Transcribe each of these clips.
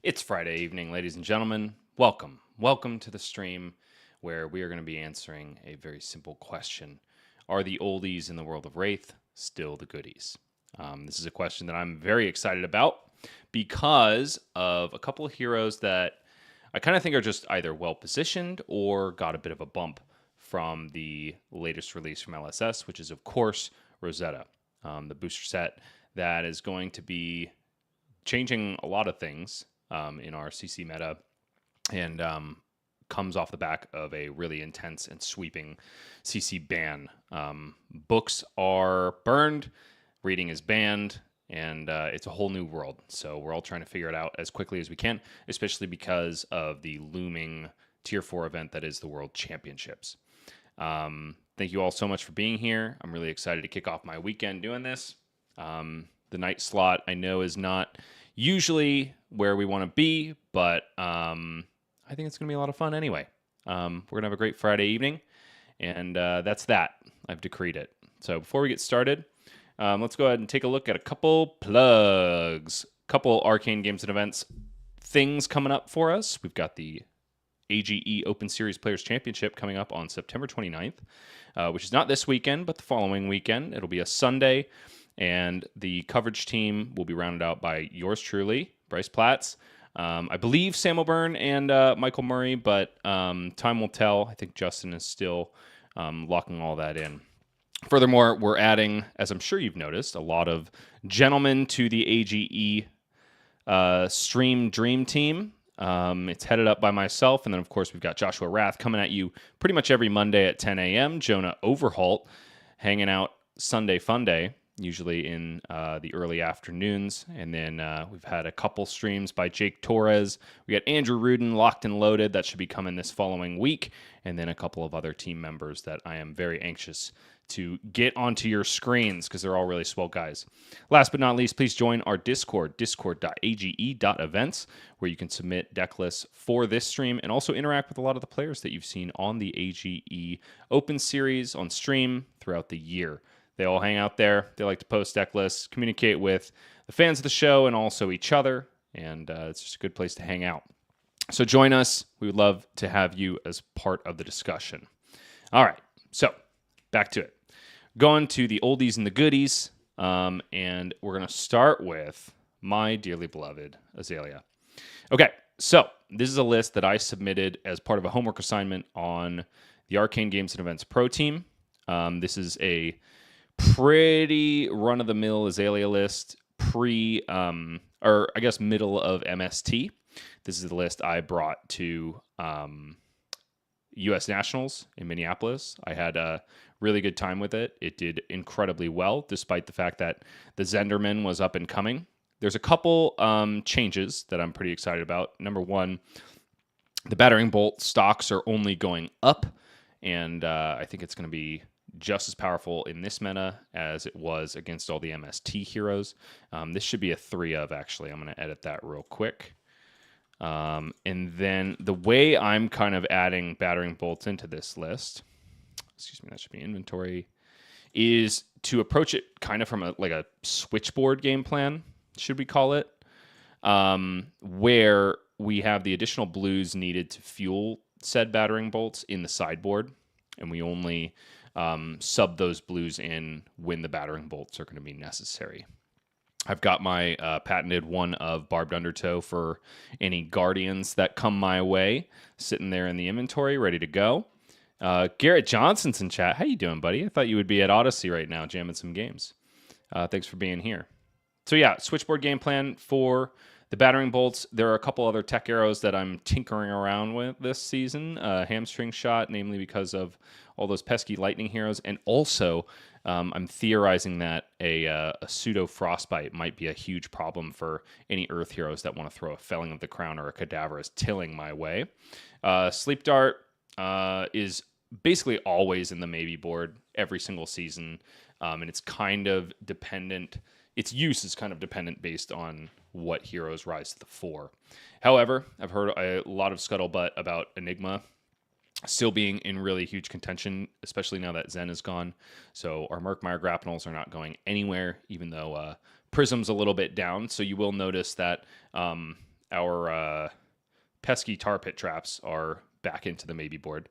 It's Friday evening, ladies and gentlemen. Welcome. Welcome to the stream where we are going to be answering a very simple question. Are the oldies in the world of Wraith still the goodies? This is a question that I'm very excited about because of a couple of heroes that I kind of think are just either well-positioned or got a bit of a bump from the latest release from LSS, which is, of course, Rosetta, the booster set that is going to be changing a lot of things in our CC meta, and comes off the back of a really intense and sweeping CC ban. Books are burned, reading is banned, and it's a whole new world. So we're all trying to figure it out as quickly as we can, especially because of the looming Tier 4 event that is the World Championships. Thank you all so much for being here. I'm really excited to kick off my weekend doing this. The night slot I know is not usually where we want to be, but I think it's going to be a lot of fun anyway. We're going to have a great Friday evening, and that's that. I've decreed it. So before we get started, let's go ahead and take a look at a couple plugs. Couple Arcane games and events things coming up for us. We've got the AGE Open Series Players Championship coming up on September 29th, which is not this weekend, but the following weekend. It'll be a Sunday, and the coverage team will be rounded out by yours truly, Bryce Platz, I believe Sam O'Byrne and Michael Murray, but time will tell. I think Justin is still locking all that in. Furthermore, we're adding, as I'm sure you've noticed, a lot of gentlemen to the AGE Stream Dream Team. It's headed up by myself, and then, of course, we've got Joshua Rath coming at you pretty much every Monday at 10 a.m., Jonah Overholt hanging out Sunday Fun Day, usually in the early afternoons. And then we've had a couple streams by Jake Torres. We got Andrew Rudin locked and loaded. That should be coming this following week. And then a couple of other team members that I am very anxious to get onto your screens because they're all really swell guys. Last but not least, please join our Discord, discord.age.events, where you can submit deck lists for this stream and also interact with a lot of the players that you've seen on the AGE Open Series on stream throughout the year. They all hang out there. They like to post deck lists, communicate with the fans of the show and also each other, and it's just a good place to hang out. So join us. We would love to have you as part of the discussion. All right, so back to it. Going to the oldies and the goodies, and we're going to start with my dearly beloved Azalea. Okay, so this is a list that I submitted as part of a homework assignment on the Arcane Games and Events Pro Team. This is a pretty run-of-the-mill Azalea list, middle of MST. This is the list I brought to U.S. Nationals in Minneapolis. I had a really good time with it. It did incredibly well, despite the fact that the Zenderman was up and coming. There's a couple changes that I'm pretty excited about. Number one, the battering bolt stocks are only going up, and I think it's going to be just as powerful in this meta as it was against all the MST heroes. This should be a 3 of, actually. I'm going to edit that real quick. And then the way I'm kind of adding battering bolts into this list, excuse me, that should be inventory, is to approach it kind of from a switchboard game plan, should we call it, where we have the additional blues needed to fuel said battering bolts in the sideboard, and we only sub those blues in when the battering bolts are going to be necessary. I've got my patented one of Barbed Undertow for any Guardians that come my way, sitting there in the inventory, ready to go. Garrett Johnson's in chat. How you doing, buddy? I thought you would be at Odyssey right now jamming some games. Thanks for being here. So yeah, switchboard game plan for the battering bolts. There are a couple other tech arrows that I'm tinkering around with this season. Hamstring shot, namely because of all those pesky lightning heroes. And also, I'm theorizing that a pseudo frostbite might be a huge problem for any earth heroes that want to throw a Felling of the Crown or a Cadaverous Tilling my way. Sleep Dart is basically always in the maybe board every single season. And it's kind of dependent. Its use is kind of dependent based on what heroes rise to the fore. However, I've heard a lot of scuttlebutt about Enigma still being in really huge contention, especially now that Zen is gone. So our Murkmire Grapnels are not going anywhere, even though Prism's a little bit down. So you will notice that our pesky tar pit traps are back into the maybe board.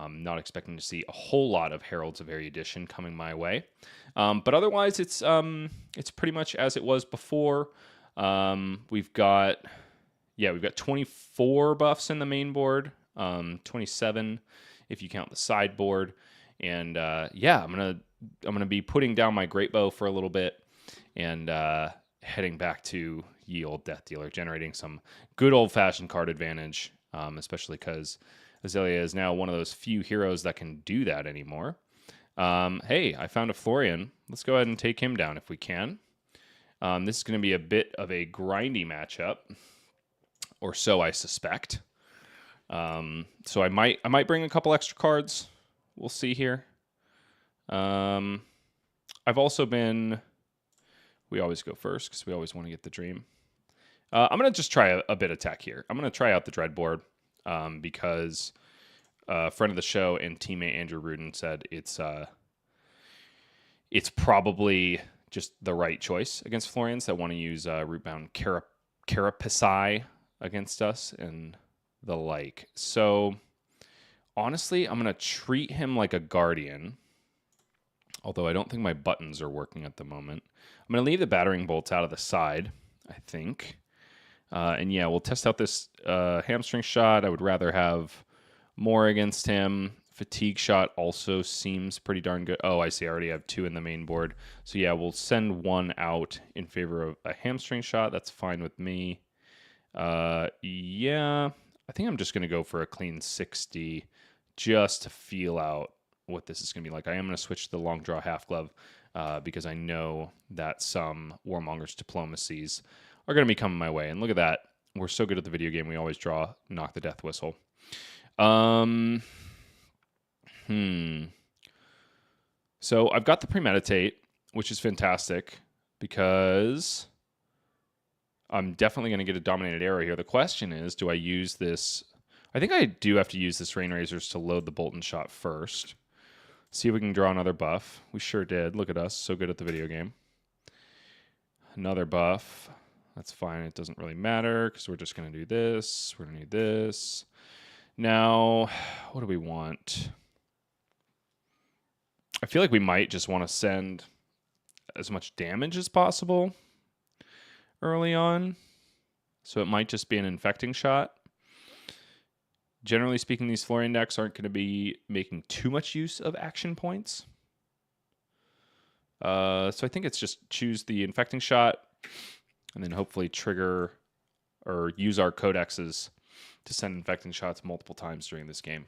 Not expecting to see a whole lot of Heralds of Erudition coming my way. But otherwise, it's pretty much as it was before. We've got 24 buffs in the main board, 27 if you count the sideboard. And I'm gonna be putting down my Great Bow for a little bit and heading back to Ye Olde Death Dealer, generating some good old-fashioned card advantage, especially because Azalea is now one of those few heroes that can do that anymore. Hey, I found a Florian. Let's go ahead and take him down if we can. This is going to be a bit of a grindy matchup, or so I suspect. So I might bring a couple extra cards. We'll see here. I've also been... We always go first because we always want to get the dream. I'm going to just try a bit of tech here. I'm going to try out the Dread board. Because a friend of the show and teammate Andrew Rudin said it's probably just the right choice against Florians that want to use Rootbound Carapace against us and the like. So honestly, I'm going to treat him like a Guardian, although I don't think my buttons are working at the moment. I'm going to leave the battering bolts out of the side, I think. And yeah, we'll test out this hamstring shot. I would rather have more against him. Fatigue shot also seems pretty darn good. Oh, I see. I already have 2 in the main board. So yeah, we'll send 1 out in favor of a hamstring shot. That's fine with me. Yeah, I think I'm just going to go for a clean 60 just to feel out what this is going to be like. I am going to switch to the long draw half glove because I know that some Warmonger's diplomacies are going to be coming my way. And look at that. We're so good at the video game, we always knock the death whistle. So I've got the premeditate, which is fantastic because I'm definitely going to get a dominated arrow here. The question is, do I use this? I think I do have to use this Rain Razors to load the Bolton shot first. See if we can draw another buff. We sure did. Look at us. So good at the video game. Another buff. That's fine. It doesn't really matter because we're just going to do this. We're going to do this. Now, what do we want? I feel like we might just want to send as much damage as possible early on. So it might just be an infecting shot. Generally speaking, these Florian decks aren't going to be making too much use of action points. So I think it's just choose the infecting shot and then hopefully trigger or use our codexes to send infecting shots multiple times during this game.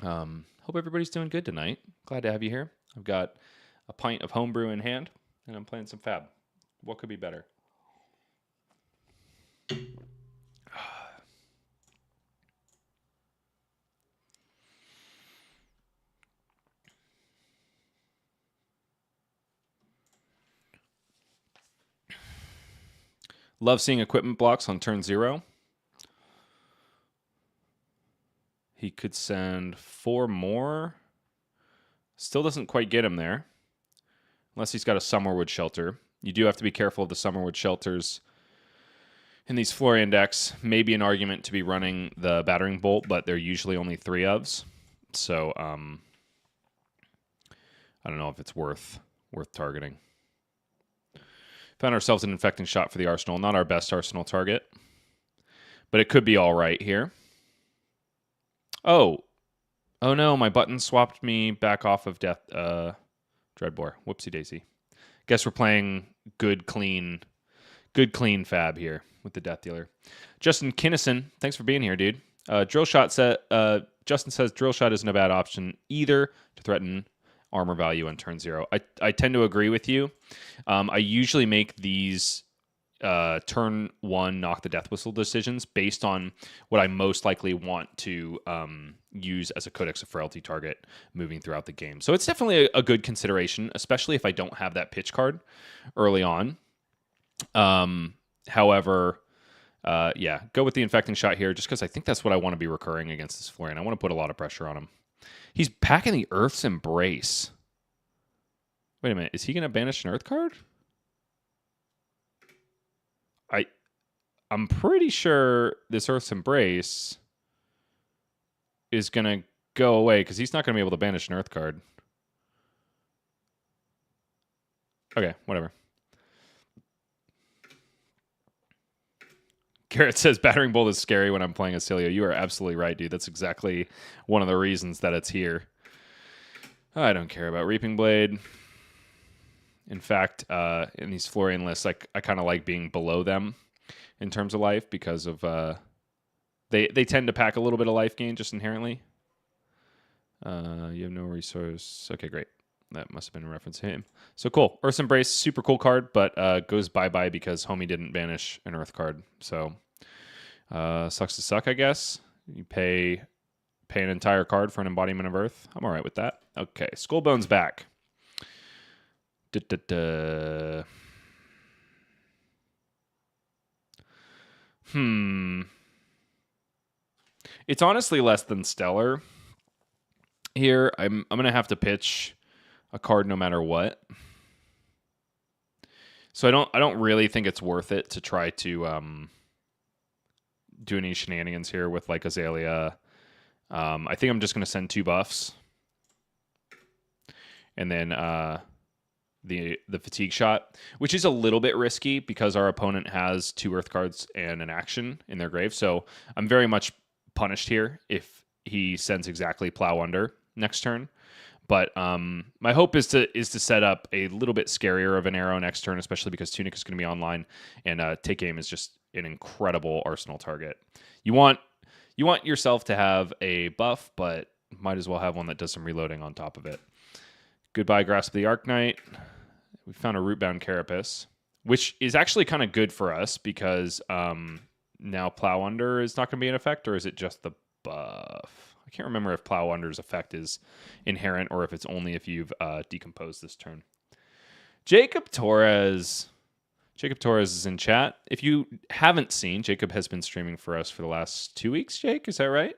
Hope everybody's doing good tonight. Glad to have you here. I've got a pint of homebrew in hand, and I'm playing some Fab. What could be better? Love seeing equipment blocks on turn 0. He could send 4 more. Still doesn't quite get him there. Unless he's got a Summerwood Shelter. You do have to be careful of the Summerwood Shelters in these Florian decks. Maybe an argument to be running the Battering Bolt, but they're usually only 3 ofs. So, I don't know if it's worth targeting. Found ourselves an infecting shot for the Arsenal. Not our best Arsenal target. But it could be all right here. Oh no, my button swapped me back off of Dreadbore. Whoopsie daisy. Guess we're playing good clean Fab here with the Death Dealer. Justin Kinnison, thanks for being here, dude. Justin says drill shot isn't a bad option either to threaten armor value on turn 0. I tend to agree with you. I usually make these turn 1 knock the death whistle decisions based on what I most likely want to use as a Codex of Frailty target moving throughout the game. So it's definitely a good consideration, especially if I don't have that pitch card early on. However, go with the infecting shot here just because I think that's what I want to be recurring against this Florian. I want to put a lot of pressure on him. He's packing the Earth's Embrace. Wait a minute. Is he going to banish an Earth card? I'm pretty sure this Earth's Embrace is going to go away because he's not going to be able to banish an Earth card. Okay, whatever. Garrett says Battering Bolt is scary when I'm playing Oscilio. You are absolutely right, dude. That's exactly one of the reasons that it's here. I don't care about Reaping Blade. In fact, in these Florian lists, I kind of like being below them in terms of life because of they tend to pack a little bit of life gain just inherently. You have no resource. Okay, great. That must have been a reference to him. So cool. Earth's Embrace, super cool card, but goes bye-bye because homie didn't banish an Earth card. So sucks to suck, I guess. You pay an entire card for an embodiment of Earth. I'm all right with that. Okay, Skullbone's back. It's honestly less than stellar. Here, I'm gonna have to pitch a card no matter what. So I don't really think it's worth it to try to do any shenanigans here with like Azalea. I think I'm just gonna send 2 buffs. And then the fatigue shot, which is a little bit risky because our opponent has 2 Earth cards and an action in their grave. So I'm very much punished here if he sends exactly Plow Under next turn. But my hope is to set up a little bit scarier of an arrow next turn, especially because Tunic is going to be online, and Take Aim is just an incredible arsenal target. You want yourself to have a buff, but might as well have one that does some reloading on top of it. Goodbye, Grasp of the Arknight. We found a Rootbound Carapace, which is actually kind of good for us because now Plow Under is not going to be in effect, or is it just the buff? I can't remember if Plow Under's effect is inherent or if it's only if you've decomposed this turn. Jacob Torres is in chat. If you haven't seen, Jacob has been streaming for us for the last 2 weeks, Jake, is that right?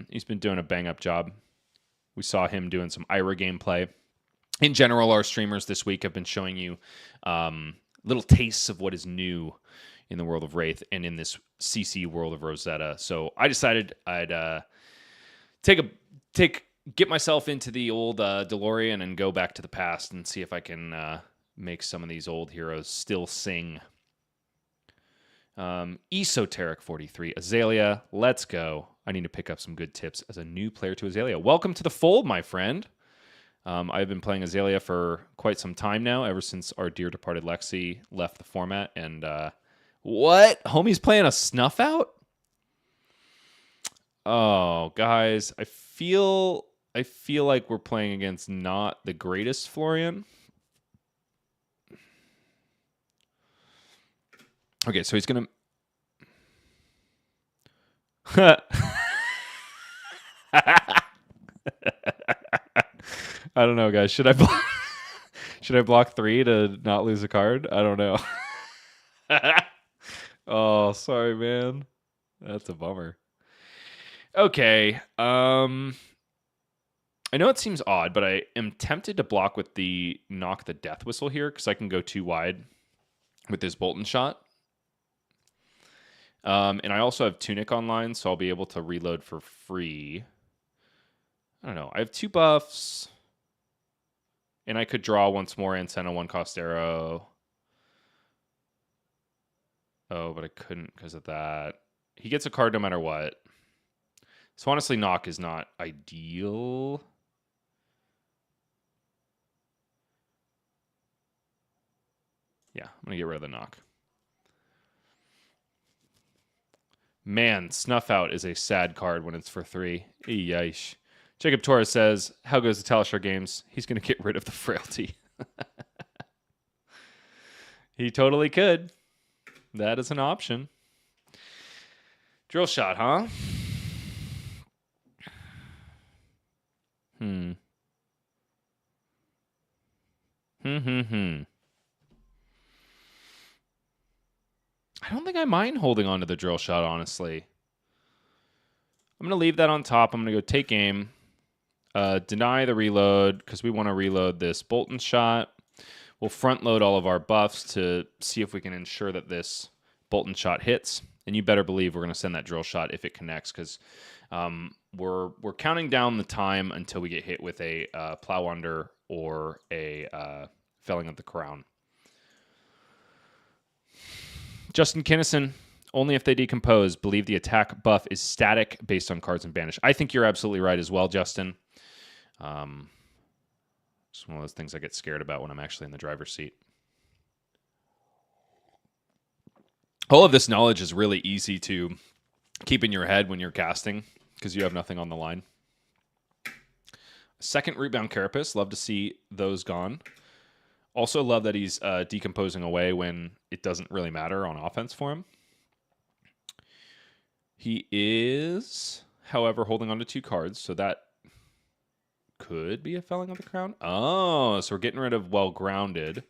He's been doing a bang-up job. We saw him doing some Ira gameplay. In general, our streamers this week have been showing you little tastes of what is new in the world of Wraith and in this CC world of Rosetta. So I decided I'd get myself into the old DeLorean and go back to the past and see if I can make some of these old heroes still sing. Esoteric 43, Azalea, let's go. I need to pick up some good tips as a new player to Azalea. Welcome to the fold, my friend. I've been playing Azalea for quite some time now, ever since our dear departed Lexi left the format. And what? Homie's playing a snuff out? Oh, guys, I feel like we're playing against not the greatest Florian. Okay, so he's gonna. I don't know, guys. Should I block 3 to not lose a card? I don't know. Oh, sorry, man. That's a bummer. Okay. I know it seems odd, but I am tempted to block with the Knock the Death Whistle here because I can go too wide with this Bolton shot. And I also have Tunic online, so I'll be able to reload for free. I don't know. I have 2 buffs. And I could draw once more and send a 1-cost arrow. Oh, but I couldn't because of that. He gets a card no matter what. So honestly, Knock is not ideal. Yeah, I'm going to get rid of the Knock. Man, Snuff Out is a sad card when it's for 3. Yeesh. Jacob Torres says, how goes the Talishar games? He's going to get rid of the frailty. He totally could. That is an option. Drill shot, huh? I don't think I mind holding on to the drill shot, honestly. I'm going to leave that on top. I'm going to go take aim. Deny the reload because we want to reload this Bolton shot. We'll front load all of our buffs to see if we can ensure that this Bolton shot hits, and you better believe we're going to send that drill shot if it connects, because we're counting down the time until we get hit with a plow under or a felling of the crown. Justin Kinnison, only if they decompose, believe the attack buff is static based on cards and banish. I think you're absolutely right as well, Justin. It's one of those things I get scared about when I'm actually in the driver's seat. All of this knowledge is really easy to keep in your head when you're casting because you have nothing on the line. Second Rootbound Carapace, love to see those gone. Also love that he's decomposing away when it doesn't really matter on offense for him. He is, however, holding on to 2 cards, so that could be a felling of the crown. Oh, so we're getting rid of well grounded,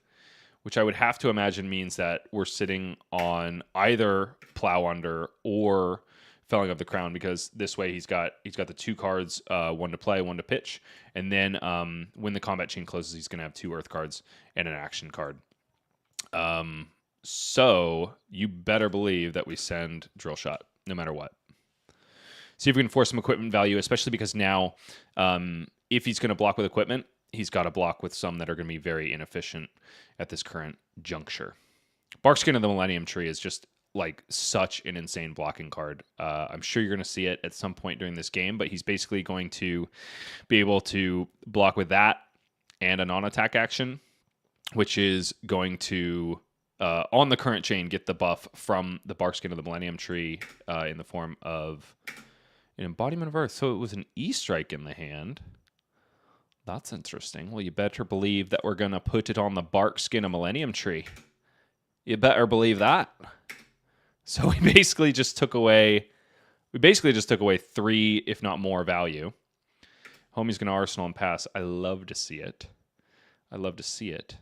which I would have to imagine means that we're sitting on either plow under or felling of the crown, because this way he's got the 2 cards, 1 to play, 1 to pitch, and then when the combat chain closes, he's going to have 2 earth cards and an action card. So you better believe that we send drill shot no matter what. See if we can force some equipment value, especially because now if he's going to block with equipment, he's got to block with some that are going to be very inefficient at this current juncture. Barkskin of the Millennium Tree is just like such an insane blocking card. I'm sure you're going to see it at some point during this game, but he's basically going to be able to block with that and a non-attack action, which is going to, on the current chain, get the buff from the Barkskin of the Millennium Tree in the form of an Embodiment of Earth. So it was an E-Strike in the hand. That's interesting. Well, you better believe that we're going to put it on the Barkskin of Millennium Tree. You better believe that. So we basically just took away 3, if not more, value. Homie's going to Arsenal and pass. I love to see it. I love to see it.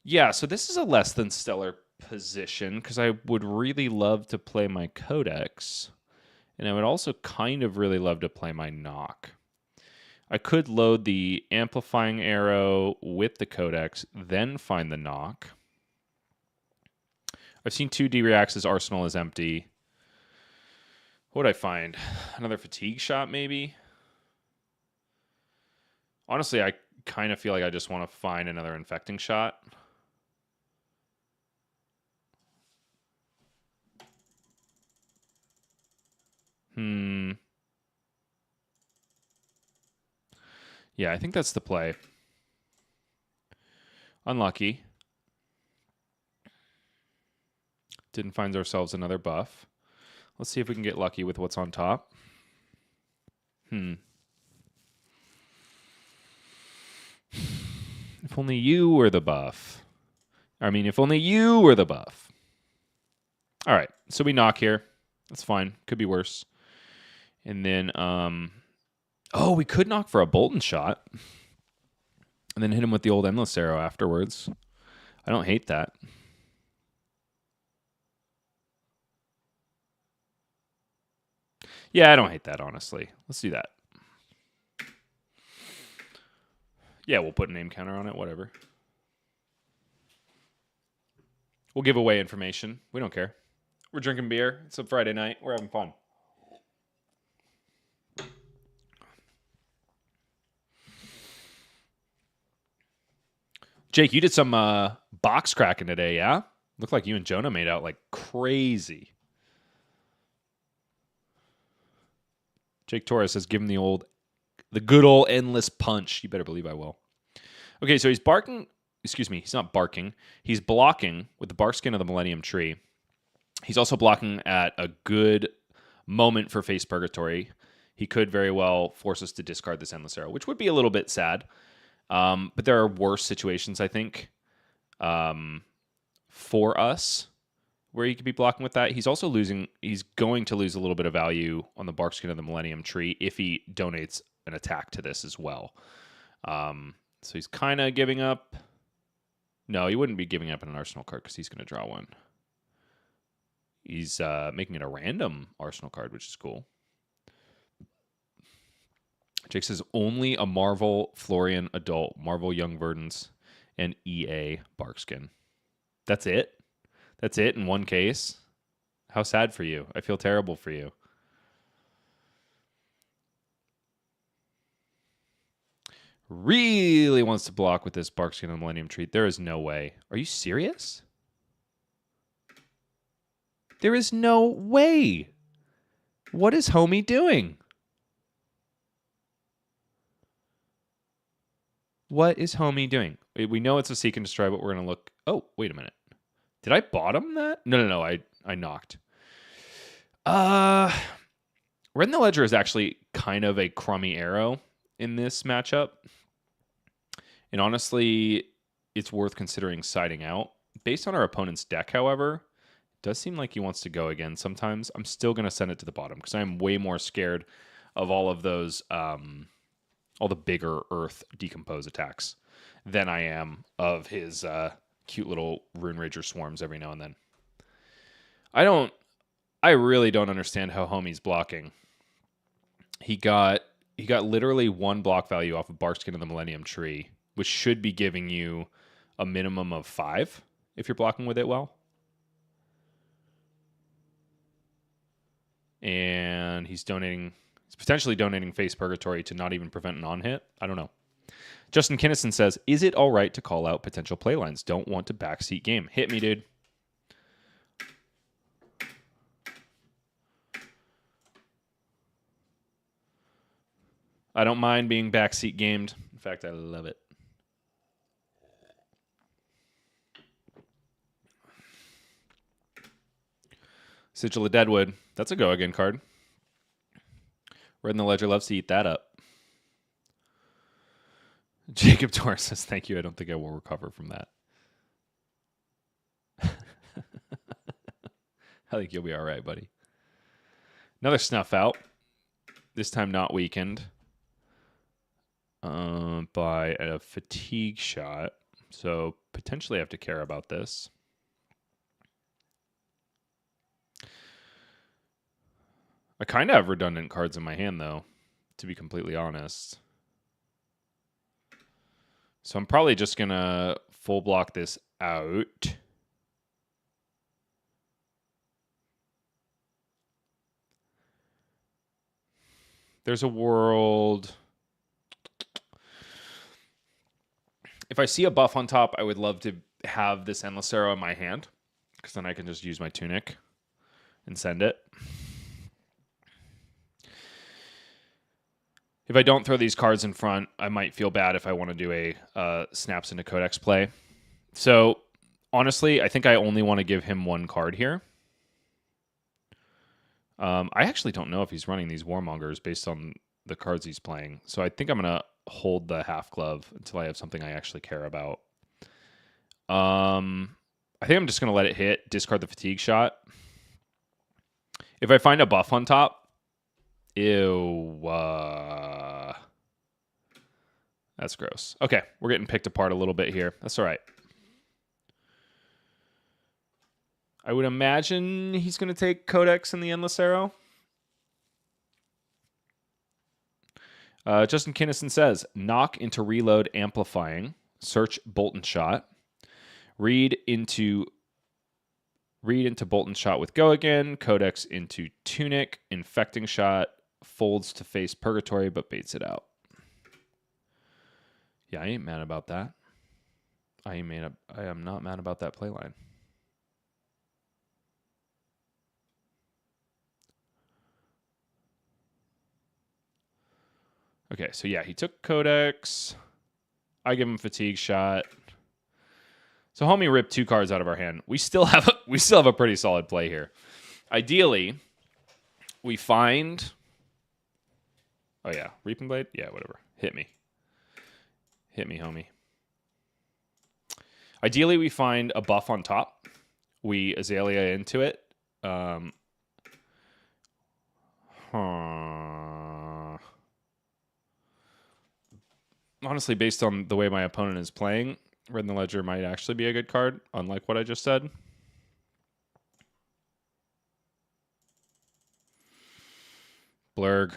Yeah, so this is a less than stellar position because I would really love to play my Codex, and I would also kind of really love to play my Knock. I could load the amplifying arrow with the Codex, then find the Knock. I've seen 2 D-Reacts. His arsenal is empty. What would I find? Another fatigue shot, maybe? Honestly, I kind of feel like I just want to find another infecting shot. Yeah, I think that's the play. Unlucky. Didn't find ourselves another buff. Let's see if we can get lucky with what's on top. If only you were the buff. I mean, if only you were the buff. All right, so we knock here. That's fine. Could be worse. And then, oh, we could knock for a Bolton shot. And then hit him with the old Endless Arrow afterwards. I don't hate that. Yeah, I don't hate that, honestly. Let's do that. Yeah, we'll put a name counter on it, whatever. We'll give away information. We don't care. We're drinking beer. It's a Friday night. We're having fun. Jake, you did some box cracking today, yeah? Looked like you and Jonah made out like crazy. Jake Torres says, give him the good old endless punch. You better believe I will. Okay, so he's barking. Excuse me, he's not barking. He's blocking with the Barkskin of the Millennium Tree. He's also blocking at a good moment for Face Purgatory. He could very well force us to discard this Endless Arrow, which would be a little bit sad. But there are worse situations, I think, for us where he could be blocking with that. He's also he's going to lose a little bit of value on the Barkskin of the Millennium Tree if he donates an attack to this as well. So he's kind of giving up. No, he wouldn't be giving up an Arsenal card because he's going to draw one. He's making it a random Arsenal card, which is cool. Jake says only a Marvel Florian adult, Marvel Young Verdants, and EA Barkskin. That's it? That's it in one case? How sad for you. I feel terrible for you. Really wants to block with this Barkskin and Millennium Tree. There is no way. Are you serious? There is no way. What is homie doing? What is homie doing? We know it's a seek and destroy, but we're going to look. Oh, wait a minute. Did I bottom that? No. I knocked. Red in the Ledger is actually kind of a crummy arrow in this matchup. And honestly, it's worth considering siding out. Based on our opponent's deck, however, it does seem like he wants to go again sometimes. I'm still going to send it to the bottom because I'm way more scared of all of those, all the bigger Earth decompose attacks than I am of his cute little Rune Rager swarms every now and then. I really don't understand how homie's blocking. He got literally one block value off of Barkskin and the Millennium Tree, which should be giving you a minimum of 5 if you're blocking with it well. And he's potentially donating Face Purgatory to not even prevent an on-hit. I don't know. Justin Kinnison says, is it all right to call out potential playlines? Don't want to backseat game. Hit me, dude. I don't mind being backseat gamed. In fact, I love it. Sigil of Deadwood. That's a go again card. Red in the Ledger loves to eat that up. Jacob Torres says, thank you. I don't think I will recover from that. I think you'll be all right, buddy. Another snuff out. This time not weakened. By a fatigue shot. So potentially I have to care about this. I kind of have redundant cards in my hand, though, to be completely honest. So I'm probably just going to full block this out. There's a world. If I see a buff on top, I would love to have this Endless Arrow in my hand, because then I can just use my Tunic and send it. If I don't throw these cards in front, I might feel bad if I want to do a snaps into Codex play. So, honestly, I think I only want to give him one card here. I actually don't know if he's running these Warmongers based on the cards he's playing. So I think I'm going to hold the Half Glove until I have something I actually care about. I think I'm just going to let it hit, discard the Fatigue shot. If I find a buff on top, ew. That's gross. Okay, we're getting picked apart a little bit here. That's all right. I would imagine he's going to take Codex and the Endless Arrow. Justin Kinnison says, knock into reload amplifying, search bolt and shot, read into bolt and shot with go again, Codex into Tunic, infecting shot, folds to Face Purgatory, but baits it out. Yeah, I ain't mad about that. I am not mad about that playline. Okay, so yeah, he took Codex. I give him Fatigue shot. So homie ripped 2 cards out of our hand. We still have a pretty solid play here. Ideally, we find. Oh yeah, Reaping Blade. Yeah, whatever. Hit me, homie. Ideally, we find a buff on top. We Azalea into it. Honestly, based on the way my opponent is playing, Red in the Ledger might actually be a good card, unlike what I just said. Blurg.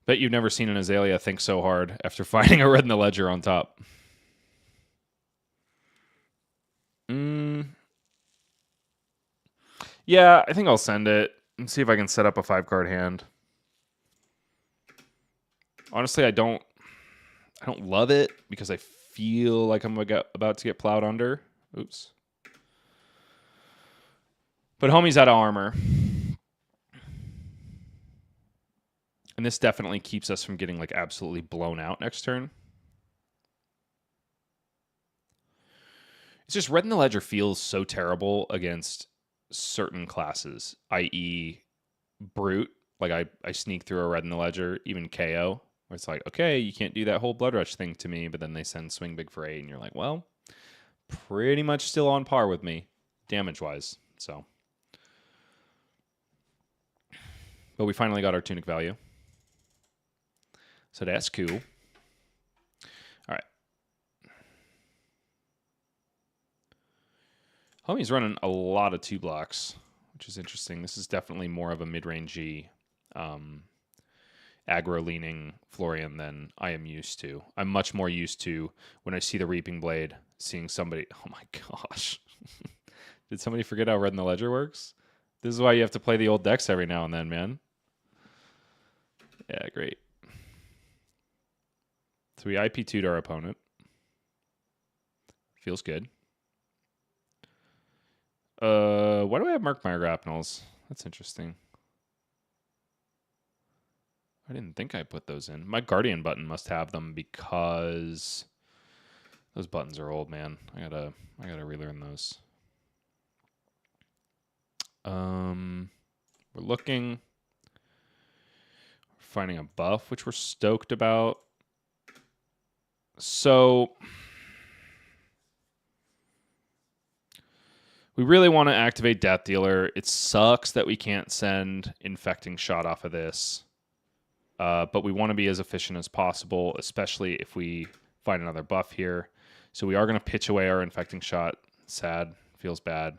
Bet you've never seen an Azalea think so hard after finding a red in the ledger on top. Yeah, I think I'll send it and see if I can set up a 5-card hand. Honestly, I don't love it because I feel like I'm about to get plowed under. Oops. But homie's out of armor. And this definitely keeps us from getting like absolutely blown out next turn. It's just red in the ledger feels so terrible against certain classes, i.e. brute. Like I sneak through a red in the ledger, even KO, where it's like, okay, you can't do that whole blood rush thing to me, but then they send swing big for 8, and you're like, well, pretty much still on par with me, damage-wise. So, but we finally got our tunic value. So that's cool. All right. Homie's running a lot of 2 blocks, which is interesting. This is definitely more of a mid-rangey, aggro-leaning Florian than I am used to. I'm much more used to, when I see the Reaping Blade, seeing somebody... Oh my gosh. Did somebody forget how red in the ledger works? This is why you have to play the old decks every now and then, man. Yeah, great. So we IP2'd our opponent. Feels good. Why do I have Murkmire grapnels? That's interesting. I didn't think I put those in. My Guardian button must have them because those buttons are old, man. I gotta relearn those. We're looking. We're finding a buff, which we're stoked about. So we really want to activate Death Dealer. It sucks that we can't send Infecting Shot off of this. But we want to be as efficient as possible, especially if we find another buff here. So we are going to pitch away our Infecting Shot. Sad. Feels bad.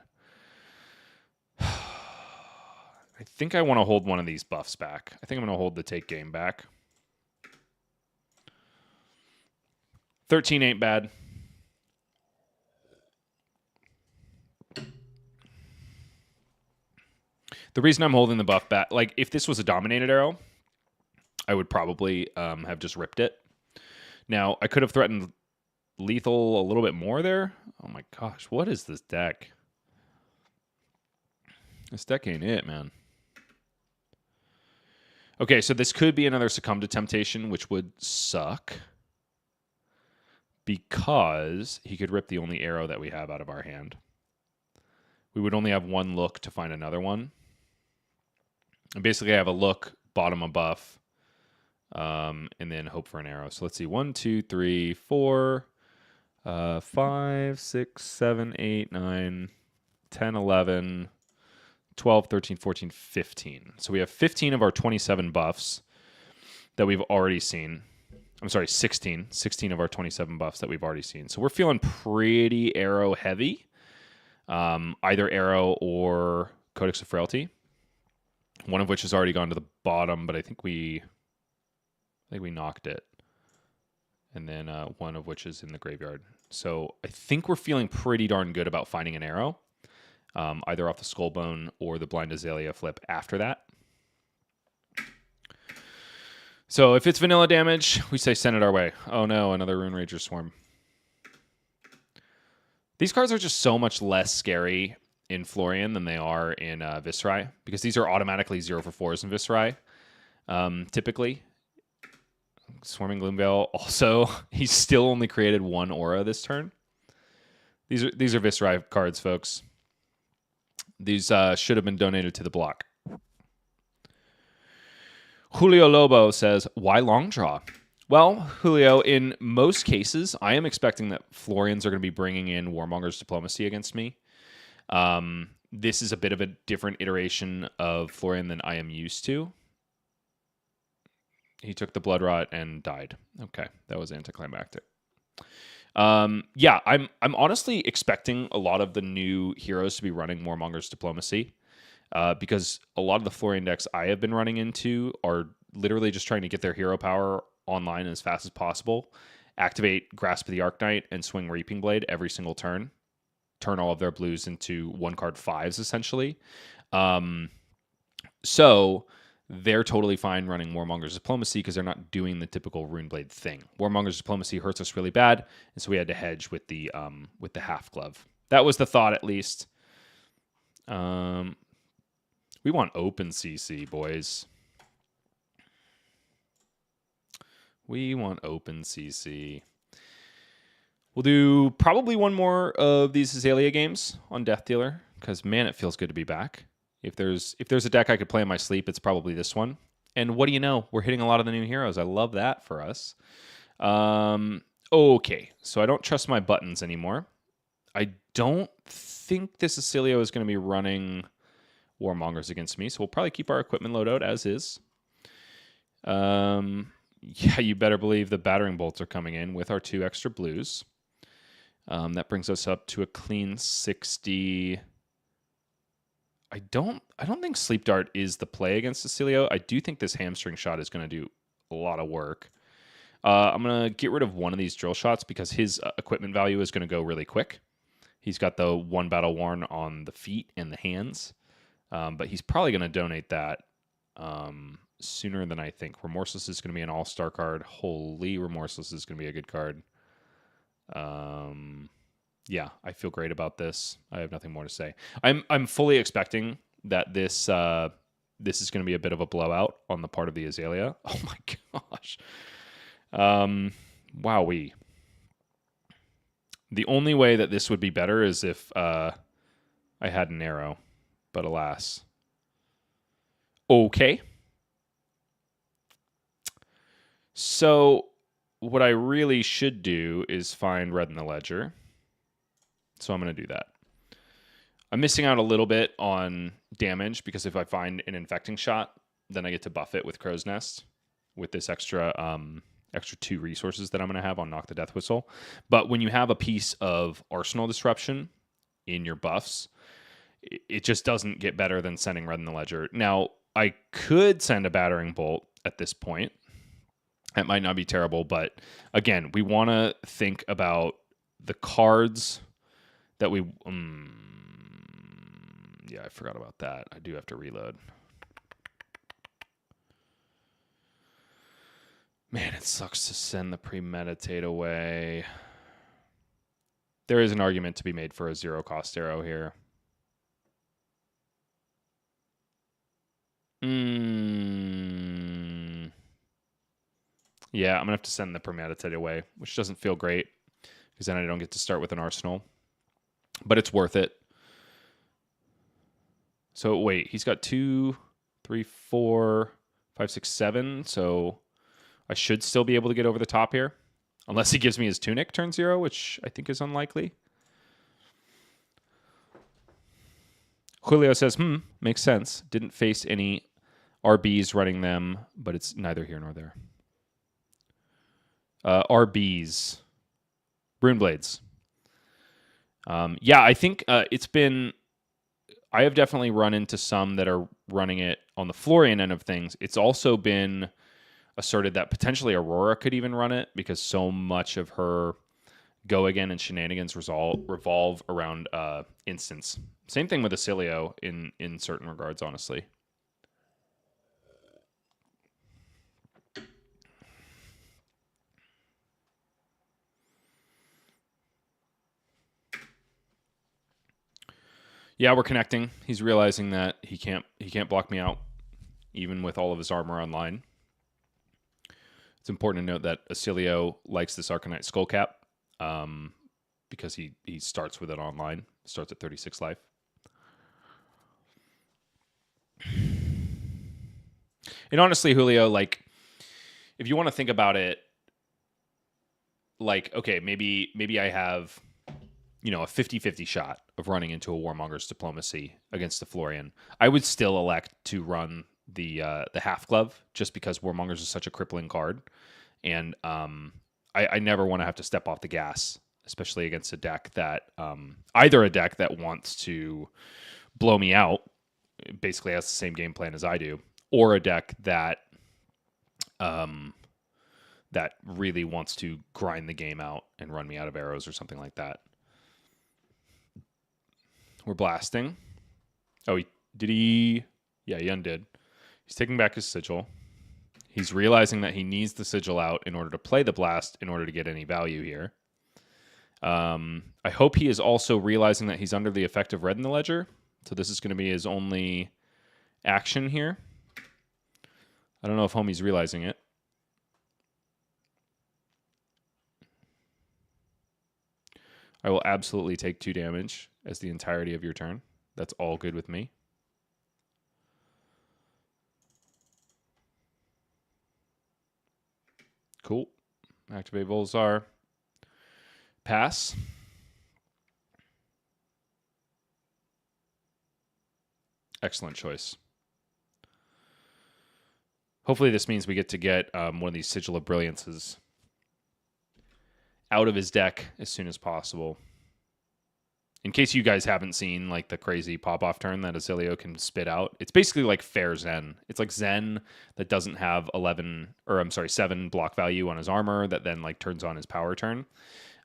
I think I want to hold one of these buffs back. I think I'm going to hold the take game back. 13 ain't bad. The reason I'm holding the buff back, like if this was a dominated arrow, I would probably have just ripped it. Now, I could have threatened lethal a little bit more there. Oh my gosh, what is this deck? This deck ain't it, man. Okay, so this could be another Succumb to Temptation, which would suck. Because he could rip the only arrow that we have out of our hand. We would only have one look to find another one. And basically I have a look, bottom a buff, and then hope for an arrow. So let's see, 1, 2, 3, 4, 5, 6, 7, 8, 9, 10, 11, 12, 13, 14, 15. So we have 15 of our 27 buffs that we've already seen. I'm sorry, 16 of our 27 buffs that we've already seen. So we're feeling pretty arrow heavy. Either arrow or Codex of Frailty. One of which has already gone to the bottom, but I think we knocked it. And then one of which is in the graveyard. So I think we're feeling pretty darn good about finding an arrow. Either off the Skullbone or the Blind Azalea flip after that. So if it's vanilla damage, we say send it our way. Oh no, another Rune Rager Swarm. These cards are just so much less scary in Florian than they are in Viserai, because these are automatically 0 for 4s in Viserai, typically. Swarming Gloomveil, also, he's still only created 1 aura this turn. These are Viserai cards, folks. These should have been donated to the block. Julio Lobo says, why long draw? Well, Julio, in most cases, I am expecting that Florians are going to be bringing in Warmonger's Diplomacy against me. This is a bit of a different iteration of Florian than I am used to. He took the Blood Rot and died. Okay, that was anticlimactic. Yeah, I'm honestly expecting a lot of the new heroes to be running Warmonger's Diplomacy. Because a lot of the Florian decks I have been running into are literally just trying to get their hero power online as fast as possible, activate Grasp of the Arcanite, and swing Reaping Blade every single turn. Turn all of their blues into 1-card 5s, essentially. So they're totally fine running Warmonger's Diplomacy because they're not doing the typical Runeblade thing. Warmonger's Diplomacy hurts us really bad, and so we had to hedge with the half glove. That was the thought, at least. We want open CC, boys. We want open CC. We'll do probably one more of these Azalea games on Death Dealer, because, man, it feels good to be back. If there's a deck I could play in my sleep, it's probably this one. And what do you know? We're hitting a lot of the new heroes. I love that for us. Okay, so I don't trust my buttons anymore. I don't think this Oscilio is going to be running Warmongers against me, so we'll probably keep our equipment loadout as is. Yeah, you better believe the battering bolts are coming in with our 2 extra blues. That brings us up to a clean 60. I don't think Sleep Dart is the play against Oscilio. I do think this hamstring shot is going to do a lot of work. I'm going to get rid of one of these drill shots because his equipment value is going to go really quick. He's got the 1 battle worn on the feet and the hands, but he's probably going to donate that sooner than I think. Remorseless is going to be an all-star card. Holy, Remorseless is going to be a good card. Yeah, I feel great about this. I have nothing more to say. I'm fully expecting that this is going to be a bit of a blowout on the part of the Azalea. Oh my gosh. Wowee. The only way that this would be better is if I had an arrow, but alas. Okay. So what I really should do is find Red in the Ledger. So I'm going to do that. I'm missing out a little bit on damage because if I find an infecting shot, then I get to buff it with Crow's Nest with this extra 2 resources that I'm going to have on Knock the Death Whistle. But when you have a piece of Arsenal Disruption in your buffs, it just doesn't get better than sending Red in the Ledger. Now, I could send a Battering Bolt at this point. That might not be terrible, but again, we want to think about the cards that we... yeah, I forgot about that. I do have to reload. Man, it sucks to send the Premeditate away. There is an argument to be made for a 0-cost arrow here. Yeah, I'm going to have to send the Premeditate away, which doesn't feel great because then I don't get to start with an arsenal. But it's worth it. So wait, he's got 2, 3, 4, 5, 6, 7. So I should still be able to get over the top here. Unless he gives me his Tunic turn 0, which I think is unlikely. Julio says, makes sense. Didn't face any RBs running them, but it's neither here nor there. RBs. Rune Blades. Yeah, I think it's been... I have definitely run into some that are running it on the Florian end of things. It's also been asserted that potentially Aurora could even run it because so much of her go again and shenanigans revolve around instants. Same thing with Oscilio in certain regards, honestly. Yeah, we're connecting. He's realizing that he can't block me out, even with all of his armor online. It's important to note that Oscilio likes this Arcanite Skullcap because he starts with it online. Starts at 36 life. And honestly, Julio, like, if you want to think about it, like, okay, maybe I have, you know, a 50-50 shot of running into a Warmonger's Diplomacy against the Florian. I would still elect to run the half glove just because Warmonger's is such a crippling card, and I never want to have to step off the gas, especially against a deck that either a deck that wants to blow me out, basically has the same game plan as I do, or a deck that that really wants to grind the game out and run me out of arrows or something like that. We're blasting. Oh, yeah, he undid. He's taking back his sigil. He's realizing that he needs the sigil out in order to play the blast in order to get any value here. I hope he is also realizing that he's under the effect of red in the ledger. So this is going to be his only action here. I don't know if homie's realizing it. I will absolutely take 2 damage as the entirety of your turn. That's all good with me. Cool. Activate Volzar. Pass. Excellent choice. Hopefully this means we get to get one of these Sigil of Brilliances out of his deck as soon as possible. In case you guys haven't seen like the crazy pop-off turn that Oscilio can spit out, it's basically like fair Zen. It's like Zen that doesn't have 7 block value on his armor that then like turns on his power turn.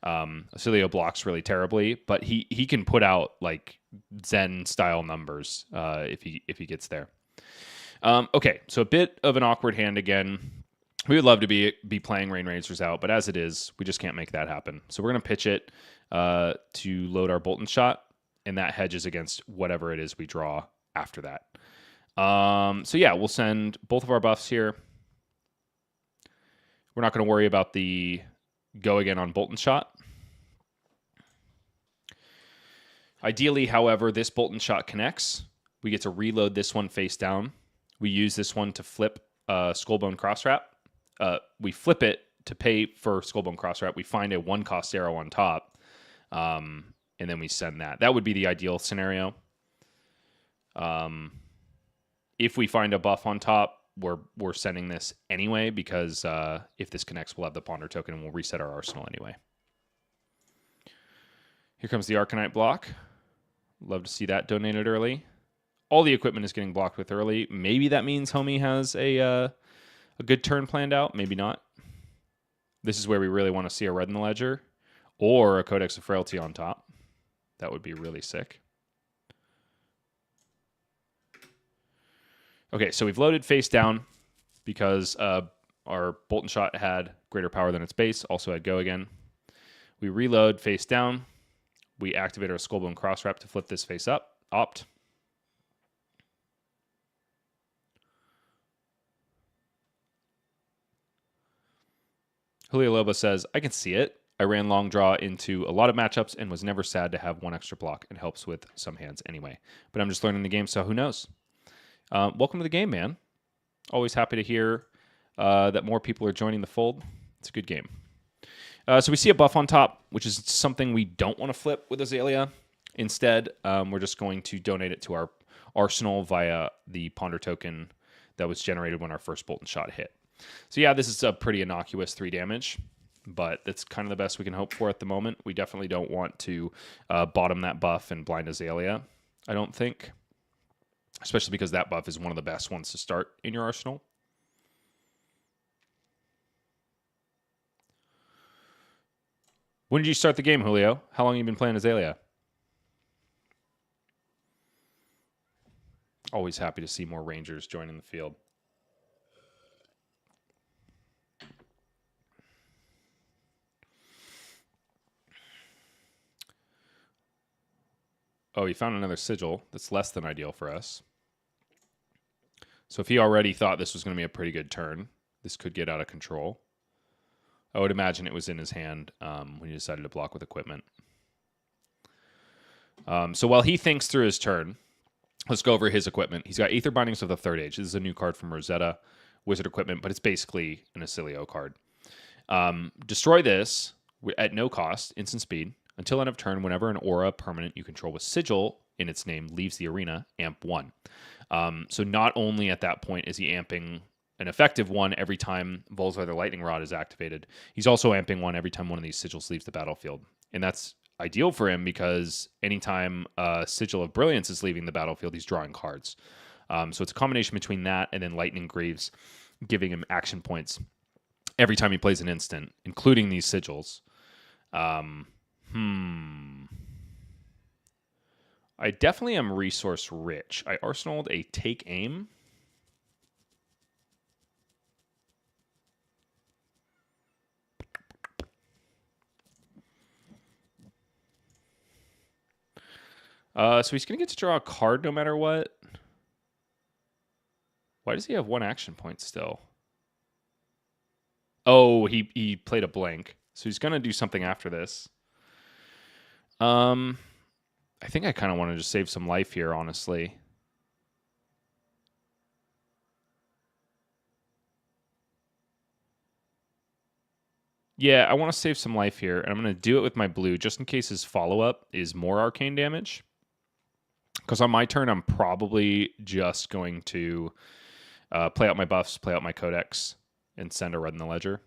Oscilio blocks really terribly, but he can put out like Zen style numbers if he gets there. Okay, so a bit of an awkward hand again. We would love to be playing Rain Razors out, but as it is, we just can't make that happen. So we're going to pitch it to load our Bolton Shot, and that hedges against whatever it is we draw after that. So yeah, we'll send both of our buffs here. We're not going to worry about the go again on Bolton Shot. Ideally, however, this Bolton Shot connects. We get to reload this one face down. We use this one to flip Skullbone Crosswrap. We flip it to pay for Skullbone Crosswrap. We find a 1-cost arrow on top, and then we send that. That would be the ideal scenario. If we find a buff on top, we're sending this anyway, because if this connects, we'll have the Ponder token and we'll reset our arsenal anyway. Here comes the Arcanite block. Love to see that donated early. All the equipment is getting blocked with early. Maybe that means homie has a good turn planned out. Maybe not. This is where we really want to see a red in the ledger or a Codex of Frailty on top. That would be really sick. Okay, so we've loaded face down because our Bolton Shot had greater power than its base, also had go again. We reload face down. We activate our Skullbone Crosswrap to flip this face up. Opt. Julio Lobo says, I can see it. I ran long draw into a lot of matchups and was never sad to have 1 extra block. It helps with some hands anyway. But I'm just learning the game, so who knows? Welcome to the game, man. Always happy to hear that more people are joining the fold. It's a good game. So we see a buff on top, which is something we don't want to flip with Azalea. Instead, we're just going to donate it to our arsenal via the Ponder token that was generated when our first Bolton Shot hit. So yeah, this is a pretty innocuous 3 damage, but that's kind of the best we can hope for at the moment. We definitely don't want to bottom that buff and blind Azalea, I don't think. Especially because that buff is one of the best ones to start in your arsenal. When did you start the game, Julio? How long have you been playing Azalea? Always happy to see more Rangers joining the field. Oh, he found another sigil. That's less than ideal for us. So if he already thought this was going to be a pretty good turn, this could get out of control. I would imagine it was in his hand when he decided to block with equipment. So while he thinks through his turn, let's go over his equipment. He's got Aether Bindings of the Third Age. This is a new card from Rosetta Wizard Equipment, but it's basically an Oscilio card. Destroy this at no cost, instant speed. Until end of turn, whenever an aura permanent you control with Sigil in its name leaves the arena, amp 1. So not only at that point is he amping an effective 1 every time Volzar the Lightning Rod is activated, he's also amping 1 every time one of these sigils leaves the battlefield. And that's ideal for him because anytime Sigil of Brilliance is leaving the battlefield, he's drawing cards. So it's a combination between that and then Lightning Greaves giving him action points every time he plays an instant, including these sigils. I definitely am resource rich. I arsenaled a take aim. So he's going to get to draw a card no matter what. Why does he have 1 action point still? Oh, he played a blank. So he's going to do something after this. I think I kind of want to just save some life here, honestly. Yeah, I want to save some life here, and I'm going to do it with my blue just in case his follow-up is more arcane damage. Because on my turn, I'm probably just going to play out my buffs, play out my codex, and send a red in the ledger,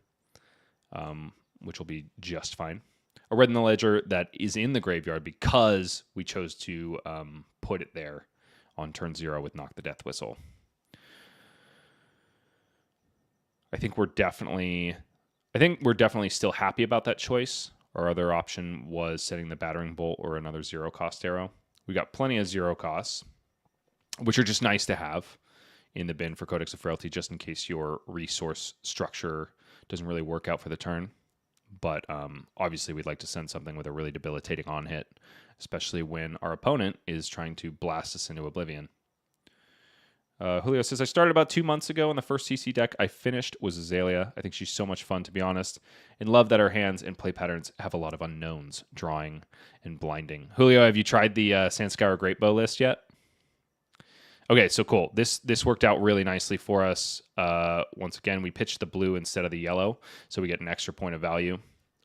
which will be just fine. A red in the ledger that is in the graveyard because we chose to put it there on turn 0 with Knock the Death Whistle. I think we're definitely still happy about that choice. Our other option was setting the Battering Bolt or another 0-cost arrow. We got plenty of 0 costs, which are just nice to have in the bin for Codex of Frailty, just in case your resource structure doesn't really work out for the turn. But obviously, we'd like to send something with a really debilitating on-hit, especially when our opponent is trying to blast us into oblivion. Julio says, I started about 2 months ago, and the first CC deck I finished was Azalea. I think she's so much fun, to be honest, and love that her hands and play patterns have a lot of unknowns, drawing and blinding. Julio, have you tried the Sandscour Great Bow list yet? Okay, so cool. This worked out really nicely for us. Once again, we pitched the blue instead of the yellow, so we get an extra point of value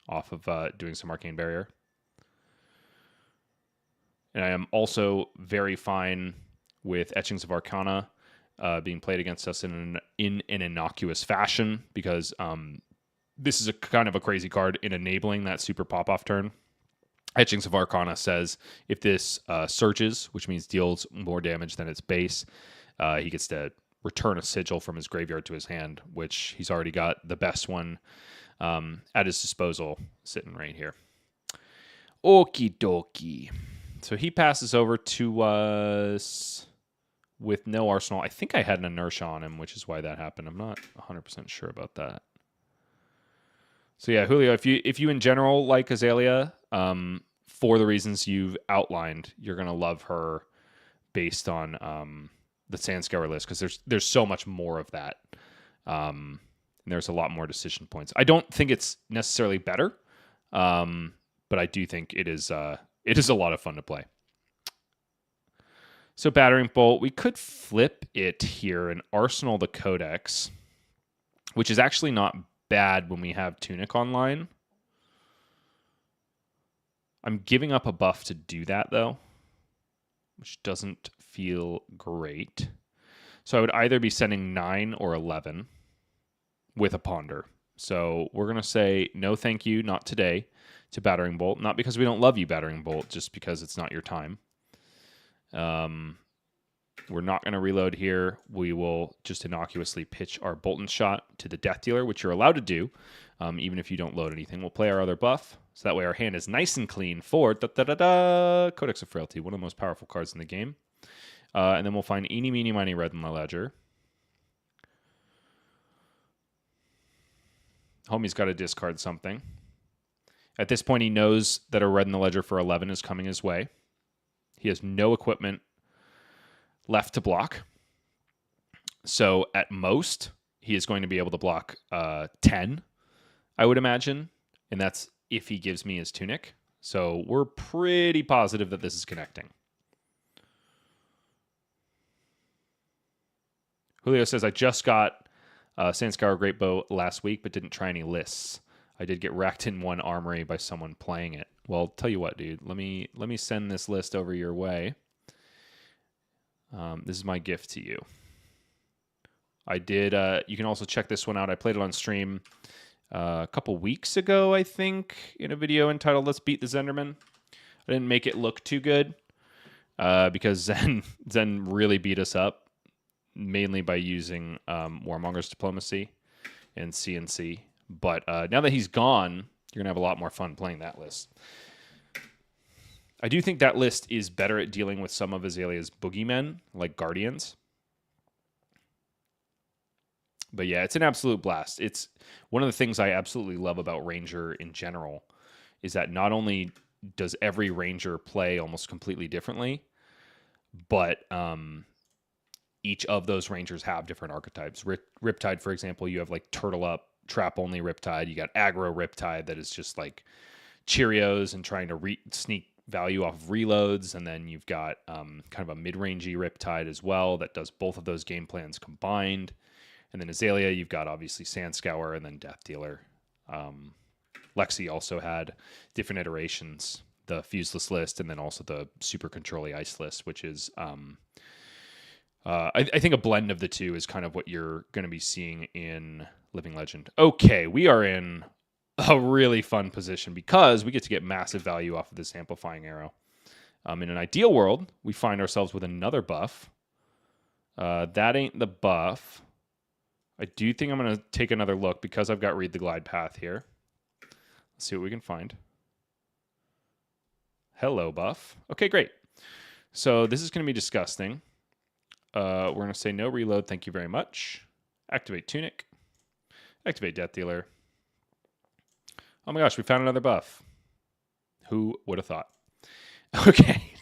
off of doing some Arcane Barrier. And I am also very fine with Etchings of Arcana being played against us in an innocuous fashion, because this is a kind of a crazy card in enabling that super pop-off turn. Etchings of Arcana says if this surges, which means deals more damage than its base, he gets to return a sigil from his graveyard to his hand, which he's already got the best one at his disposal sitting right here. Okie dokie. So he passes over to us with no arsenal. I think I had an inertia on him, which is why that happened. I'm not 100% sure about that. So yeah, Julio, if you in general like Azalea, for the reasons you've outlined, you're gonna love her based on the Sandscour list, because there's so much more of that, and there's a lot more decision points. I don't think it's necessarily better, but I do think it is a lot of fun to play. So Battering Bolt, we could flip it here and arsenal the Codex, which is actually not bad when we have Tunic online. I'm giving up a buff to do that, though, which doesn't feel great. So I would either be sending 9 or 11 with a Ponder. So we're going to say no thank you, not today, to Battering Bolt. Not because we don't love you, Battering Bolt, just because it's not your time. We're not going to reload here. We will just innocuously pitch our Bolton Shot to the Death Dealer, which you're allowed to do, even if you don't load anything. We'll play our other buff, so that way our hand is nice and clean for Codex of Frailty, one of the most powerful cards in the game. And then we'll find eeny, meeny, miny, red in the ledger. Homie's got to discard something. At this point, he knows that a red in the ledger for 11 is coming his way. He has no equipment left to block. So at most, he is going to be able to block 10, I would imagine. And that's if he gives me his Tunic. So we're pretty positive that this is connecting. Julio says, I just got Sandscour Great Bow last week, but didn't try any lists. I did get wrecked in one armory by someone playing it. Well, tell you what, dude. Let me send this list over your way. This is my gift to you. I did. You can also check this one out. I played it on stream a couple weeks ago, I think, in a video entitled "Let's Beat the Zenderman." I didn't make it look too good because Zen really beat us up. mainly by using Warmonger's Diplomacy and CNC. But now that he's gone, you're going to have a lot more fun playing that list. I do think that list is better at dealing with some of Azalea's boogeymen, like Guardians. But yeah, it's an absolute blast. It's one of the things I absolutely love about Ranger in general is that not only does every Ranger play almost completely differently, but each of those Rangers have different archetypes. Riptide, for example, you have like Turtle Up, Trap Only Riptide. You got Aggro Riptide that is just like Cheerios and trying to sneak value off of reloads. And then you've got kind of a mid-rangey Riptide as well that does both of those game plans combined. And then Azalea, you've got obviously Sandscour and then Death Dealer. Lexi also had different iterations, the Fuseless list, and then also the Super Control-y Ice list, which is, I think a blend of the two is kind of what you're going to be seeing in Living Legend. Okay, we are in a really fun position because we get to get massive value off of this Amplifying Arrow. In an ideal world, we find ourselves with another buff. That ain't the buff. I do think I'm going to take another look because I've got Read the Glide Path here. Let's see what we can find. Hello, buff. Okay, great. So this is going to be disgusting. We're going to say no reload, thank you very much. Activate Tunic. Activate Death Dealer. Oh my gosh, we found another buff. Who would have thought? Okay.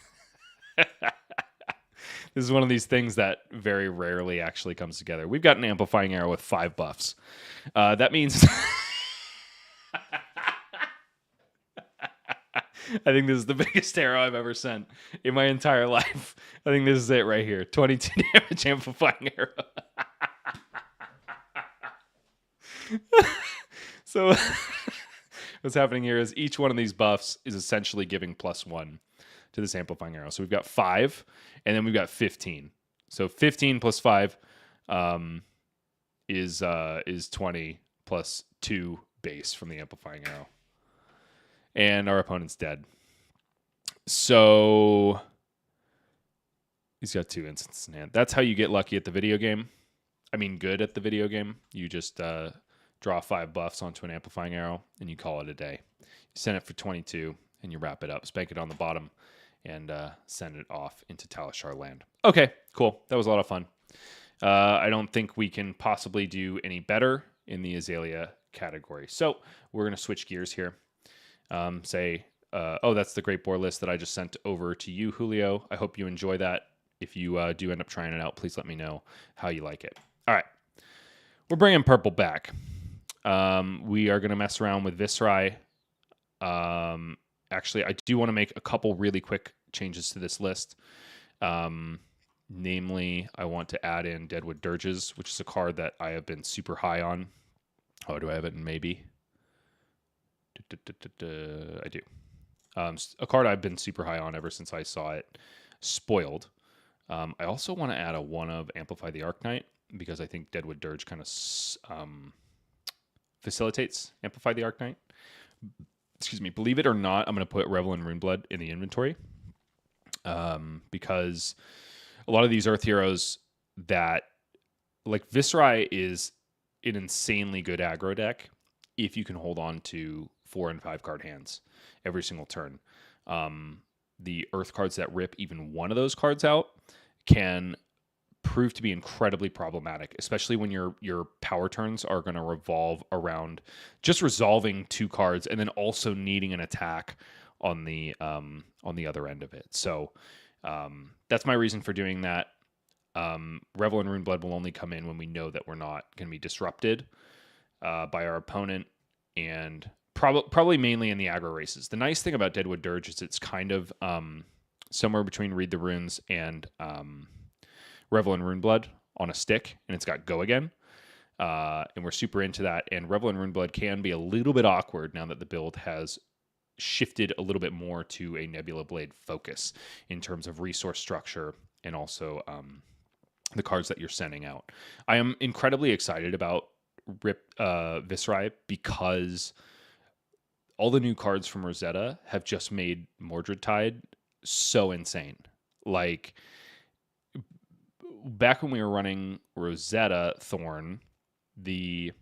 This is one of these things that very rarely actually comes together. We've got an Amplifying Arrow with 5 buffs. That means... I think this is the biggest arrow I've ever sent in my entire life. I think this is it right here. 22 damage Amplifying Arrow. So what's happening here is each one of these buffs is essentially giving +1 to this Amplifying Arrow. So we've got 5, and then we've got 15. So 15 plus 5 is 20 plus 2 base from the Amplifying Arrow. And our opponent's dead. So he's got 2 instances in hand. That's how you get lucky at the video game. I mean, good at the video game. You just draw 5 buffs onto an Amplifying Arrow, and you call it a day. You send it for 22, and you wrap it up. Spank it on the bottom, and send it off into Talishar land. Okay, cool. That was a lot of fun. I don't think we can possibly do any better in the Azalea category. So we're going to switch gears here. Oh, that's the Great Boar list that I just sent over to you, Julio. I hope you enjoy that. If you do end up trying it out, please let me know how you like it. All right. We're bringing purple back. We are going to mess around with Viserai. Actually, I do want to make a couple really quick changes to this list. Namely, I want to add in Deadwood Dirges, which is a card that I have been super high on. Oh, do I have it in maybe? I do. A card I've been super high on ever since I saw it spoiled. I also want to add a 1 of Amplify the Arcanite because I think Deadwood Dirge kind of facilitates Amplify the Arcanite. Excuse me. Believe it or not, I'm going to put Revel in Runeblood in the inventory because a lot of these Earth heroes that, like Viserai, is an insanely good aggro deck if you can hold on to 4 and 5 card hands every single turn. The Earth cards that rip even one of those cards out can prove to be incredibly problematic, especially when your power turns are going to revolve around just resolving 2 cards and then also needing an attack on the other end of it. So that's my reason for doing that. Revel and Runeblood will only come in when we know that we're not going to be disrupted by our opponent, and probably mainly in the aggro races. The nice thing about Deadwood Dirge is it's kind of somewhere between Read the Runes and Revel and Runeblood on a stick, and it's got Go Again. And we're super into that. And Revel and Runeblood can be a little bit awkward now that the build has shifted a little bit more to a Nebula Blade focus in terms of resource structure and also the cards that you're sending out. I am incredibly excited about Viserai because all the new cards from Rosetta have just made Mordred Tide so insane. Like, back when we were running Rosetta Thorn, the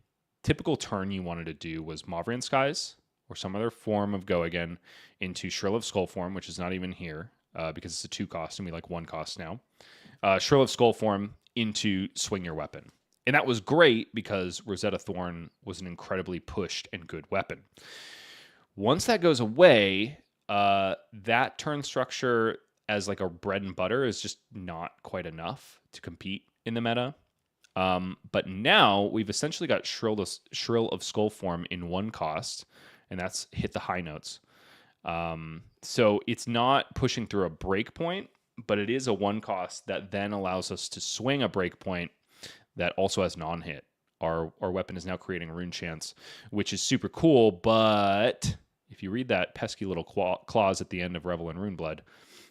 typical turn you wanted to do was Mauvrian Skies or some other form of Go Again into Shrill of Skull form, which is not even here because it's a 2 cost and we like 1 cost now. Shrill of Skull form into Swing Your Weapon. And that was great because Rosetta Thorn was an incredibly pushed and good weapon. Once that goes away, that turn structure as like a bread and butter is just not quite enough to compete in the meta. But now we've essentially got Shrill of Skull form in 1 cost, and that's hit the high notes. So it's not pushing through a breakpoint, but it is a 1 cost that then allows us to swing a breakpoint that also has non-hit. Our weapon is now creating rune chance, which is super cool, but if you read that pesky little clause at the end of Revel in Runeblood,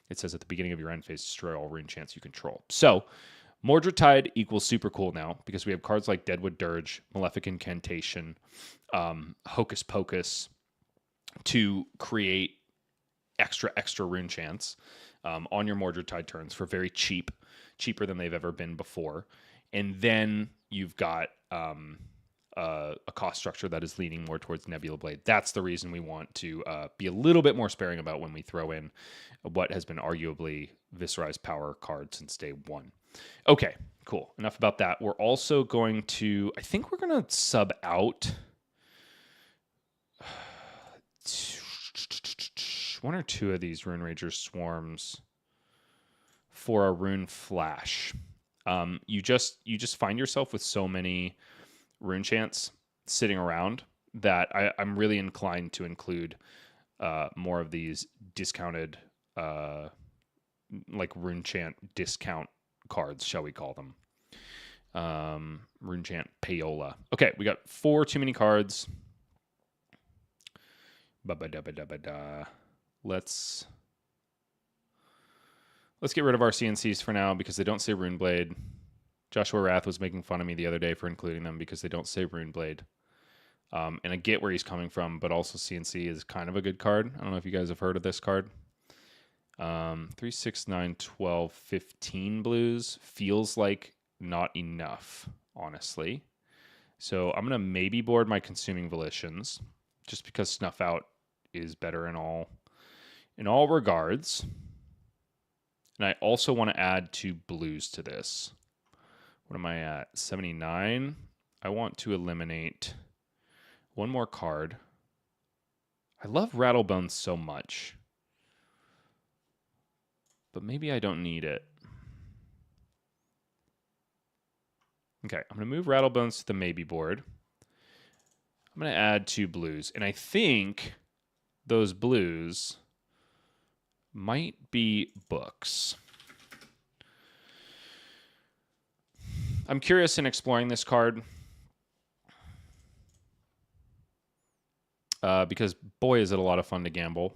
it says at the beginning of your end phase, destroy all rune chance you control. So Mordred Tide equals super cool now because we have cards like Deadwood Dirge, Malefic Incantation, Hocus Pocus to create extra rune chance on your Mordred Tide turns for very cheap, cheaper than they've ever been before. And then you've got a cost structure that is leaning more towards Nebula Blade. That's the reason we want to be a little bit more sparing about when we throw in what has been arguably Viserai's power card since day 1. Okay, cool. Enough about that. We're also going to, I think we're going to sub out 1 or 2 of these Rune Rager swarms for a Rune Flash. You just find yourself with so many rune chants sitting around that I'm really inclined to include more of these discounted like rune chant discount cards, shall we call them. Rune chant payola. Okay, we got 4 too many cards. Let's get rid of our CNCs for now because they don't say Runeblade. Joshua Rath was making fun of me the other day for including them because they don't say Runeblade. And I get where he's coming from, but also CNC is kind of a good card. I don't know if you guys have heard of this card. 3, 6, 9, 12, 15 blues feels like not enough, honestly. So I'm going to maybe board my Consuming Volitions just because Snuff Out is better in all regards. And I also want to add 2 blues to this. What am I at? 79. I want to eliminate 1 more card. I love Rattlebones so much. But maybe I don't need it. Okay, I'm going to move Rattlebones to the maybe board. I'm going to add 2 blues. And I think those blues might be books. I'm curious in exploring this card because boy is it a lot of fun to gamble.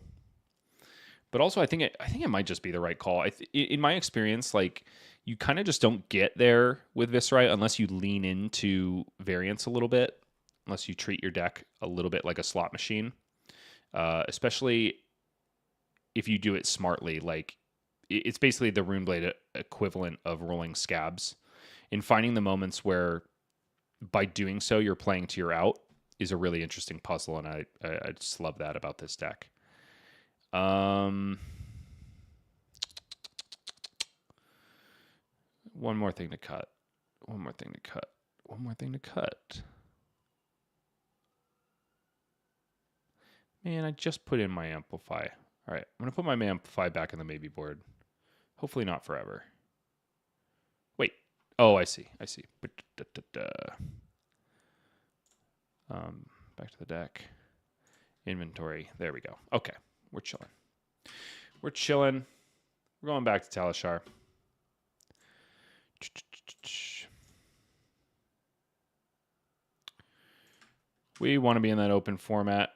But also I think it might just be the right call. In my experience, like you kind of just don't get there with Viserai unless you lean into variance a little bit, unless you treat your deck a little bit like a slot machine, especially if you do it smartly. Like it's basically the Runeblade equivalent of rolling scabs. In finding the moments where by doing so you're playing to your out is a really interesting puzzle, and I just love that about this deck. One more thing to cut. Man, I just put in my Amplify. All right, I'm going to put my Amplify back in the maybe board. Hopefully not forever. Wait. Oh, I see. Back to the deck. Inventory. There we go. Okay, we're chilling. We're going back to Talishar. We want to be in that open format.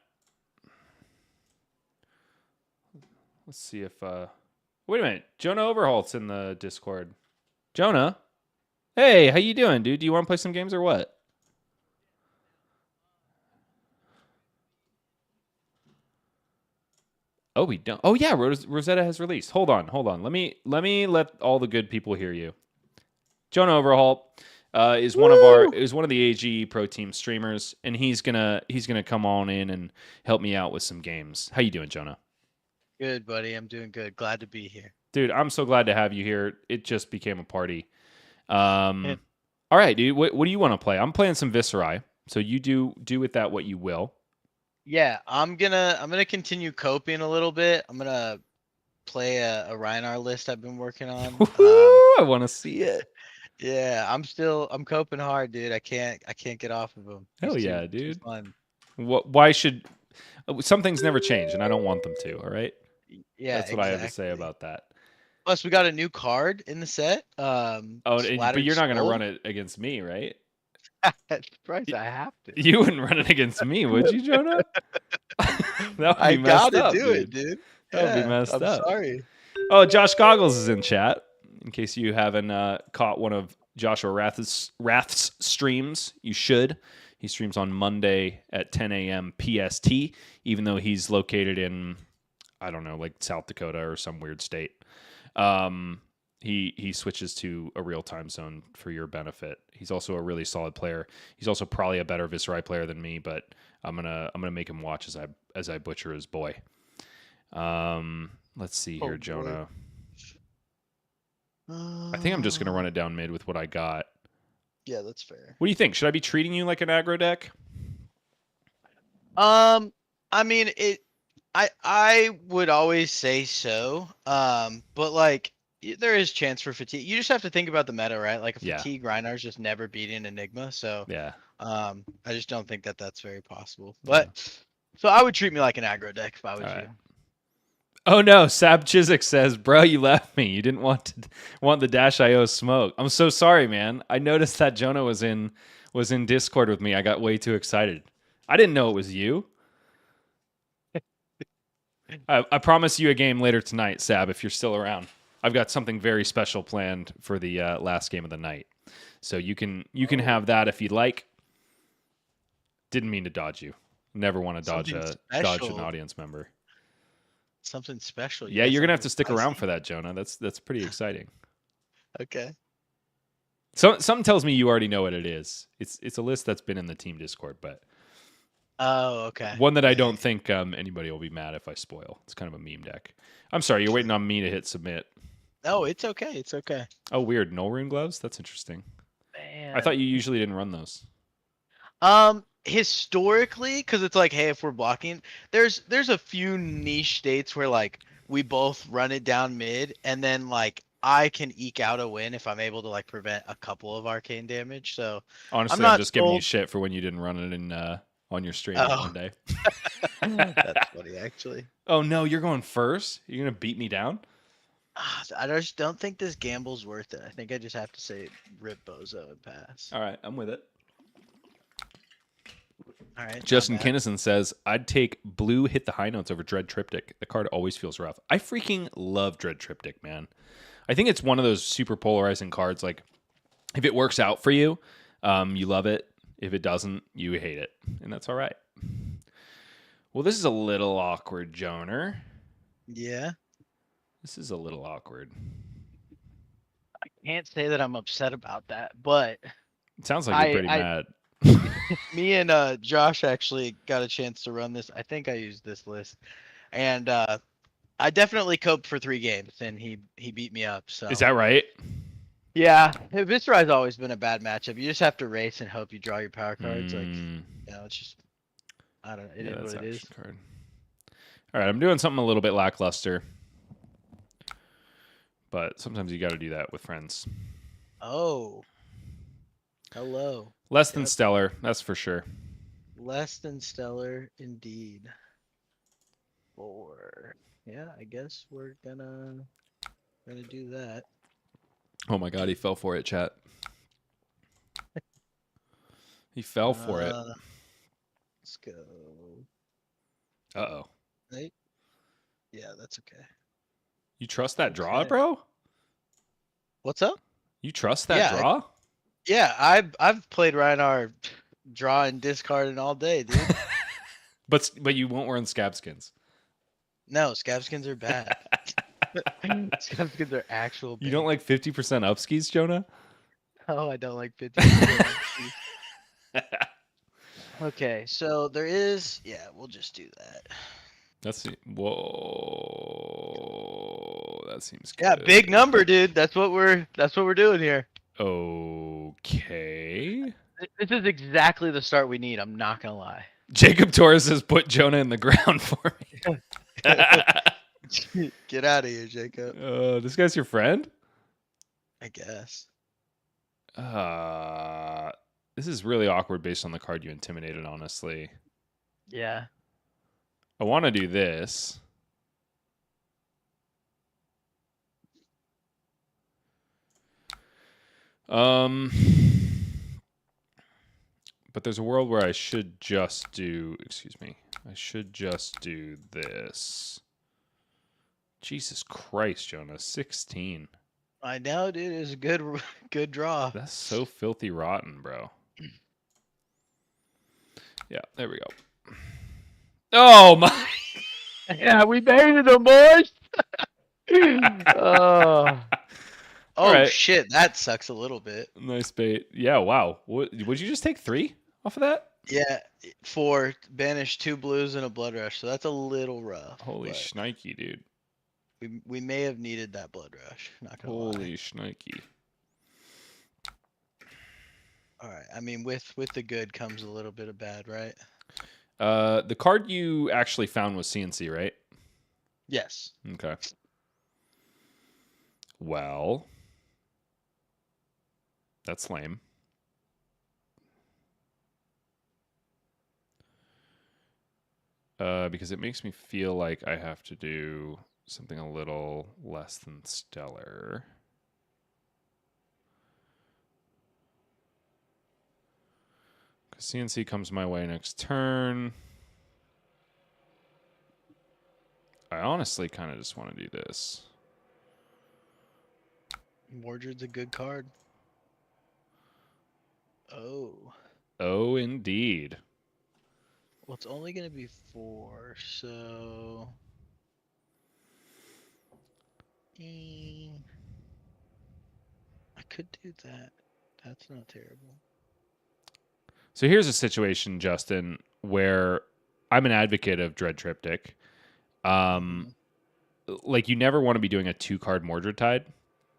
Let's see if... Wait a minute. Jonah Overholt's in the Discord. Jonah? Hey, how you doing, dude? Do you want to play some games or what? Oh, we don't. Oh, yeah, Rosetta has released. Hold on. Let me let all the good people hear you. Jonah Overhaul is one of the AG Pro Team streamers, and he's gonna come on in and help me out with some games. How you doing, Jonah? Good, buddy. I'm doing good. Glad to be here. Dude, I'm so glad to have you here. It just became a party. Yeah. All right, dude. What do you want to play? I'm playing some Viserai, so you do with that what you will. Yeah, I'm gonna continue coping a little bit. I'm gonna play a Rhinar list I've been working on. I want to see it. Yeah, I'm coping hard, dude. I can't get off of him. He's Hell too yeah, too dude. fun. Why should some things never change, and I don't want them to. All right, Yeah, that's what I have to say exactly. about that. Plus, we got a new card in the set. Oh, but Splattered you're not gonna Skull. run it against me, right? Bryce, I have to. You wouldn't run it against me, would you, Jonah? That would I be messed gotta up, do it, dude. dude. That would be Yeah, messed I'm up. sorry. Oh, Josh Goggles is in chat. In case you haven't caught one of Joshua Rath's streams, you should. He streams on Monday at 10 a.m. PST, even though he's located in, I don't know, like South Dakota or some weird state. He switches to a real time zone for your benefit. He's also a really solid player. He's also probably a better Viserai player than me, but I'm gonna make him watch as I butcher his boy. Let's see here, Oh, Jonah. boy. I think I'm just gonna run it down mid with what I got. Yeah, that's fair. What do you think? Should I be treating you like an aggro deck? I mean I would always say so. But like there is chance for fatigue. You just have to think about the meta, right? Like a Yeah. fatigue Reinhar's just never beating Enigma, so Yeah. I just don't think that that's very possible. But so I would treat me like an aggro deck if I was All you. right. Oh no, Sab Chiswick says, "Bro, you left me. You didn't want the Dash IO smoke." I'm so sorry, man. I noticed that Jonah was in Discord with me. I got way too excited. I didn't know it was you. I promise you a game later tonight, Sab, if you're still around. I've got something very special planned for the last game of the night. So you can have that if you'd like. Didn't mean to dodge you. Never want to dodge an audience member. Something special. Yeah, you're gonna have to stick around for that, Jonah. That's pretty exciting. Okay. So something tells me you already know what it is. It's a list that's been in the team Discord, but Oh, okay. one that I don't think anybody will be mad if I spoil. It's kind of a meme deck. I'm sorry, you're waiting on me to hit submit. No, it's okay. It's okay. Oh, weird. Null Rune gloves? That's interesting. Man. I thought you usually didn't run those. Historically, because it's like, hey, if we're blocking, there's a few niche states where like we both run it down mid, and then like I can eke out a win if I'm able to like prevent a couple of arcane damage. So Honestly, I'm I'm not just giving you sold. shit for when you didn't run it in on your stream Oh. one day. That's funny, actually. Oh no, you're going first? You're gonna beat me down? I just don't think this gamble's worth it. I think I just have to say rip Bozo and pass. All right, I'm with it. All right. Justin Kinnison says, I'd take blue hit the high notes over Dread Triptych. The card always feels rough. I freaking love Dread Triptych, man. I think it's one of those super polarizing cards. Like, if it works out for you, you love it. If it doesn't, you hate it. And that's all right. Well, this is a little awkward, Jonah. Yeah. This is a little awkward. I can't say that I'm upset about that, but It sounds like you're pretty mad. Me and Josh actually got a chance to run this. I think I used this list, and I definitely coped for 3 games, and he beat me up. So Is that right? Yeah, Viserai's always been a bad matchup. You just have to race and hope you draw your power cards. Like, it's just, I don't know. It is what it is. Card. All right, I'm doing something a little bit lackluster, but sometimes you got to do that with friends. Oh, hello. Less than stellar, that's for sure. Less than stellar, indeed. Yeah, I guess we're gonna do that. Oh my god, he fell for it, chat. He fell for it. Let's go. Uh-oh. Right? Yeah, that's okay. You trust that draw, bro? What's up? You trust that draw? Yeah, I've played Rhinar draw and discarding all day, dude. But you won't wear scab skins. No, scab skins are bad. Scab skins are actual bad. You don't like 50% upskis, Jonah? Oh, I don't like 50. Okay, so there is. Yeah, we'll just do that. Whoa, that seems Yeah, good. big number, dude. That's what we're doing here. Okay. This is exactly the start we need. I'm not gonna lie. Jacob Torres has put Jonah in the ground for me. Get out of here, Jacob. This guy's your friend? I guess. This is really awkward based on the card you intimidated, honestly. Yeah. I want to do this. But there's a world where I should just do, excuse me, I should just do this. Jesus Christ, Jonah, 16. I know, dude. It was a good draw. That's so filthy rotten, bro. Yeah, there we go. Oh my! Yeah, we made it, boys. Oh. Oh right. shit, that sucks a little bit. Nice bait. Yeah, wow. Would you just take 3 off of that? Yeah, for banish 2 blues and a blood rush, so that's a little rough. Holy shnikey, dude. We may have needed that blood rush. Not gonna lie. Holy shnikey. All right. I mean, with the good comes a little bit of bad, right? The card you actually found was CNC, right? Yes. Okay. Well, that's lame. Because it makes me feel like I have to do something a little less than stellar. Because CNC comes my way next turn. I honestly kind of just want to do this. Mordred's a good card. Oh. Oh, indeed. Well, it's only going to be 4, so... I could do that. That's not terrible. So here's a situation, Justin, where I'm an advocate of Dread Triptych. Like, you never want to be doing a 2-card Mordred Tide,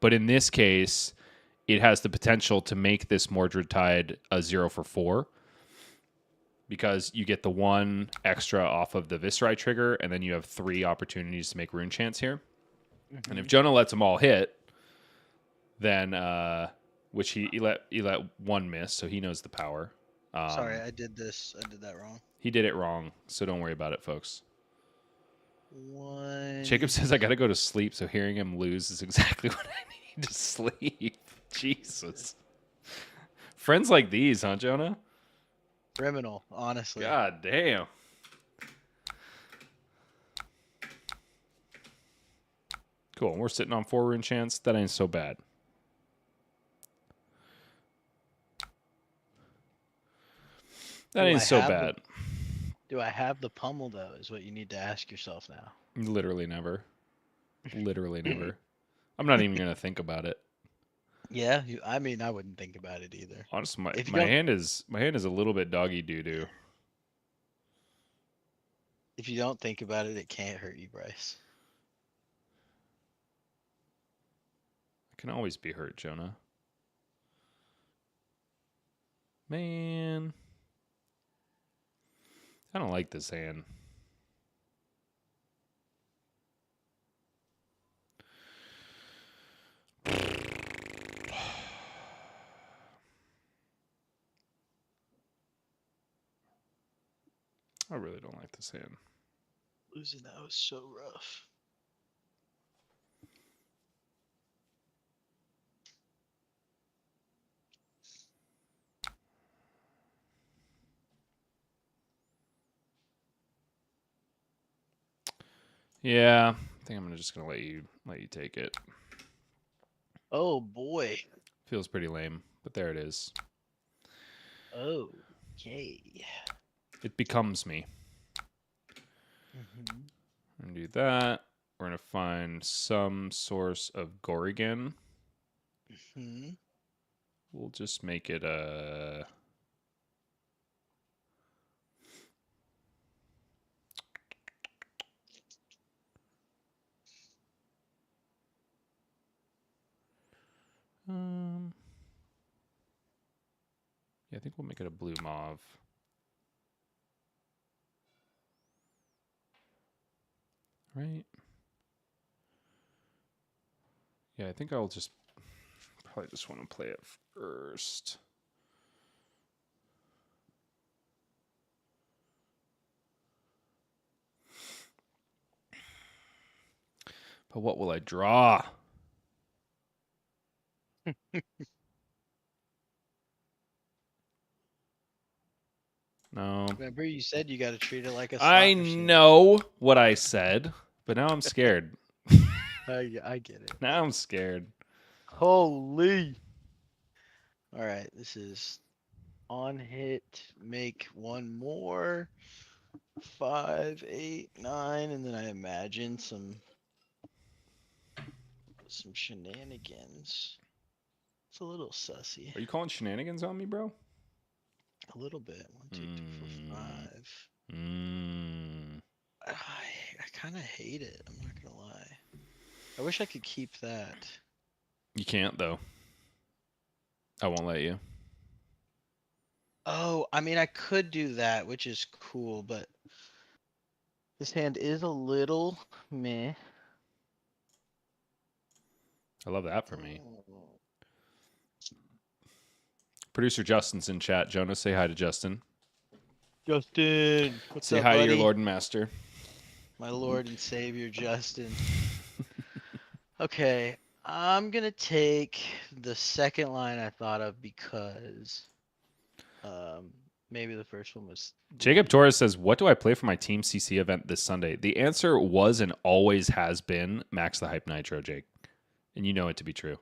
but in this case, it has the potential to make this Mordred Tide a 0 for 4. Because you get the 1 extra off of the Viserai trigger, and then you have 3 opportunities to make rune chants here. Mm-hmm. And if Jonah lets them all hit, then which he let 1 miss, so he knows the power. Sorry, I did that wrong. He did it wrong, so don't worry about it, folks. 1. Jacob says I gotta go to sleep, so hearing him lose is exactly what I need to sleep. Jesus. Friends like these, huh, Jonah? Criminal, honestly. God damn. Cool. We're sitting on 4 rune chants. That ain't so bad. That ain't so bad. Do I have the pummel, though, is what you need to ask yourself now. Literally never. Literally never. I'm not even going to think about it. Yeah, I mean, I wouldn't think about it either. Honestly, my hand is a little bit doggy doo-doo. If you don't think about it, it can't hurt you, Bryce. I can always be hurt, Jonah. Man. I don't like this hand. I really don't like this hand. Losing that was so rough. Yeah, I think I'm just gonna let you take it. Oh boy. Feels pretty lame, but there it is. Okay. It becomes me. Mm-hmm. We're gonna do that. We're gonna find some source of Gorrigan. Mm-hmm. We'll just make it a... Yeah, I think we'll make it a blue mauve. Right? Yeah, I think I'll just probably just want to play it first. But what will I draw? No. Remember, you said you got to treat it like a slot I machine. know what I said, but now I'm scared. I get it. Now I'm scared. Holy. All right, this is on hit. Make one more. 5, 8, 9, and then I imagine some shenanigans. It's a little sussy. Are you calling shenanigans on me, bro? A little bit. 1, 2, 3, 4, 5. I kind of hate it. I'm not gonna lie. I wish I could keep that. You can't though. I won't let you. Oh, I mean, I could do that, which is cool, but this hand is a little meh. I love that for me. Producer Justin's in chat. Jonah, say hi to Justin. Justin, what's say up, hi buddy? to your Lord and Master. My Lord and Savior, Justin. Okay, I'm gonna take the second line I thought of because maybe the first one was Jacob Torres says, "What do I play for my Team CC event this Sunday?" The answer was and always has been Max the Hype Nitro, Jake, and you know it to be true.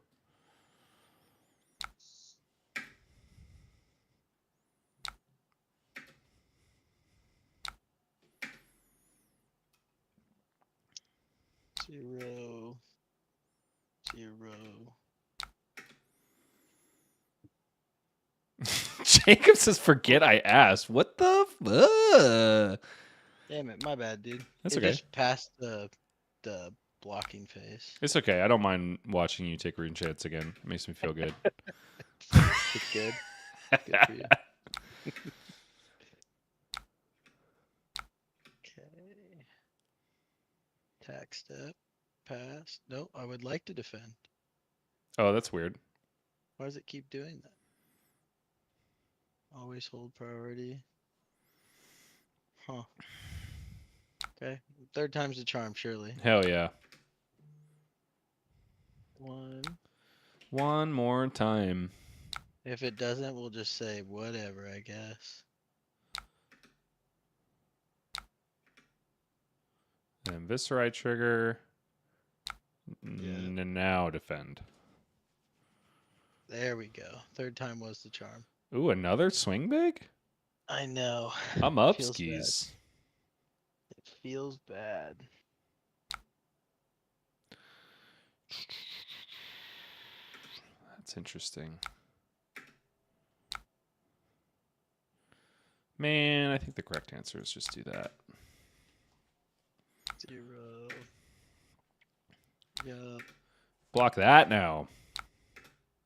Zero. Jacob says, "Forget I asked." What the? Damn it, my bad, dude. That's it okay. Just passed the blocking phase. It's okay. I don't mind watching you take rune chance again. It makes me feel good. It's good. Good for you. Okay. Attack step. Pass. No, I would like to defend. Oh, that's weird. Why does it keep doing that? Always hold priority. Huh. Okay. Third time's the charm, surely. Hell yeah. One more time. If it doesn't, we'll just say whatever, I guess. And Viserai trigger. Yeah. Now defend. There we go. Third time was the charm. Ooh, another swing big? I know. I'm up Feels skis. bad. It feels bad. That's interesting. Man, I think the correct answer is just do that. 0. Yup. Block that now.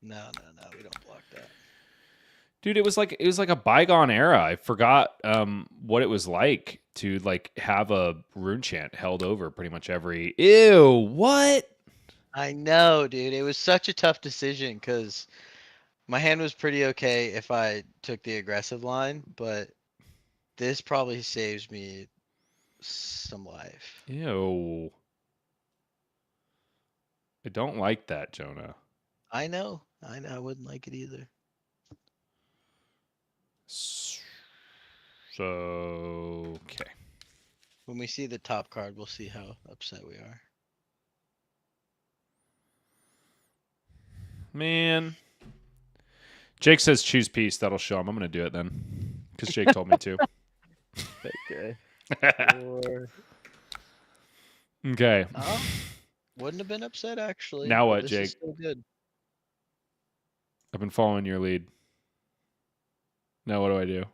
No, we don't block that. Dude, it was like a bygone era. I forgot what it was like to like have a rune chant held over pretty much every. Ew, what? I know, dude. It was such a tough decision because my hand was pretty okay if I took the aggressive line, but this probably saves me some life. Ew. I don't like that, Jonah. I know. I wouldn't like it either. So, okay. When we see the top card, we'll see how upset we are. Man. Jake says choose peace. That'll show him. I'm going to do it then. Because Jake told me to. Okay. Okay. Wouldn't have been upset actually. Now what, this Jake? Is still good. I've been following your lead. Now what do I do?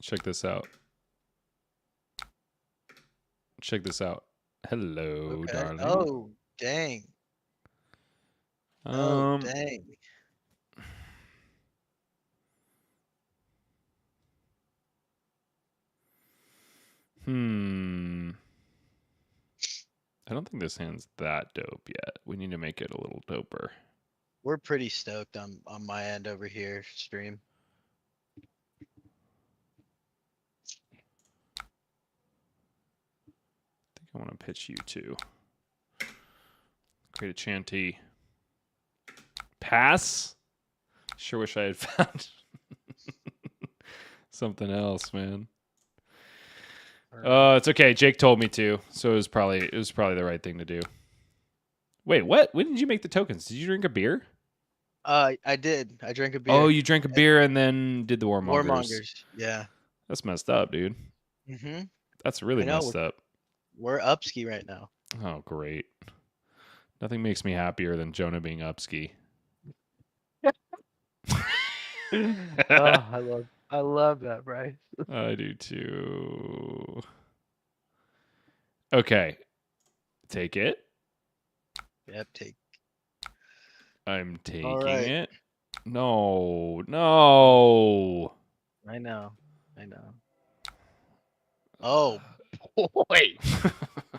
Check this out. Check this out. Hello, Okay. darling. Oh, dang. Oh, dang. I don't think this hand's that dope yet. We need to make it a little doper. We're pretty stoked on my end over here, stream. I think I want to pitch you too. Create a chanty. Pass? Sure wish I had found something else, man. It's okay. Jake told me to, so it was probably the right thing to do. Wait, what? When did you make the tokens? Did you drink a beer? I did. I drank a beer. Oh, you drank a beer and then did the warmongers. Warmongers, yeah. That's messed up, dude. Mm-hmm. That's really messed up. We're upski right now. Oh, great. Nothing makes me happier than Jonah being upski. Oh, I love that, Bryce. I do too. Okay. Take it. Yep, take. I'm taking right. it. No. No. I know. Oh, boy.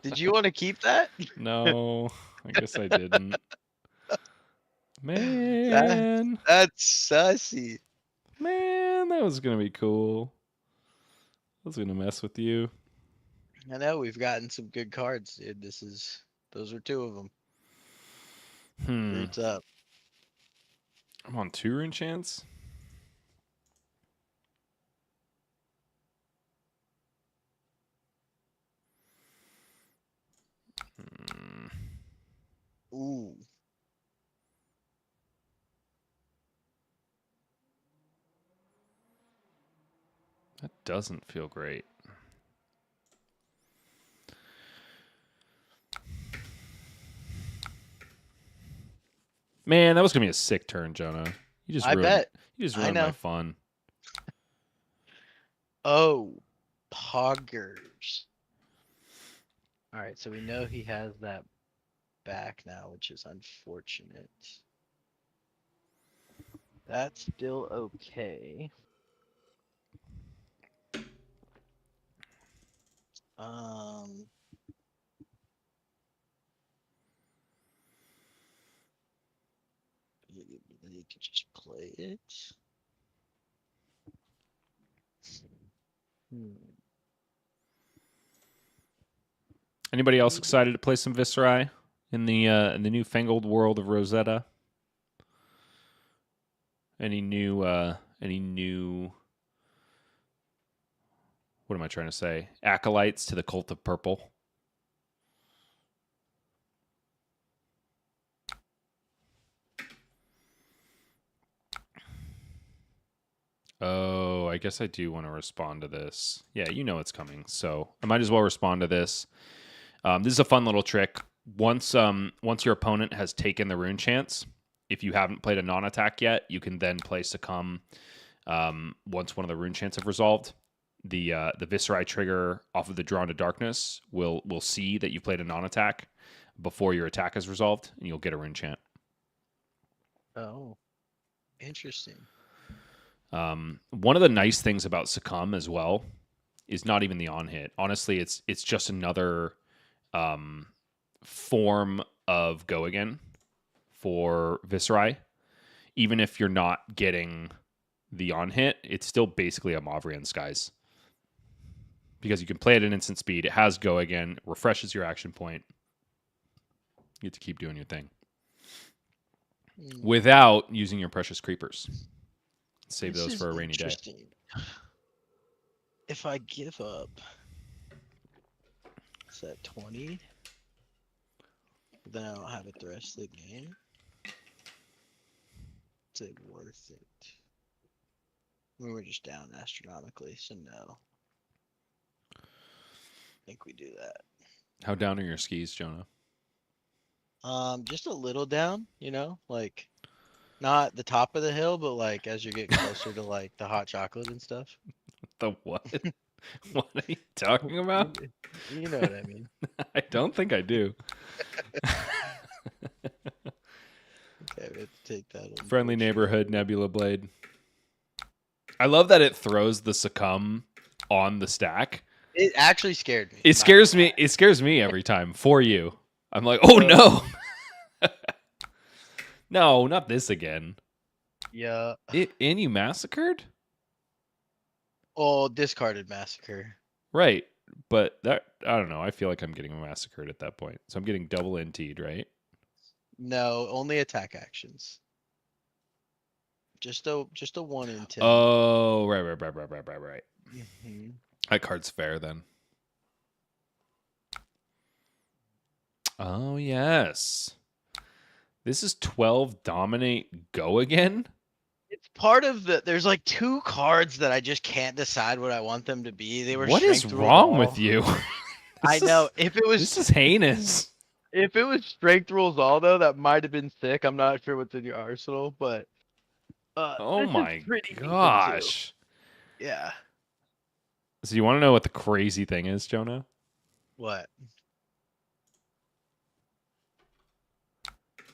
Did you want to keep that? No. I guess I didn't. Man. That's sussy. Man, that was going to be cool. I was going to mess with you. I know we've gotten some good cards, dude. Those are two of them. Roots up. I'm on 2 rune chance. Ooh. That doesn't feel great. Man, that was gonna be a sick turn, Jonah. You just ruined my fun. Oh, poggers. All right, so we know he has that back now, which is unfortunate. That's still okay. You could just play it. Anybody else excited to play some Viserai in the newfangled world of Rosetta? Any new what am I trying to say? Acolytes to the cult of purple? Oh, I guess I do want to respond to this. Yeah, you know it's coming, so I might as well respond to this. This is a fun little trick. Once your opponent has taken the rune chance, if you haven't played a non-attack yet, you can then play Succumb. Once one of the rune chants have resolved, the Viserai trigger off of the Drawn to Darkness will see that you played a non-attack before your attack is resolved, and you'll get a rune chant. Oh, interesting. One of the nice things about Succumb as well is not even the on hit. Honestly, it's just another form of go again for Viserai. Even if you're not getting the on hit, it's still basically a Mavrian Skies. Because you can play it at instant speed. It has go again, refreshes your action point. You get to keep doing your thing. Without using your precious creepers. Save those for a rainy day. If I give up, is that 20? Then I don't have it the rest of the game. Is it worth it? We were just down astronomically, so no. I think we do that. How down are your skis, Jonah? Just a little down, like not the top of the hill, but like as you get closer to like the hot chocolate and stuff. The what? What are you talking about? You know what I mean. I don't think I do. Okay, we have to take that. Friendly neighborhood Nebula Blade. I love that it throws the succumb on the stack. It actually scared me. It scares me. It scares me every time for you. I'm like, oh no. No, not this again. Yeah. And you massacred? Oh, discarded massacre. Right. But that, I don't know. I feel like I'm getting massacred at that point. So I'm getting double NT'd, right? No, only attack actions. Just a 1 in 10. Oh, right. Mm-hmm. That card's fair then. Oh, yes. This is 12 dominate go again? It's part of there's like 2 cards that I just can't decide what I want them to be. They were What is strength wrong rules with all. you? I know. This is heinous. If it was strength rules all though, that might have been sick. I'm not sure what's in your arsenal, but Oh this my is pretty decent, too. gosh. Yeah. So you want to know what the crazy thing is, Jonah? What?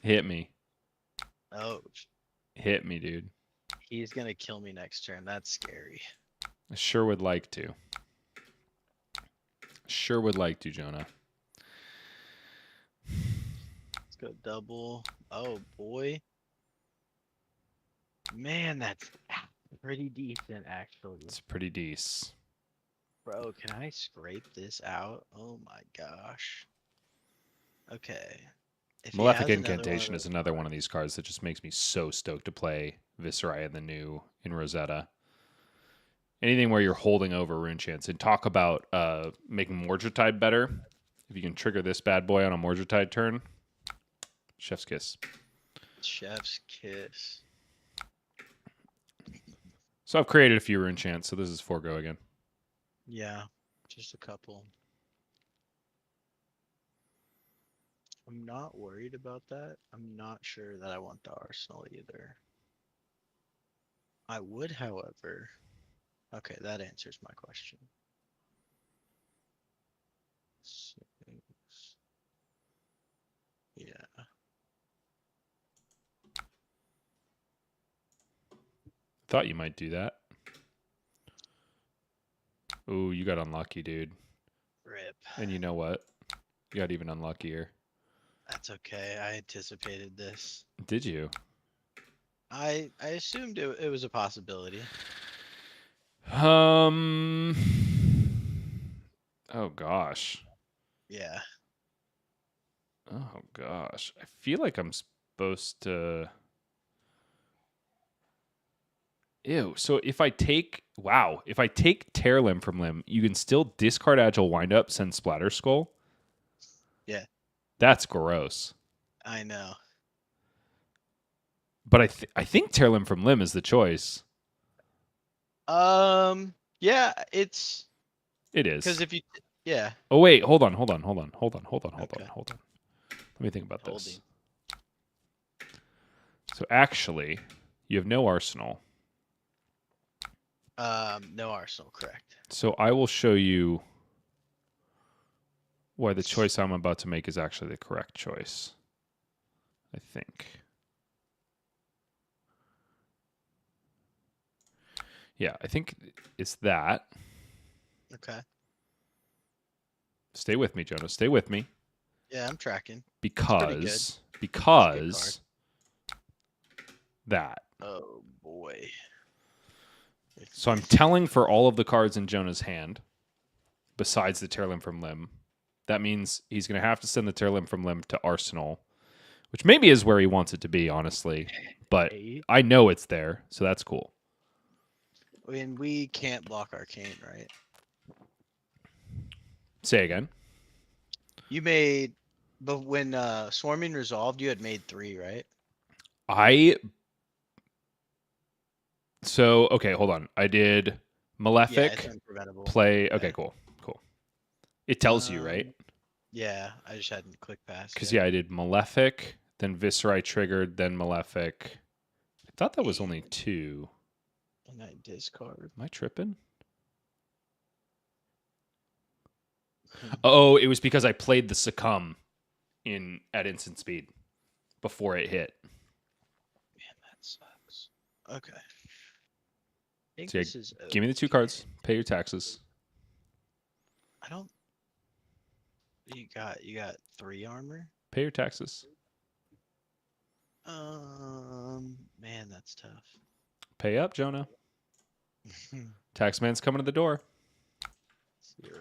Hit me. Oh, Hit me, dude. he's gonna kill me next turn. That's scary. I sure would like to. Sure would like to, Jonah. Let's go double. Oh boy. Man, that's pretty decent actually. It's pretty decent. Bro, can I scrape this out? Oh my gosh. Okay. If he Malefic has another Incantation one is another one of these cards that just makes me so stoked to play Viserai in the new in Rosetta. Anything where you're holding over Rune Chance. And talk about making Mordretide better. If you can trigger this bad boy on a Mordretide turn, chef's kiss. Chef's kiss. So I've created a few Rune Chants, so this is 4 go again. Yeah, just a couple. I'm not worried about that. I'm not sure that I want the arsenal either. I would, however. Okay, that answers my question. 6. Yeah. Thought you might do that. Ooh, you got unlucky, dude. Rip. And you know what? You got even unluckier. That's okay. I anticipated this. Did you? I assumed it was a possibility. Oh gosh. Yeah. Oh gosh. I feel like I'm supposed to. Ew. So if I take Tear Limb from Limb, you can still discard Agile Windup, send Splatter Skull. Yeah. That's gross. I know. But I think Tear Limb from Limb is the choice. Yeah, it is. because if you yeah. Oh wait, hold on. Let me think about this. So actually, you have no arsenal. No arsenal, correct. So I will show you why the choice I'm about to make is actually the correct choice. I think. Yeah, I think it's that. Okay. Stay with me, Jonah. Stay with me. Yeah, I'm tracking. Because that. Oh boy. So I'm telling for all of the cards in Jonah's hand, besides the Tear Limb from Limb. That means he's going to have to send the Tear Limb from Limb to Arsenal, which maybe is where he wants it to be, honestly. But I know it's there, so that's cool. I mean, we can't block Arcane, right? Say again. You made, but when Swarming resolved, you had made 3, right? So, okay, hold on. I did Malefic, Yeah, it's unpreventable. play. Yeah. Okay, cool. It tells you, right? Yeah, I just hadn't clicked past. Because yeah, I did Malefic, then Viserai triggered, then Malefic. I thought that was only 2. And I discard. Am I tripping? Oh, it was because I played the Succumb at instant speed before it hit. Man, that sucks. Okay. I think So, yeah, this is give me the 2 cards. Pay your taxes. I don't. You got 3 armor. Pay your taxes. Man, that's tough. Pay up, Jonah. Taxman's coming to the door. 0.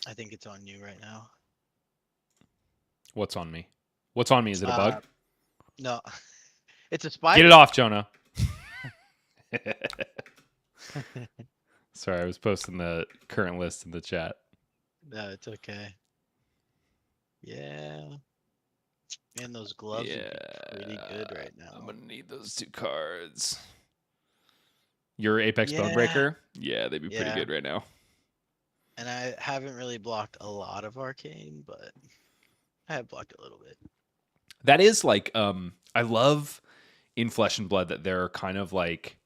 I think it's on you right now. What's on me? What's on me? Is it a bug? No. It's a spider. Get it off, Jonah. Sorry, I was posting the current list in the chat. No, it's okay. Yeah. Man, those gloves would be pretty good right now. I'm gonna need those 2 cards. Your Apex Bonebreaker? Yeah, they'd be pretty good right now. And I haven't really blocked a lot of Arcane, but I have blocked a little bit. That is like, I love in Flesh and Blood that there are kind of like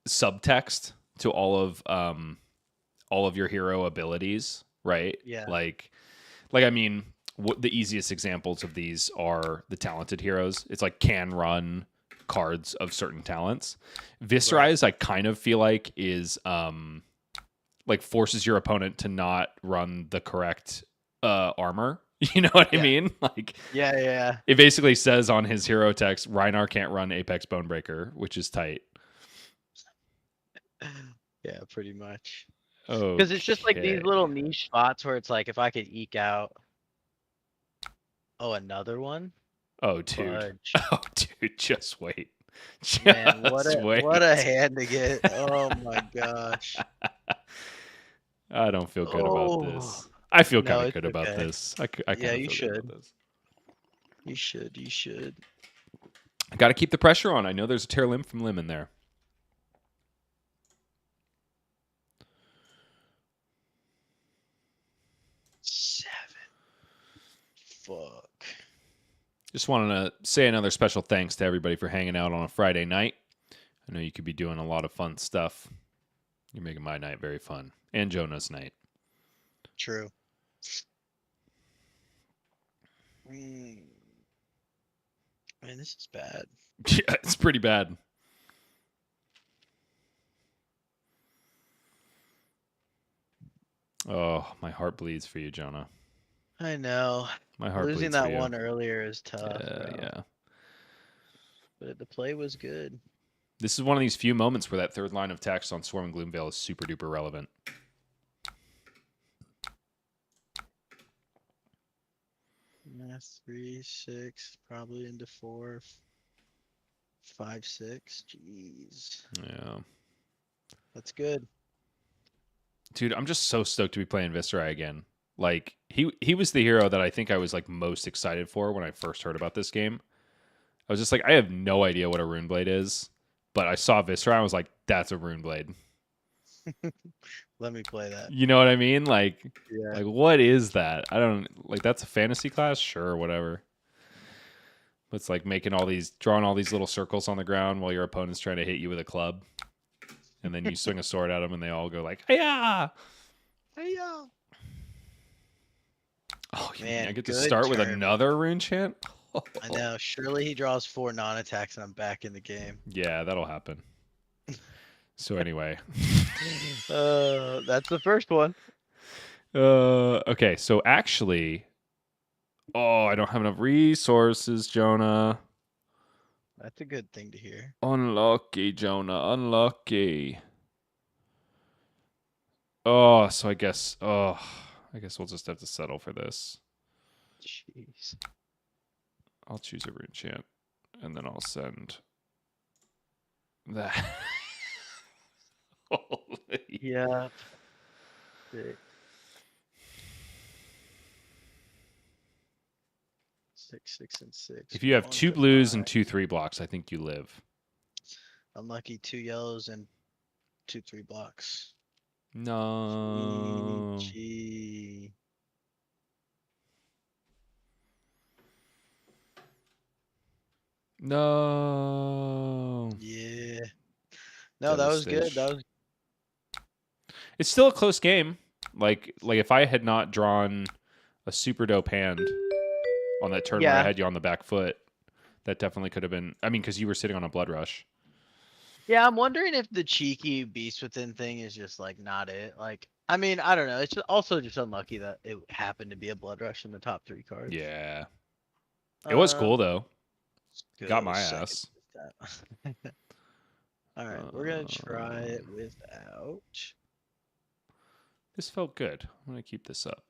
subtext to all of your hero abilities, right? Yeah. Like I mean, the easiest examples of these are the talented heroes. It's like can run cards of certain talents. Viserai, I kind of feel like is like forces your opponent to not run the correct armor. You know what I mean? Like, yeah. It basically says on his hero text, Rhinar can't run Apex Bonebreaker, which is tight. Yeah, pretty much. Oh, because it's just like these little niche spots where it's like if I could eke out. Oh, another one. Oh, dude. Fudge. Oh, dude. Just wait. Just Man, wait. what a hand to get. Oh my gosh. I don't feel good about this. I feel kind of good about this. I Yeah, you feel should. good about this. You should. I got to keep the pressure on. I know there's a tear limb from limb in there. Fuck. Just wanted to say another special thanks to everybody for hanging out on a Friday night. I know you could be doing a lot of fun stuff. You're making my night very fun. And Jonah's night. True. Man, this is bad. Yeah, it's pretty bad. Oh, my heart bleeds for you, Jonah. I know. My heart Losing bleeds for that you. one earlier is tough. Yeah. But the play was good. This is one of these few moments where that third line of text on Swarm and Gloomvale is super duper relevant. Math 3, 6, probably into 4, 5, 6. Jeez. Yeah. That's good. Dude, I'm just so stoked to be playing Viserai again. Like, he was the hero that I think I was like most excited for when I first heard about this game. I was just like, I have no idea what a Rune Blade is, but I saw Viserai and I was like, that's a Rune Blade. Let me play that. You know what I mean? Like, Yeah. like what is that? I don't like. That's a fantasy class, sure, whatever. But it's like drawing all these little circles on the ground while your opponent's trying to hit you with a club, and then you swing a sword at them, and they all go like, "Hiya! Hiya!" Oh Man, I get to good start with turn. another rune chant. I know. Surely he draws 4 non-attacks, and I'm back in the game. Yeah, that'll happen. So anyway, that's the first one. Okay. So actually, I don't have enough resources, Jonah. That's a good thing to hear. Unlucky, Jonah. Unlucky. Oh, so I guess we'll just have to settle for this. Jeez. I'll choose a rune chant, and then I'll send that. Holy. Yeah. 6. 6, 6, and 6. If you have 2 blues and 2 3 blocks, I think you live. Unlucky 2 yellows and 2/3 blocks. No. GG. No. Yeah. No, that was good. That was It's still a close game. Like if I had not drawn a super dope hand on that turn where I had you on the back foot, that definitely could have been. I mean, because you were sitting on a blood rush. Yeah, I'm wondering if the cheeky beast within thing is just like not it. Like, I mean, I don't know. It's also just unlucky that it happened to be a blood rush in the top 3 cards. Yeah. It was cool though. Got Go my second ass. with that. All right, we're gonna try it without. This felt good. I'm gonna keep this up.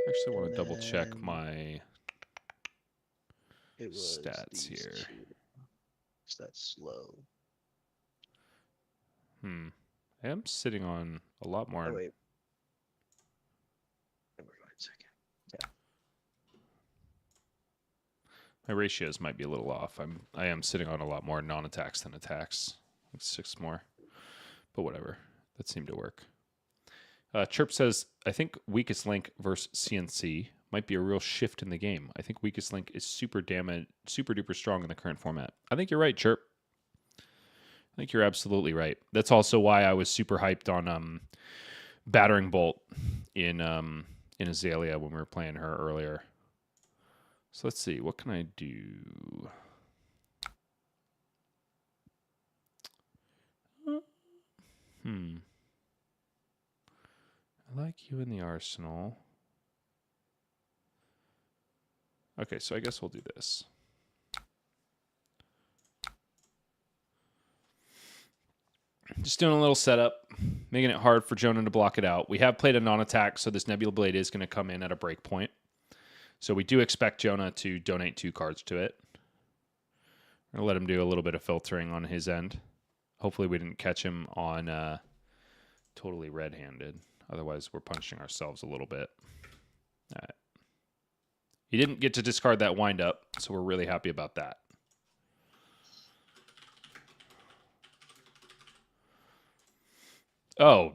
Actually, want to double check my stats here. That's slow. I am sitting on a lot more. Oh, wait. Wait a second. Yeah. My ratios might be a little off. I am sitting on a lot more non-attacks than attacks. Like 6 more. But whatever. That seemed to work. Chirp says, I think weakest link versus CNC might be a real shift in the game. I think weakest link is super duper strong in the current format. I think you're right, Chirp. I think you're absolutely right. That's also why I was super hyped on Battering Bolt in Azalea when we were playing her earlier. So let's see, what can I do? I like you in the arsenal. Okay, so I guess we'll do this. Just doing a little setup, making it hard for Jonah to block it out. We have played a non-attack, so this Nebula Blade is going to come in at a break point. So we do expect Jonah to donate 2 cards to it. I'm going to let him do a little bit of filtering on his end. Hopefully we didn't catch him on totally red-handed. Otherwise, we're punching ourselves a little bit. All right. He didn't get to discard that wind-up, so we're really happy about that. Oh.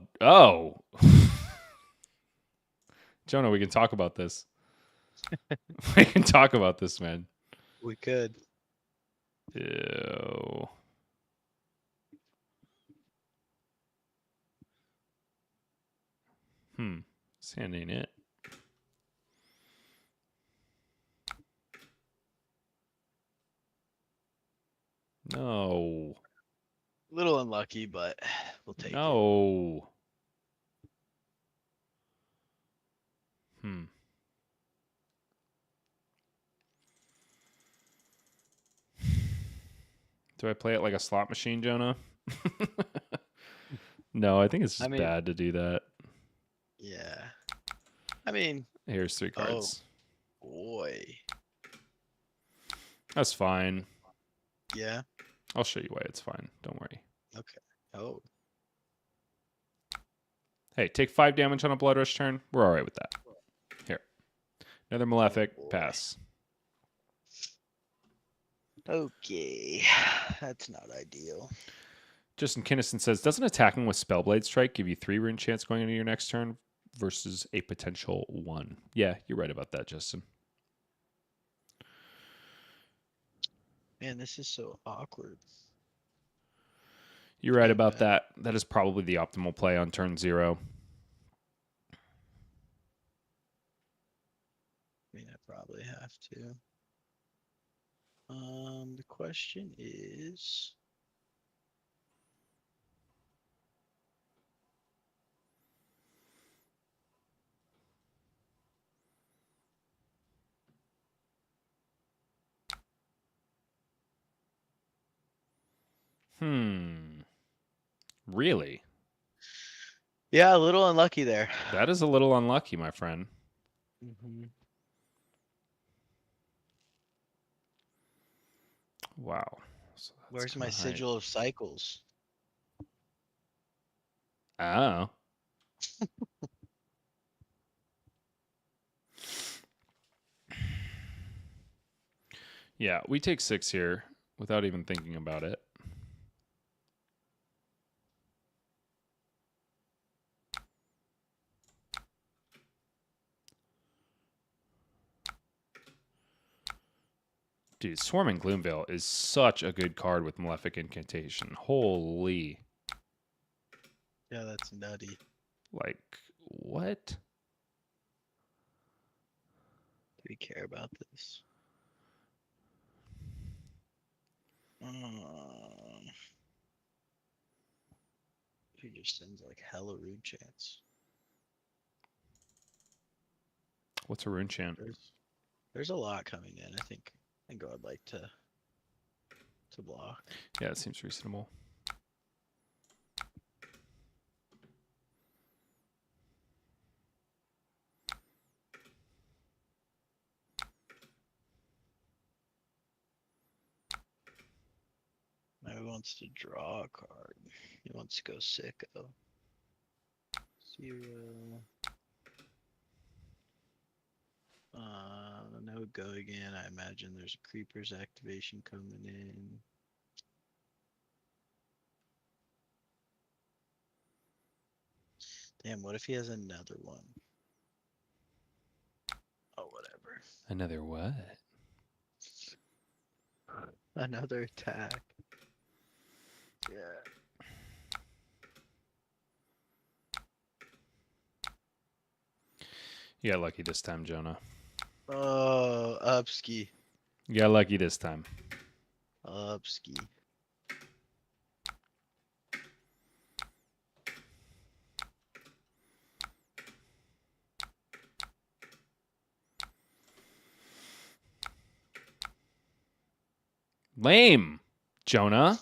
Jonah, we can talk about this. We can talk about this, man. We could. Ew. This hand ain't it. No. A little unlucky, but we'll take it. No. Do I play it like a slot machine, Jonah? No, I think it's just bad to do that. Yeah. I mean... Here's 3 cards. Oh, boy. That's fine. Yeah? I'll show you why it's fine. Don't worry. Okay. Oh. Hey, take 5 damage on a Blood Rush turn. We're all right with that. Here. Another Malefic. Pass. Okay. That's not ideal. Justin Kinnison says, doesn't attacking with Spellblade Strike give you 3 rune chance going into your next turn versus a potential 1? Yeah, you're right about that, Justin. Man, this is so awkward. You're right about that. That is probably the optimal play on turn 0. I mean, I probably have to. The question is... Really? Yeah, a little unlucky there. That is a little unlucky, my friend. Wow. So where's my sigil of cycles? Oh. Yeah, we take 6 here. without even thinking about it. Dude, Swarming Gloomveil is such a good card with Malefic Incantation. Holy. Yeah, that's nutty. Like, what? Do we care about this? He just sends like hella rune chants. What's a rune chant? There's a lot coming in. I think I would like to block. Yeah, it seems reasonable. Now he wants to draw a card. He wants to go sicko. 0. No go again. I imagine there's a creeper's activation coming in. Damn, what if he has another one? Oh, whatever. Another what? Another attack. Yeah. You got lucky this time, Jonah. Oh, upski. You got lucky this time. Upski. Lame, Jonah.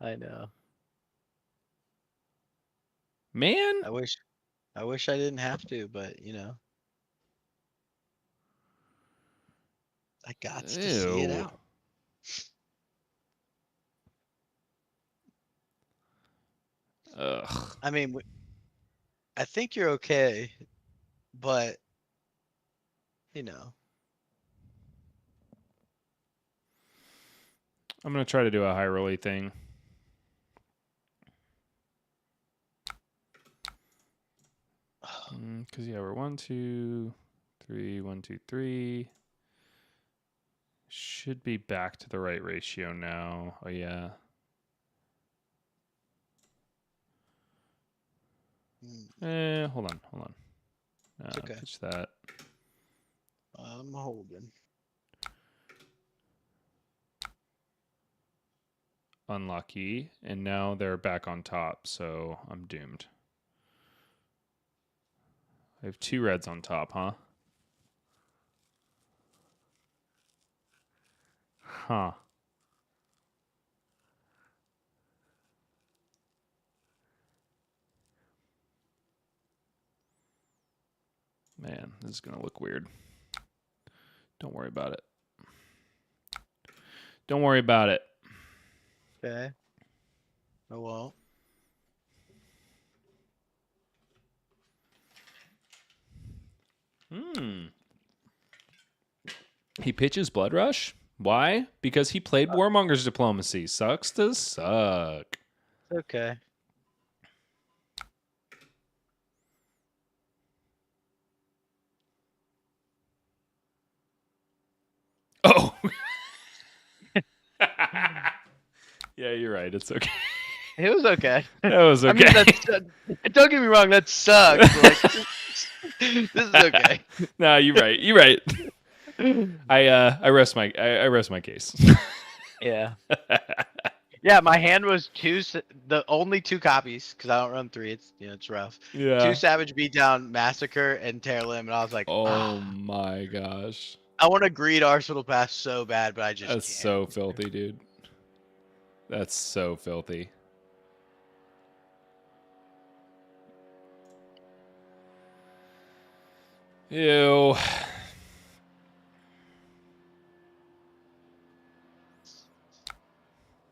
I know. Man. I wish I didn't have to, but you know. I got to see it Ew. out. Ugh. I mean, I think you're okay, but you know. I'm going to try to do a high rolly thing. Because, yeah, we're 1, 2, 3, 1, 2, 3. Should be back to the right ratio now. Oh, yeah. Hold on. It's okay. Pitch that. I'm holding. Unlucky. And now they're back on top, so I'm doomed. I have 2 reds on top, huh? Huh. Man, this is going to look weird. Don't worry about it. Don't worry about it. Okay. I won't. He pitches Blood Rush? Why? Because he played Warmonger's Diplomacy. Sucks to suck. It's okay. Oh. Yeah, you're right. It's okay. It was okay. That was okay. I mean, don't get me wrong, that sucks. Like, this is okay. No, you're right. You're right. I rest my case. Yeah. Yeah, my hand was the only 2 copies because I don't run 3. It's rough. Yeah. 2 Savage Beatdown, Massacre, and Tear Limb, and I was like, Oh my gosh. I want to greed Arsenal Pass so bad, but I just That's can't. so filthy, dude. That's so filthy. Ew.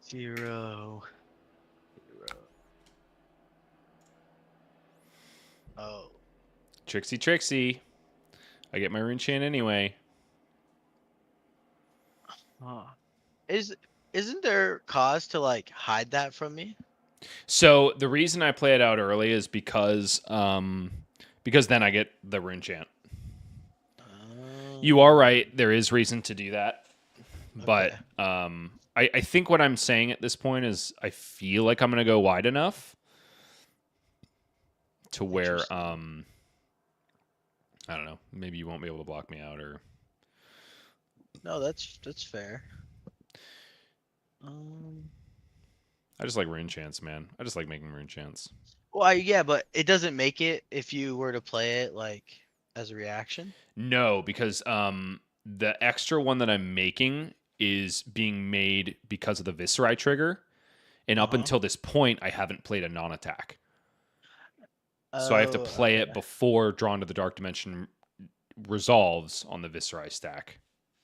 Zero. Oh. Trixie. I get my rune chain anyway. Huh. Isn't there cause to like hide that from me? So the reason I play it out early is because then I get the rune chant. You are right. There is reason to do that. But Okay. I think what I'm saying at this point is I feel like I'm going to go wide enough to where, I don't know, maybe you won't be able to block me out or... No, that's fair. I just like rune chants, man. I just like making rune chants. Well, yeah, but it doesn't make it if you were to play it like as a reaction. No, because the extra one that I'm making is being made because of the Viserai trigger. And up Uh-huh. until this point, I haven't played a non-attack. So I have to Oh, play it okay. before Drawn to the Dark Dimension resolves on the Viserai stack.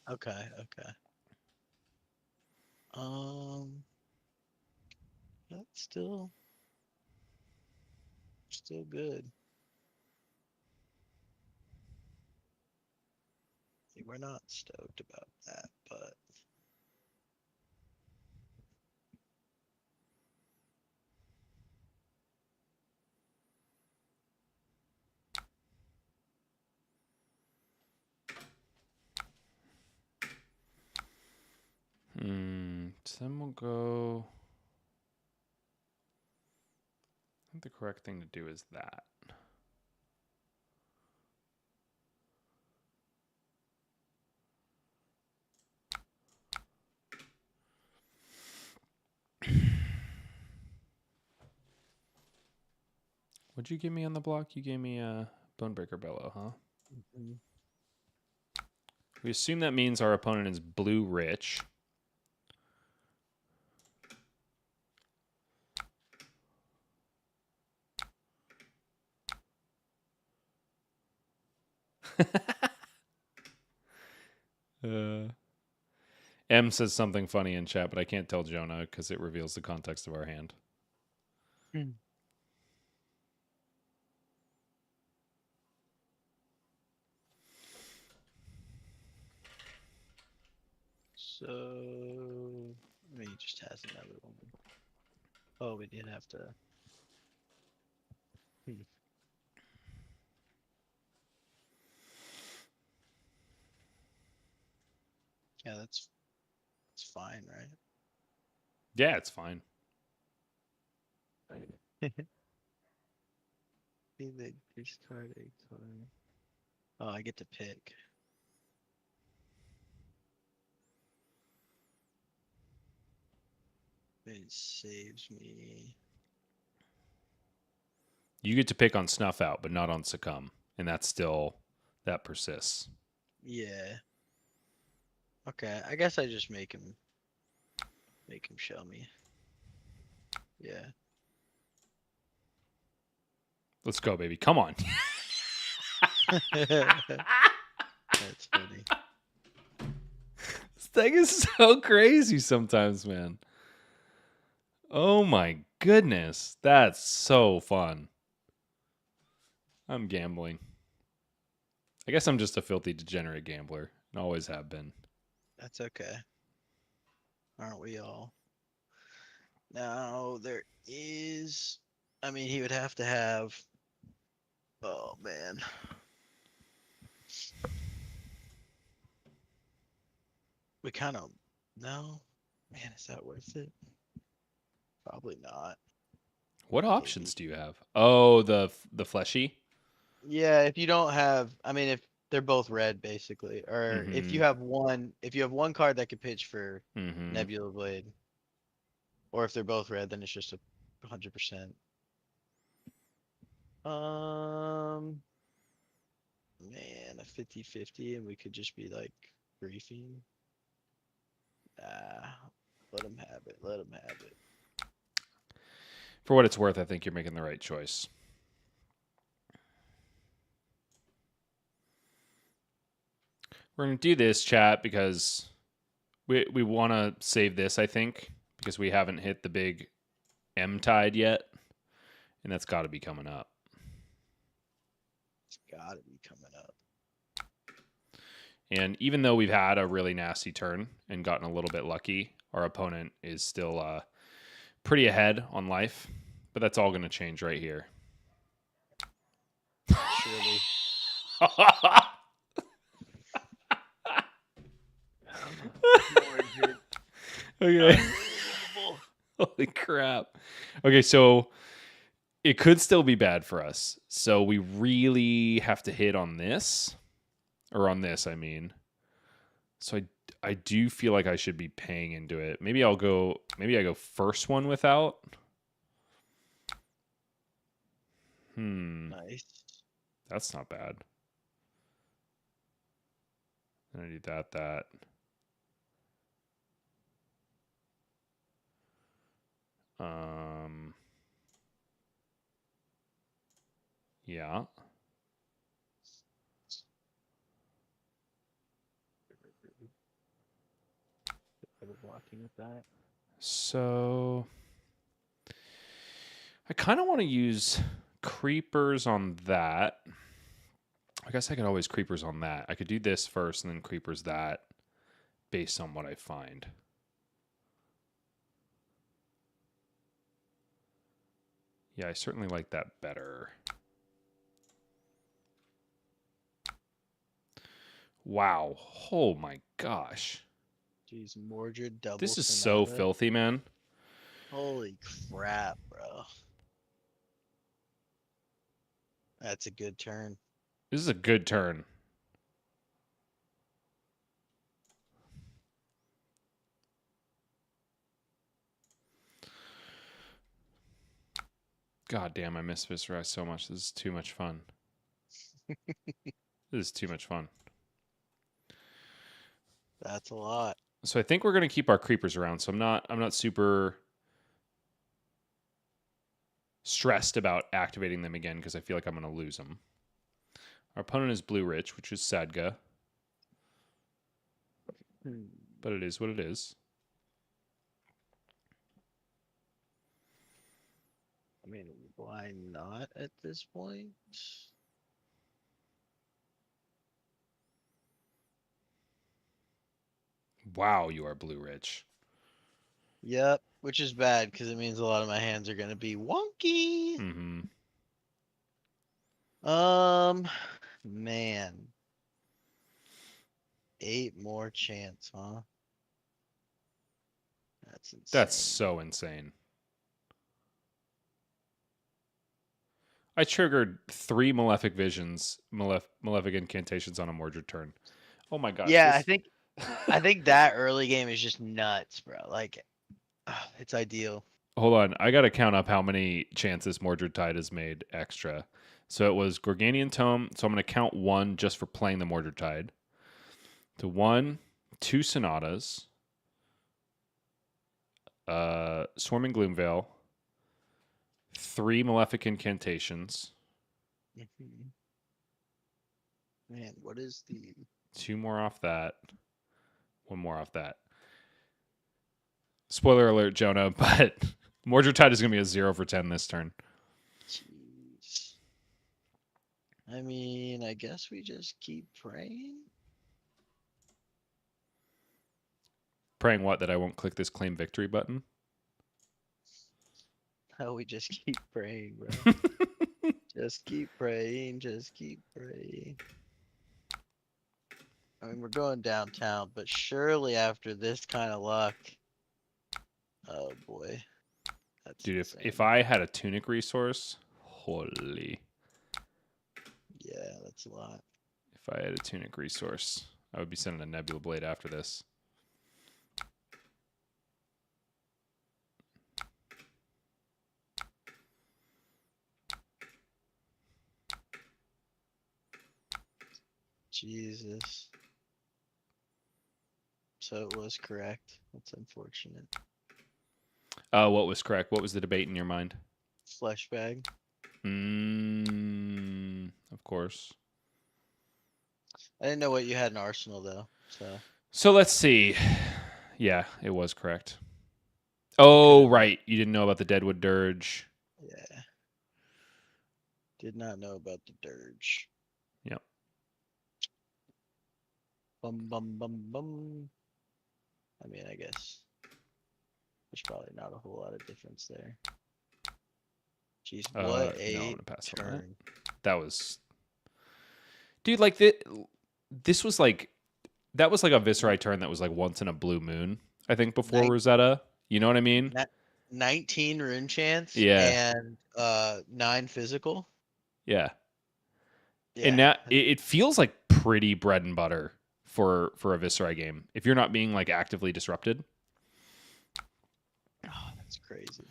Okay, okay. That's still good. See, we're not stoked about that, but So then we'll go... I think the correct thing to do is that. What'd you give me on the block? You gave me a Bonebreaker Bellow, huh? mm-hmm. We assume that means our opponent is blue rich. M says something funny in chat, but I can't tell Jonah because it reveals the context of our hand. So I mean, he just has another one. Oh, we did have to. Yeah, that's fine, right? Yeah, it's fine. They discard a card. Oh, I get to pick. It saves me. You get to pick on Snuff Out, but not on Succumb. And that persists. Yeah. Okay, I guess I just make him show me. Yeah. Let's go, baby. Come on. That's funny. This thing is so crazy sometimes, man. Oh my goodness. That's so fun. I'm gambling. I guess I'm just a filthy degenerate gambler and always have been. That's okay. Aren't we all? Now there is. I mean, he would have to have. Oh man. We kind of. No. Man, is that worth it? Probably not. What Maybe. options do you have? Oh, the fleshy? Yeah, if you don't have, I mean, if they're both red, basically, or if you Mm-hmm. have one card that could pitch for Mm-hmm. Nebula Blade, or if they're both red, then it's just 100%. Man, a 50-50, and we could just be like briefing. Let them have it. Let them have it. For what it's worth, I think you're making the right choice. We're going to do this, chat, because we want to save this, I think, because we haven't hit the big M tide yet, and that's got to be coming up. It's got to be coming up. And even though we've had a really nasty turn and gotten a little bit lucky, our opponent is still pretty ahead on life. But that's all going to change right here. Surely. Okay. Holy crap. Okay, so it could still be bad for us. So we really have to hit on this. Or on this, I mean. So I do feel like I should be paying into it. Maybe I go first one without. Nice. That's not bad. Then I do that. Yeah. Blocking with that. So I kind of want to use creepers on that. I guess I could always creepers on that. I could do this first and then creepers that based on what I find. Yeah, I certainly like that better. Wow. Oh my gosh. Jeez, Mordred double. This is Sonata. so filthy, man. Holy crap, bro. That's a good turn. This is a good turn. God damn, I miss Viserai so much. This is too much fun. This is too much fun. That's a lot. So I think we're gonna keep our creepers around. So I'm not super stressed about activating them again because I feel like I'm gonna lose them. Our opponent is blue rich, which is Sadga. But it is what it is. I mean, why not at this point? Wow, you are blue rich. Yep, which is bad because it means a lot of my hands are gonna be wonky. Mm-hmm. Man. 8 more chance, huh? That's insane. That's so insane. I triggered 3 Malefic Visions, Malefic Incantations on a Mordred turn. Oh my gosh. Yeah, I think that early game is just nuts, bro. Like, it's ideal. Hold on. I got to count up how many chances Mordred Tide has made extra. So it was Gorganian Tome. So I'm going to count 1 just for playing the Mordred Tide. To 1, 2 Sonatas. Swarming Gloomveil. 3 Malefic Incantations. Man, what is the... 2 more off that. 1 more off that. Spoiler alert, Jonah, but Mordred Tide is going to be a 0 for 10 this turn. Jeez. I mean, I guess we just keep praying. Praying what? That I won't click this claim victory button? No, we just keep praying, bro. Just keep praying, just keep praying. I mean, we're going downtown, but surely after this kind of luck... Oh, boy. That's Dude, insane. if I had a Tunic resource, holy. Yeah, that's a lot. If I had a Tunic resource, I would be sending a Nebula Blade after this. Jesus. So it was correct. That's unfortunate. What was correct? What was the debate in your mind? Flesh bag. Of course. I didn't know what you had in Arsenal though. So let's see. Yeah, it was correct. Oh, right. You didn't know about the Deadwood Dirge. Yeah. Did not know about the dirge. Yep. Bum bum bum bum. I mean, I guess there's probably not a whole lot of difference there. Jeez, what No, I'm a gonna pass on that. turn. That was, dude. Like this was like that was like a Viserai turn that was like once in a blue moon. I think before Nin- Rosetta. You know what I mean? 19 rune chance Yeah, and 9 physical. yeah. And Yeah. now it feels like pretty bread and butter for a Viserai game if you're not being like actively disrupted. Oh, that's crazy.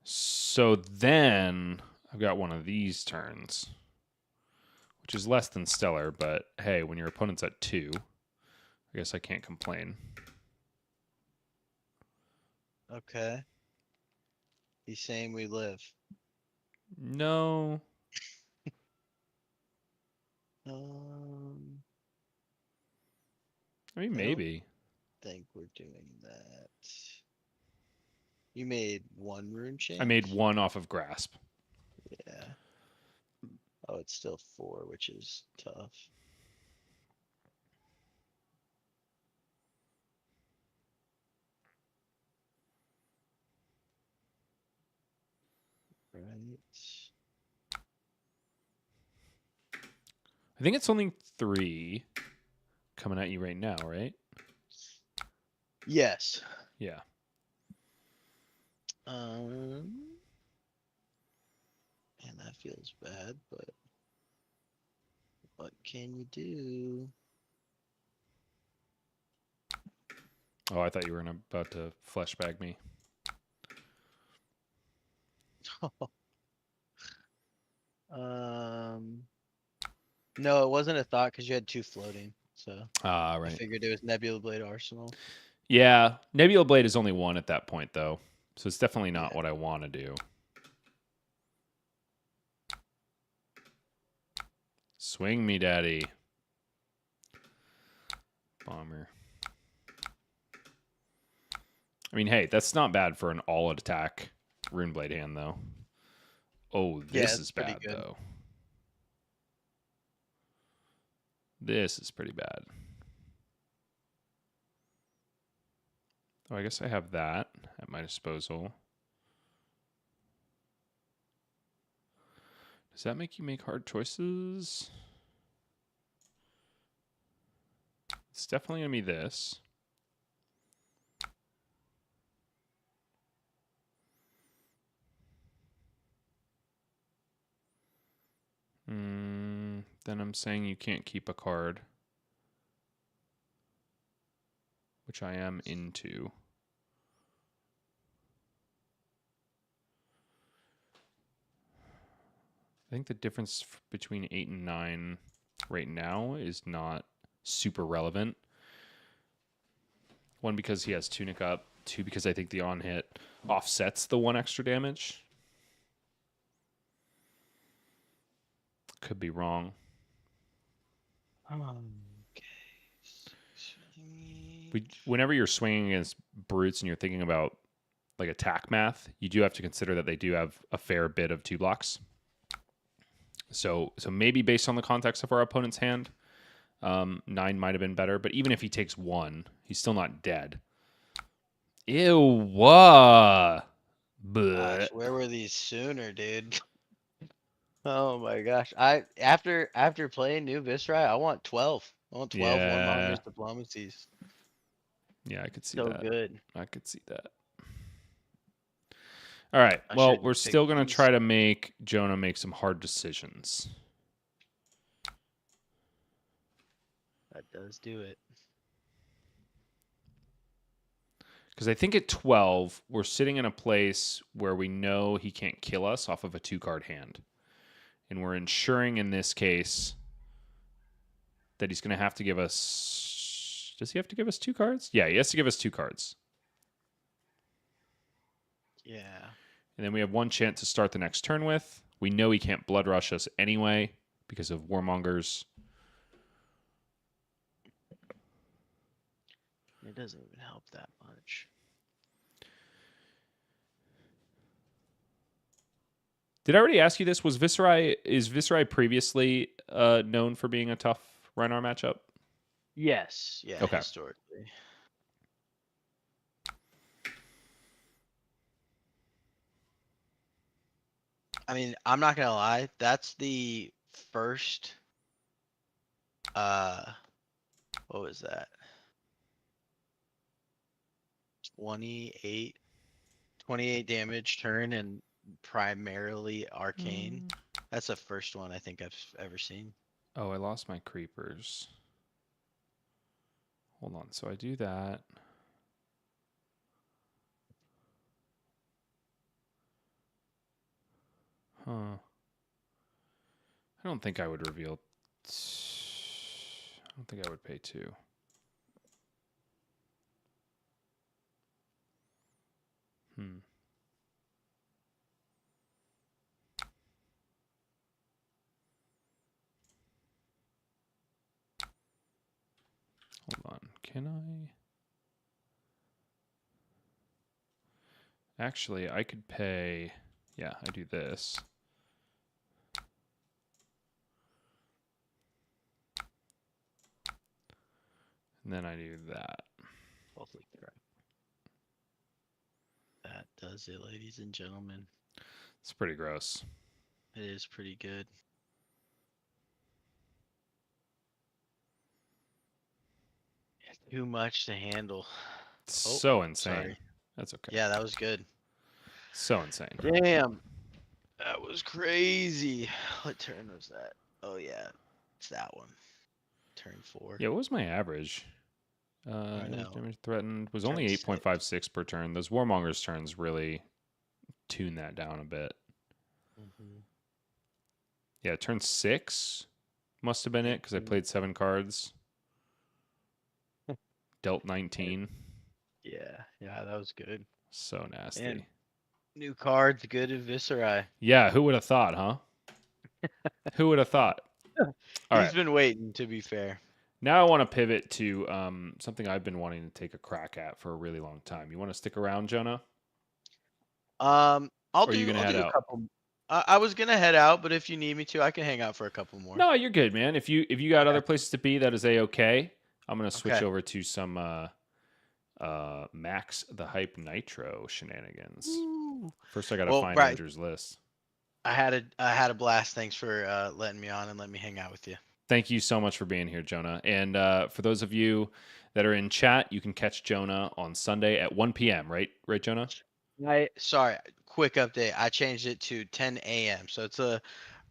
So then I've got one of these turns, which is less than stellar, but hey, when your opponent's at 2, I guess I can't complain. Okay. He's saying we live. No. Um, I mean, I don't maybe. think we're doing that. You made 1 rune chance? I made 1 off of grasp. Yeah. Oh, it's still 4, which is tough. Right. I think it's only 3 coming at you right now, right? Yes. Yeah. And that feels bad, but what can you do? Oh, I thought you were about to flashback me. No, it wasn't a thought because you had 2 floating, so Ah, I right. figured it was Nebula Blade Arsenal. Yeah, Nebula Blade is only 1 at that point, though. So it's definitely not Yeah. what I want to do. Swing me, daddy. Bomber. I mean, hey, that's not bad for an all-attack Runeblade hand, though. Oh, Yeah, this it's is pretty bad, good. though. This is pretty bad. Oh, I guess I have that at my disposal. Does that make you make hard choices? It's definitely going to be this. Then I'm saying you can't keep a card, which I am into. I think the difference between 8 and 9 right now is not super relevant. 1, because he has Tunic up. 2, because I think the on-hit offsets the 1 extra damage. Could be wrong. Whenever you're swinging against brutes and you're thinking about like attack math, you do have to consider that they do have a fair bit of 2 blocks. So maybe based on the context of our opponent's hand, 9 might have been better. But even if he takes 1, he's still not dead. Ew, Gosh, where were these sooner, dude? Oh my gosh. After playing new Viserai, I want 12. I want 12 Yeah. Warmongers diplomacies. Yeah, I could see So that. good. I could see that. All right. I Well, should've we're just still picked going to these. try to make Jonah make some hard decisions. That does do it. Because I think at 12, we're sitting in a place where we know he can't kill us off of a 2-card hand. And we're ensuring in this case that he's going to have to give us... Does he have to give us 2 cards? Yeah, he has to give us 2 cards. Yeah. And then we have 1 chance to start the next turn with. We know he can't blood rush us anyway because of Warmongers. It doesn't even help that much. Did I already ask you this? Is Viserai previously known for being a tough Rhinar matchup? Yes. Yeah. Okay. Historically. I mean, I'm not gonna lie. That's the first. What was that? 28, 28 damage turn and primarily arcane. That's the first one I think I've ever seen. Oh, I lost my creepers. Hold on. So I do that. Huh. I don't think I would reveal. I don't think I would pay 2. Hold on. Can I? Actually, I could pay. Yeah, I do this. And then I do that. Holy crap. That does it, ladies and gentlemen. It's pretty gross. It is pretty good. Too much to handle. So insane. Sorry. That's okay. Yeah, that was good. So insane. Damn. That was crazy. What turn was that? Oh, yeah. It's that one. Turn 4. Yeah, what was my average? I know. Damage threatened was Turn only 6. 8.56 per turn. Those Warmonger's turns really tune that down a bit. Yeah, turn 6 must have been it because I played 7 cards. Dealt 19. Yeah, that was good. So nasty. And new cards, good at Viserai. Yeah, who would have thought, huh? Who would have thought? All He's right. been waiting, to be fair. Now I want to pivot to something I've been wanting to take a crack at for a really long time. You want to stick around, Jonah? I'll Or are you do. gonna I'll head do a out? couple. I was gonna head out, but if you need me to, I can hang out for a couple more. No, you're good, man. If you got other places to be, that is a-okay. I'm gonna switch Okay. over to some Max the Hype Nitro shenanigans. Ooh. First, I gotta Well, find Bryce, Andrew's list. I had a blast. Thanks for letting me on and letting me hang out with you. Thank you so much for being here, Jonah. And for those of you that are in chat, you can catch Jonah on Sunday at 1 p.m. Right, Jonah? Sorry, quick update. I changed it to 10 a.m. So it's a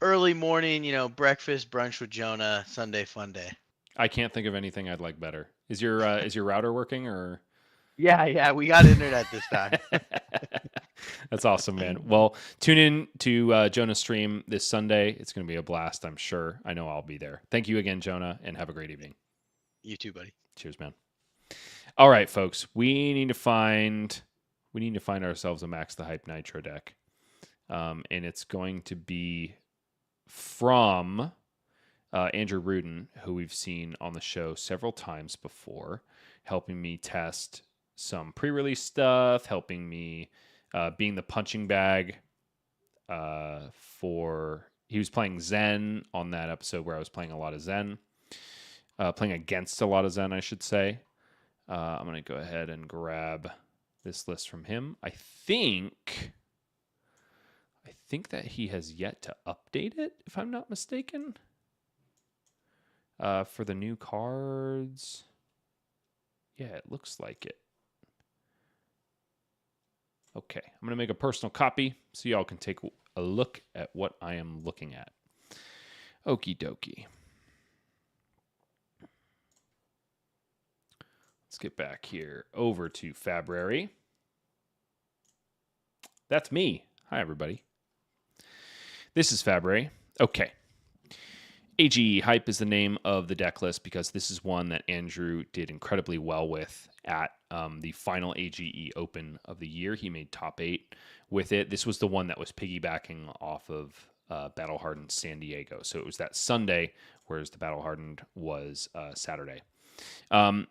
early morning, breakfast brunch with Jonah Sunday fun day. I can't think of anything I'd like better. Is your router working or? Yeah, we got internet this time. That's awesome, man. Well, tune in to Jonah's stream this Sunday. It's going to be a blast, I'm sure. I know I'll be there. Thank you again, Jonah, and have a great evening. You too, buddy. Cheers, man. All right, folks. We need to find ourselves a Max the Hype Nitro deck. And it's going to be from Andrew Rudin, who we've seen on the show several times before, helping me test some pre-release stuff, helping me being the punching bag he was playing Zen on that episode where I was playing a lot of Zen, playing against a lot of Zen, I should say. I'm going to go ahead and grab this list from him. I think that he has yet to update it, if I'm not mistaken. For the new cards. Yeah, it looks like it. Okay, I'm going to make a personal copy so y'all can take a look at what I am looking at. Okie dokie. Let's get back here over to February. That's me. Hi, everybody. This is February. Okay. AGE Hype is the name of the deck list because this is one that Andrew did incredibly well with at the final AGE Open of the year. He made top 8 with it. This was the one that was piggybacking off of Battle Hardened San Diego. So it was that Sunday, whereas the Battle Hardened was Saturday.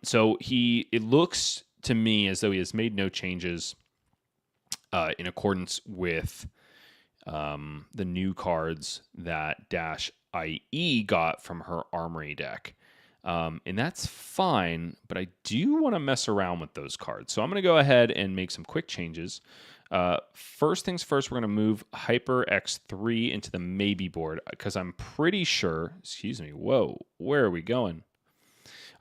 So it looks to me as though he has made no changes in accordance with the new cards that IE got from her Armory deck. And that's fine, but I do want to mess around with those cards. So I'm going to go ahead and make some quick changes. First things first, we're going to move Hyper X3 into the maybe board because I'm pretty sure, excuse me, whoa, where are we going?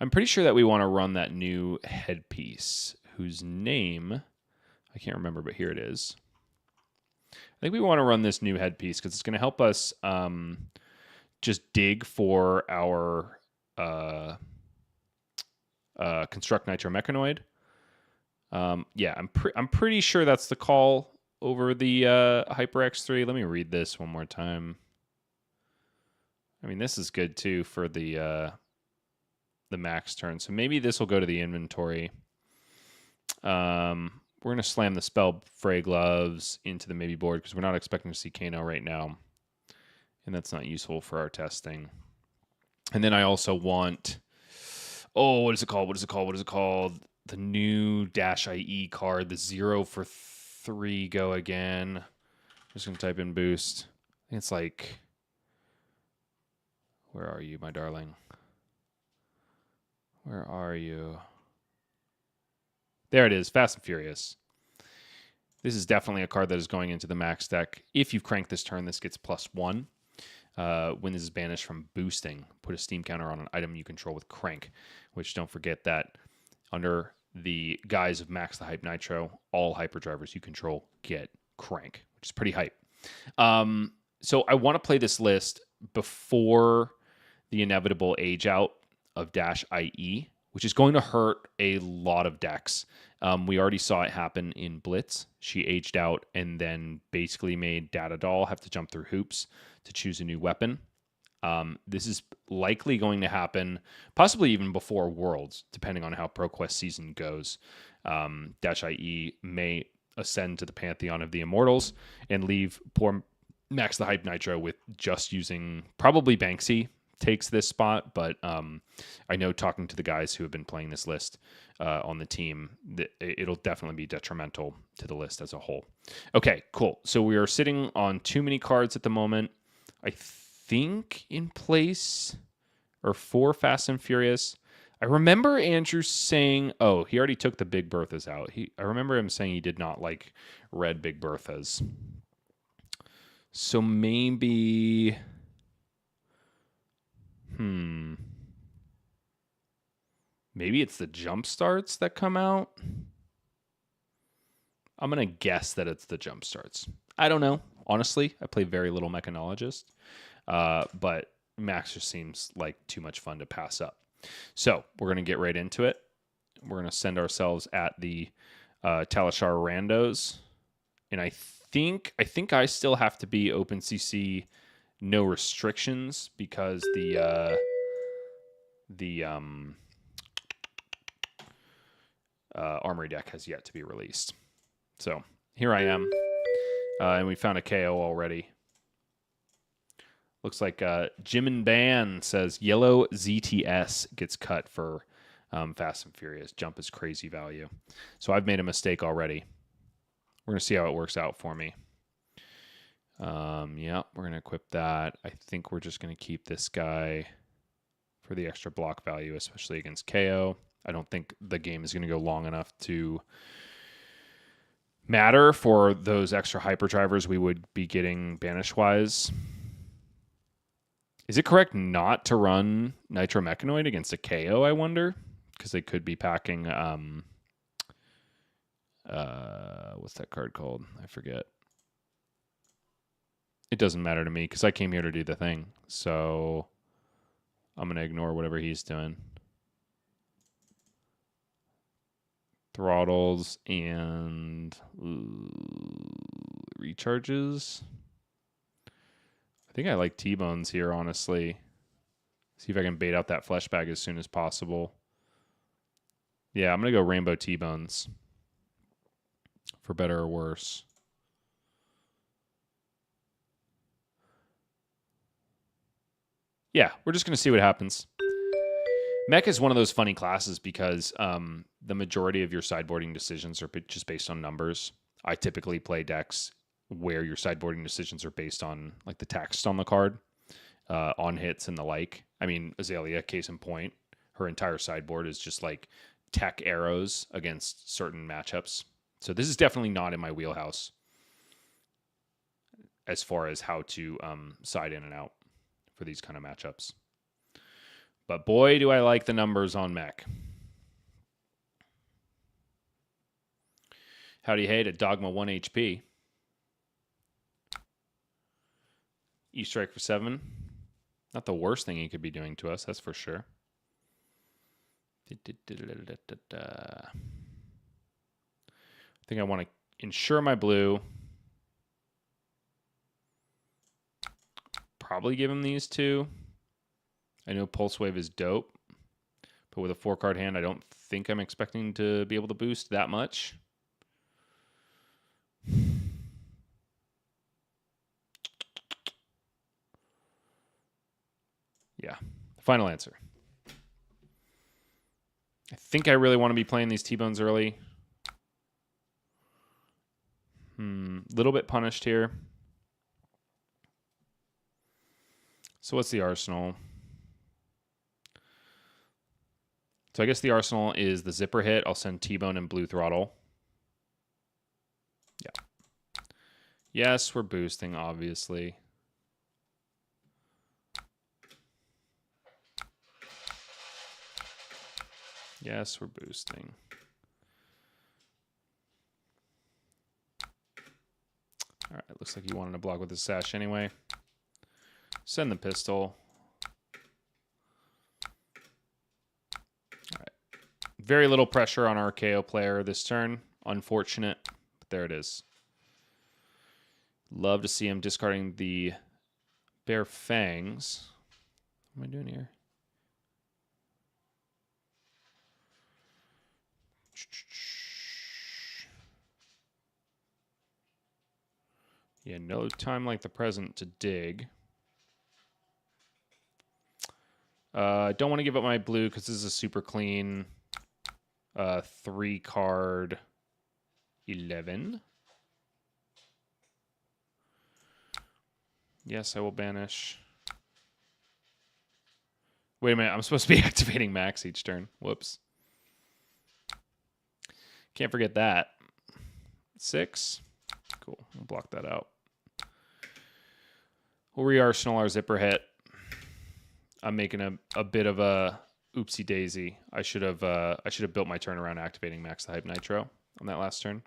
I'm pretty sure that we want to run that new headpiece whose name, I can't remember, but here it is. I think we want to run this new headpiece because it's going to help us just dig for our construct nitro mechanoid. Yeah, I'm pretty sure that's the call over the Hyper X3. Let me read this one more time. I mean, this is good too for the max turn. So maybe this will go to the inventory. We're going to slam the Spell Fray Gloves into the maybe board because we're not expecting to see Kano right now. And that's not useful for our testing. And then I also want... Oh, what is it called? What is it called? What is it called? The new -IE card. The 0 for 3 go again. I'm just going to type in boost. I think it's like... Where are you, my darling? Where are you? There it is, Fast and Furious. This is definitely a card that is going into the max deck. If you crank this turn, this gets +1. When this is banished from boosting, put a steam counter on an item you control with crank, which don't forget that under the guise of Max the Hype Nitro, all hyperdrivers you control get crank, which is pretty hype. So I want to play this list before the inevitable age out of -IE, which is going to hurt a lot of decks. We already saw it happen in Blitz. She aged out and then basically made Data Doll have to jump through hoops to choose a new weapon. This is likely going to happen possibly even before Worlds, depending on how ProQuest season goes. -IE may ascend to the pantheon of the Immortals and leave poor Max the Hype Nitro with just using probably Banksy takes this spot, but I know talking to the guys who have been playing this list on the team, that it'll definitely be detrimental to the list as a whole. Okay, cool. So we are sitting on too many cards at the moment. I think in place or 4 Fast and Furious. I remember Andrew saying, oh, he already took the Big Berthas out. I remember him saying he did not like red Big Berthas. So maybe... Maybe it's the jump starts that come out. I'm going to guess that it's the jump starts. I don't know. Honestly, I play very little Mechanologist. But Max just seems like too much fun to pass up. So we're going to get right into it. We're going to send ourselves at the Talishar Randos. And I think I still have to be OpenCC no restrictions because the Armory deck has yet to be released. So here I am, and we found a KO already. Looks like Jim and Ban says yellow ZTS gets cut for Fast and Furious. Jump is crazy value. So I've made a mistake already. We're going to see how it works out for me. Yeah, we're going to equip that. I think we're just going to keep this guy for the extra block value, especially against KO. I don't think the game is going to go long enough to matter for those extra hyperdrivers we would be getting banish-wise. Is it correct not to run Nitro Mechanoid against a KO, I wonder? Because they could be packing... what's that card called? I forget. It doesn't matter to me because I came here to do the thing. So I'm going to ignore whatever he's doing. Throttles and recharges. I think I like T-Bones here, honestly. See if I can bait out that flesh bag as soon as possible. Yeah, I'm going to go Rainbow T-Bones. For better or worse. Yeah, we're just going to see what happens. Mech is one of those funny classes because the majority of your sideboarding decisions are just based on numbers. I typically play decks where your sideboarding decisions are based on like the text on the card, on hits and the like. I mean, Azalea, case in point. her entire sideboard is just like tech arrows against certain matchups. So this is definitely not in my wheelhouse as far as how to side in and out for these kind of matchups. But boy, do I like the numbers on mech. How do you hate it? Dogma 1 HP. You strike for 7. Not the worst thing he could be doing to us, that's for sure. I think I want to ensure my blue. Probably give him these two. I know Pulse Wave is dope, but with a 4-card hand, I don't think I'm expecting to be able to boost that much. Yeah, final answer. I think I really want to be playing these T-Bones early. Little bit punished here. So what's the arsenal? So I guess the arsenal is the zipper hit. I'll send T-Bone and Blue Throttle. Yeah. Yes, we're boosting, obviously. Yes, we're boosting. All right, looks like he wanted to block with his sash anyway. Send the pistol. All right. Very little pressure on our KO player this turn. Unfortunate, but there it is. Love to see him discarding the Bare Fangs. What am I doing here? Yeah, no time like the present to dig. I don't want to give up my blue because this is a super clean 3-card 11. Yes, I will banish. Wait a minute, I'm supposed to be activating max each turn. Whoops. Can't forget that. 6. Cool, we'll block that out. We'll re-arsenal our zipper hit. I'm making a bit of a oopsie daisy. I should have built my turn around activating max the Hype Nitro on that last turn.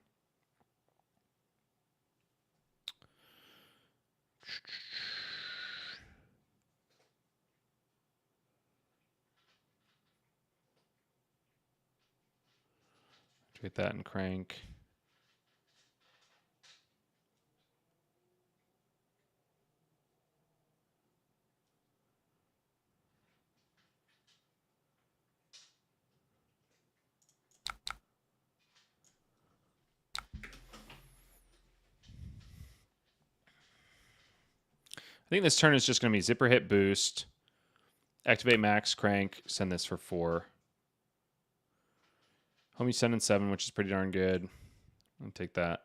Activate that and crank. I think this turn is just going to be zipper hit boost, activate max, crank, send this for 4. Homie sending 7, which is pretty darn good. I'll take that.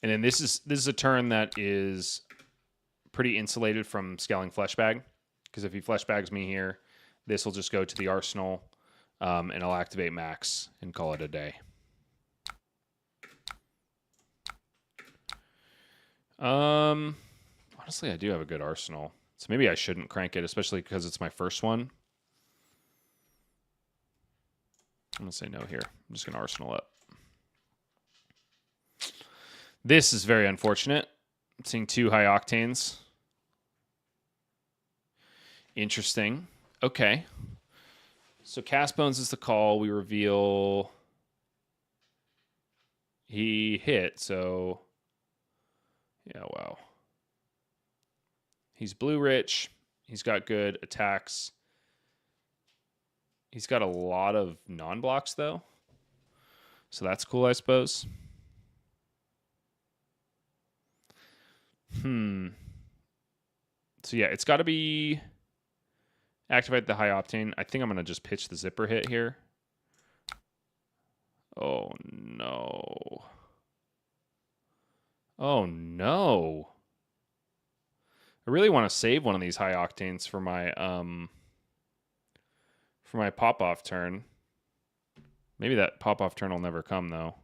And then this is a turn that is pretty insulated from scaling fleshbag, because if he fleshbags me here, this will just go to the arsenal, and I'll activate max and call it a day. Honestly, I do have a good arsenal, so maybe I shouldn't crank it, especially because it's my first one. I'm gonna say no here. I'm just gonna arsenal up. This is very unfortunate. I'm seeing 2 high octanes. Interesting. Okay. So Cast Bones is the call. We reveal he hit, so yeah, wow. He's blue rich. He's got good attacks. He's got a lot of non-blocks, though. So that's cool, I suppose. So yeah, it's got to be activate the high octane. I think I'm going to just pitch the zipper hit here. Oh, no. Oh, no. I really want to save one of these high octanes for my pop-off turn. Maybe that pop-off turn will never come, though.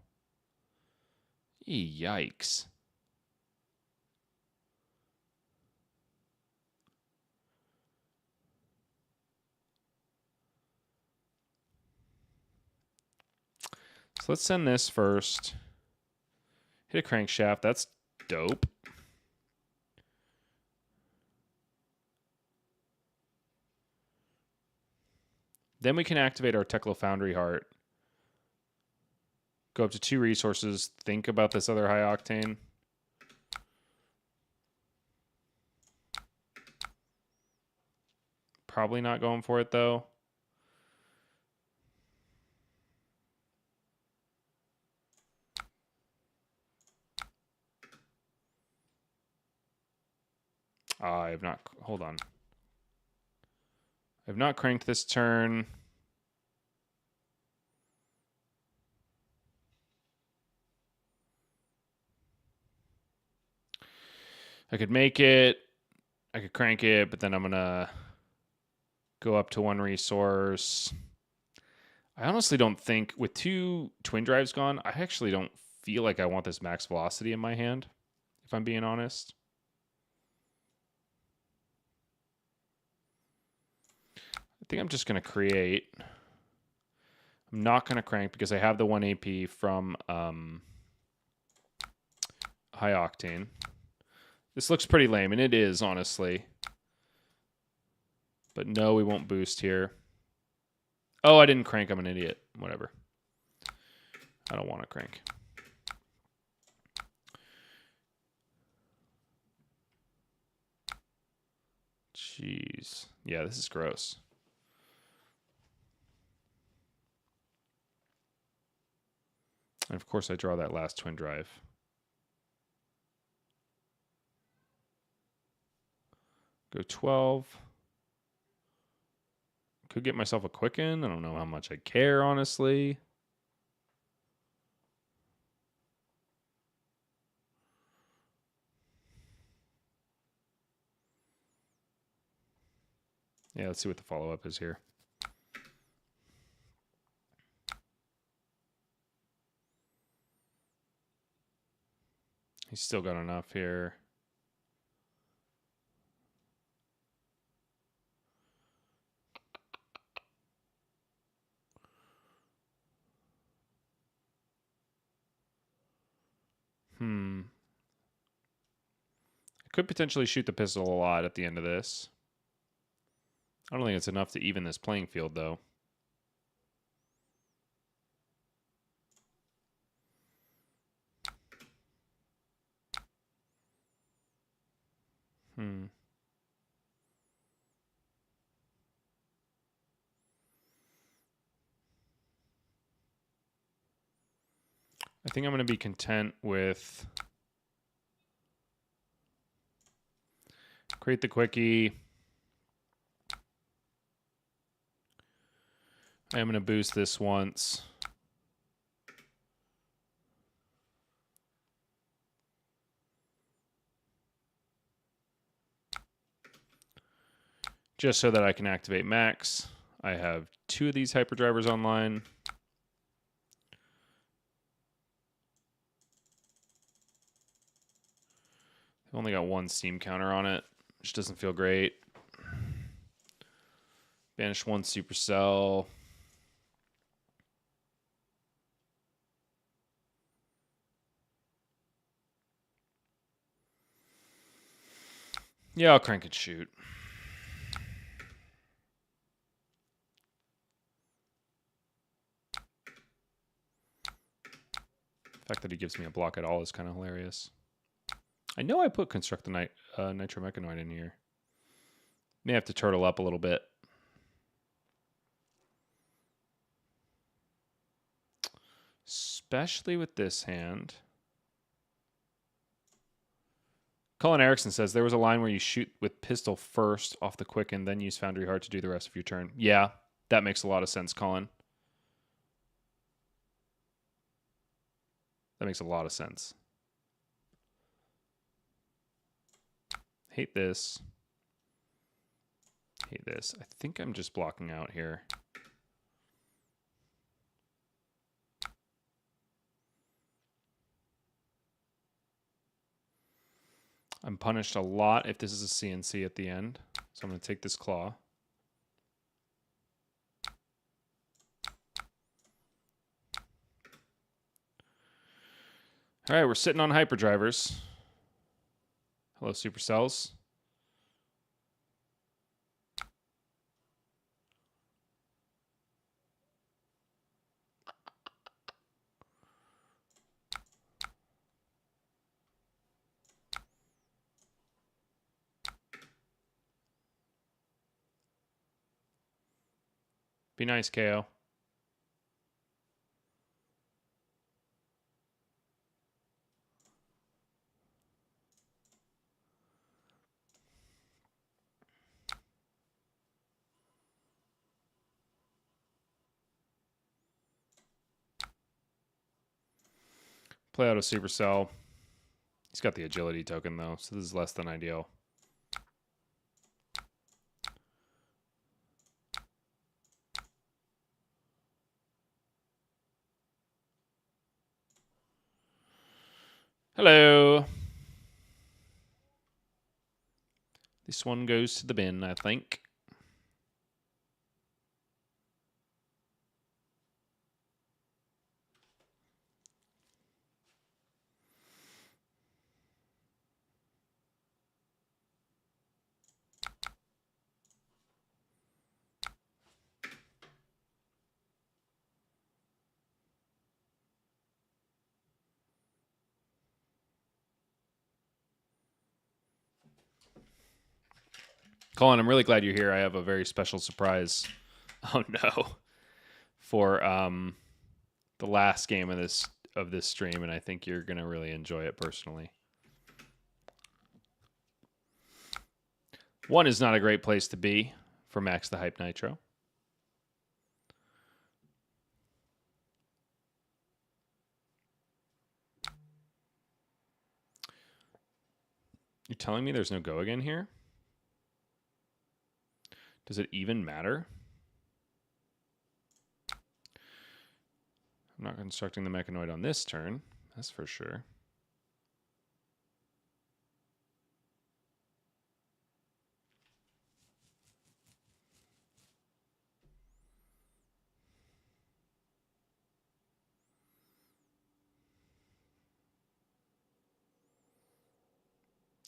Yikes. So let's send this first. Hit a crankshaft. That's dope. Then we can activate our Tekla Foundry Heart. Go up to 2 resources. Think about this other high octane. Probably not going for it, though. I have not... Hold on. I have not cranked this turn. I could make it. I could crank it, but then I'm going to go up to 1 resource. I honestly don't think, with 2 twin drives gone, I actually don't feel like I want this max velocity in my hand, if I'm being honest. I think I'm just going to create. I'm not going to crank because I have the 1 AP from high octane. This looks pretty lame, and it is, honestly. But no, we won't boost here. Oh, I didn't crank. I'm an idiot. Whatever. I don't want to crank. Jeez. Yeah, this is gross. And of course, I draw that last twin drive. Go 12. Could get myself a quicken. I don't know how much I care, honestly. Yeah, let's see what the follow-up is here. He's still got enough here. I could potentially shoot the pistol a lot at the end of this. I don't think it's enough to even this playing field, though. I think I'm going to be content with create the quickie. I am going to boost this once. Just so that I can activate max. I have 2 of these hyperdrivers online. I've only got 1 steam counter on it, which doesn't feel great. Banish 1 supercell. Yeah, I'll crank and shoot. The fact that he gives me a block at all is kind of hilarious. I know I put Construct the Nitromechanoid in here. May have to turtle up a little bit. Especially with this hand. Colin Erickson says, there was a line where you shoot with pistol first off the quicken, then use Foundry Heart to do the rest of your turn. Yeah, that makes a lot of sense, Colin. That makes a lot of sense. Hate this. Hate this. I think I'm just blocking out here. I'm punished a lot if this is a CNC at the end. So I'm going to take this claw. All right, we're sitting on hyperdrivers. Hello, supercells. Be nice, KO. Play out a supercell. He's got the agility token, though, so this is less than ideal. Hello. This one goes to the bin, I think. Colin, I'm really glad you're here. I have a very special surprise. Oh no, for the last game of this stream, and I think you're gonna really enjoy it personally. One is not a great place to be for Max the Hype Nitro. You're telling me there's no go again here? Does it even matter? I'm not constructing the mechanoid on this turn, that's for sure.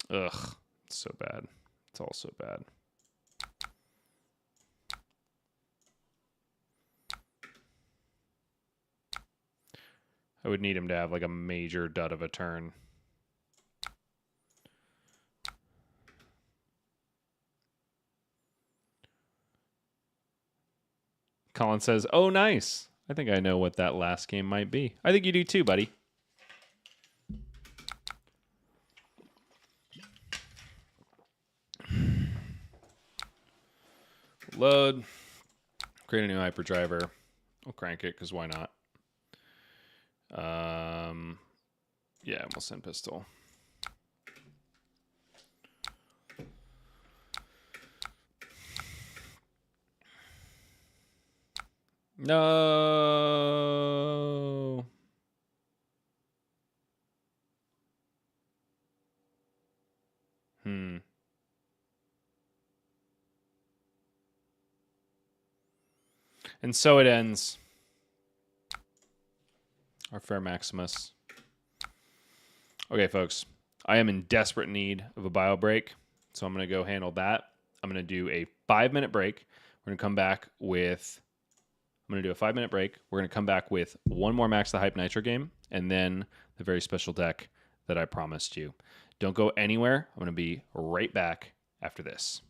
Ugh, it's so bad. It's all so bad. I would need him to have like a major dud of a turn. Colin says, oh, nice. I think I know what that last game might be. I think you do too, buddy. Load. Create a new hyperdriver. We'll crank it because why not? Yeah, we'll send pistol. No. And so it ends. Our fair Maximus. Okay, folks. I am in desperate need of a bio break, so I'm going to go handle that. I'm going to do a 5-minute break. We're going to come back with... I'm going to do a 5-minute break. We're going to come back with one more Max the Hype Nitro game, and then the very special deck that I promised you. Don't go anywhere. I'm going to be right back after this.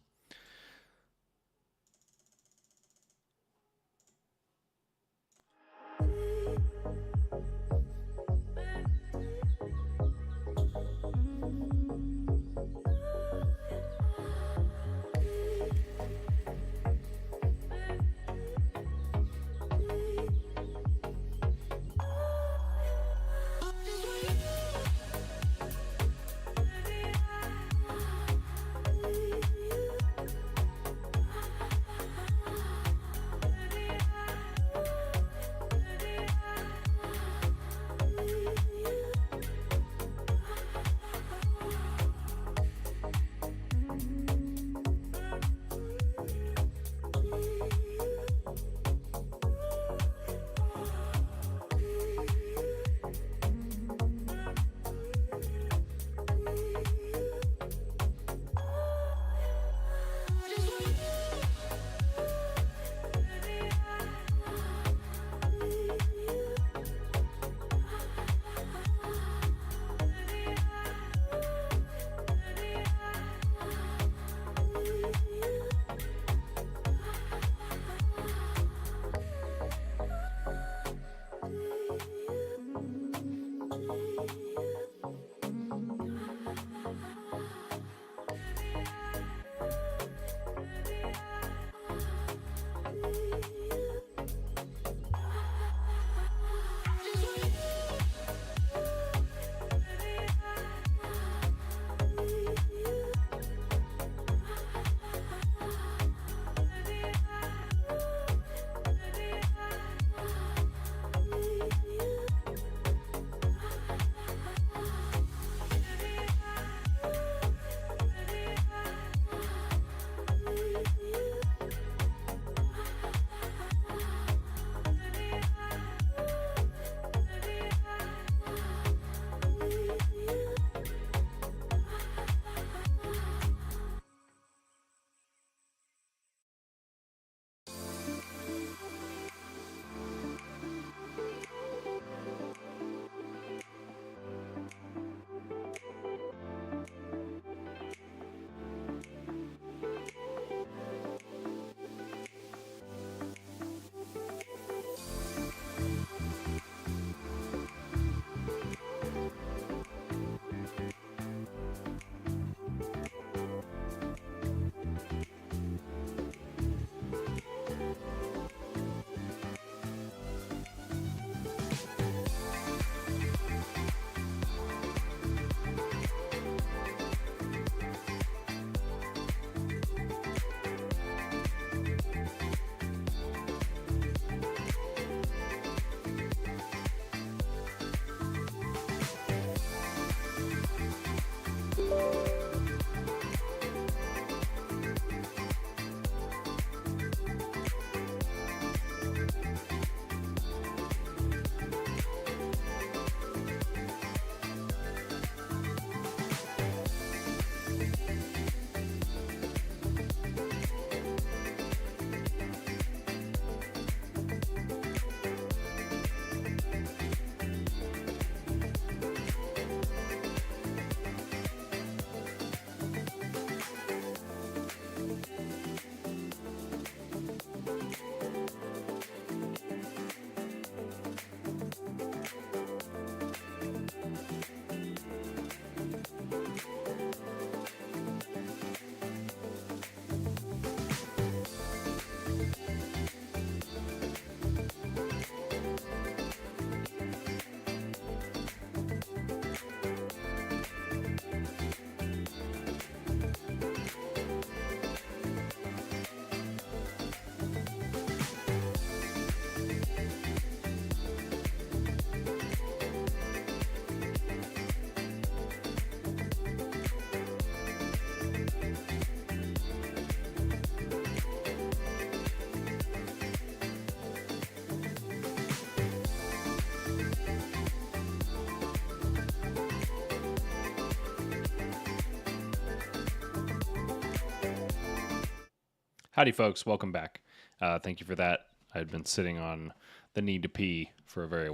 Howdy, folks. Welcome back. Thank you for that. I'd been sitting on the need to pee for a very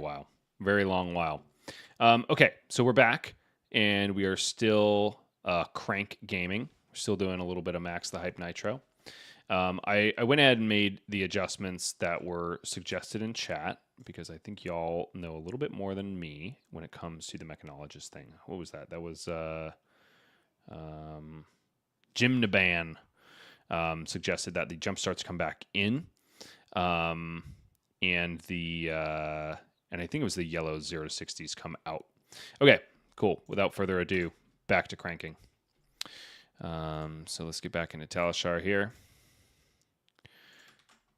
long while. Okay, so we're back, and we are still crank gaming. We're still doing a little bit of Max the Hype Nitro. I went ahead and made the adjustments that were suggested in chat because I think y'all know a little bit more than me when it comes to the mechanologist thing. What was that? That was Jim Naban suggested that the jump starts come back in, and I think it was the yellow 0 to 60s come out. Okay, cool. Without further ado, back to cranking. So let's get back into Talishar here.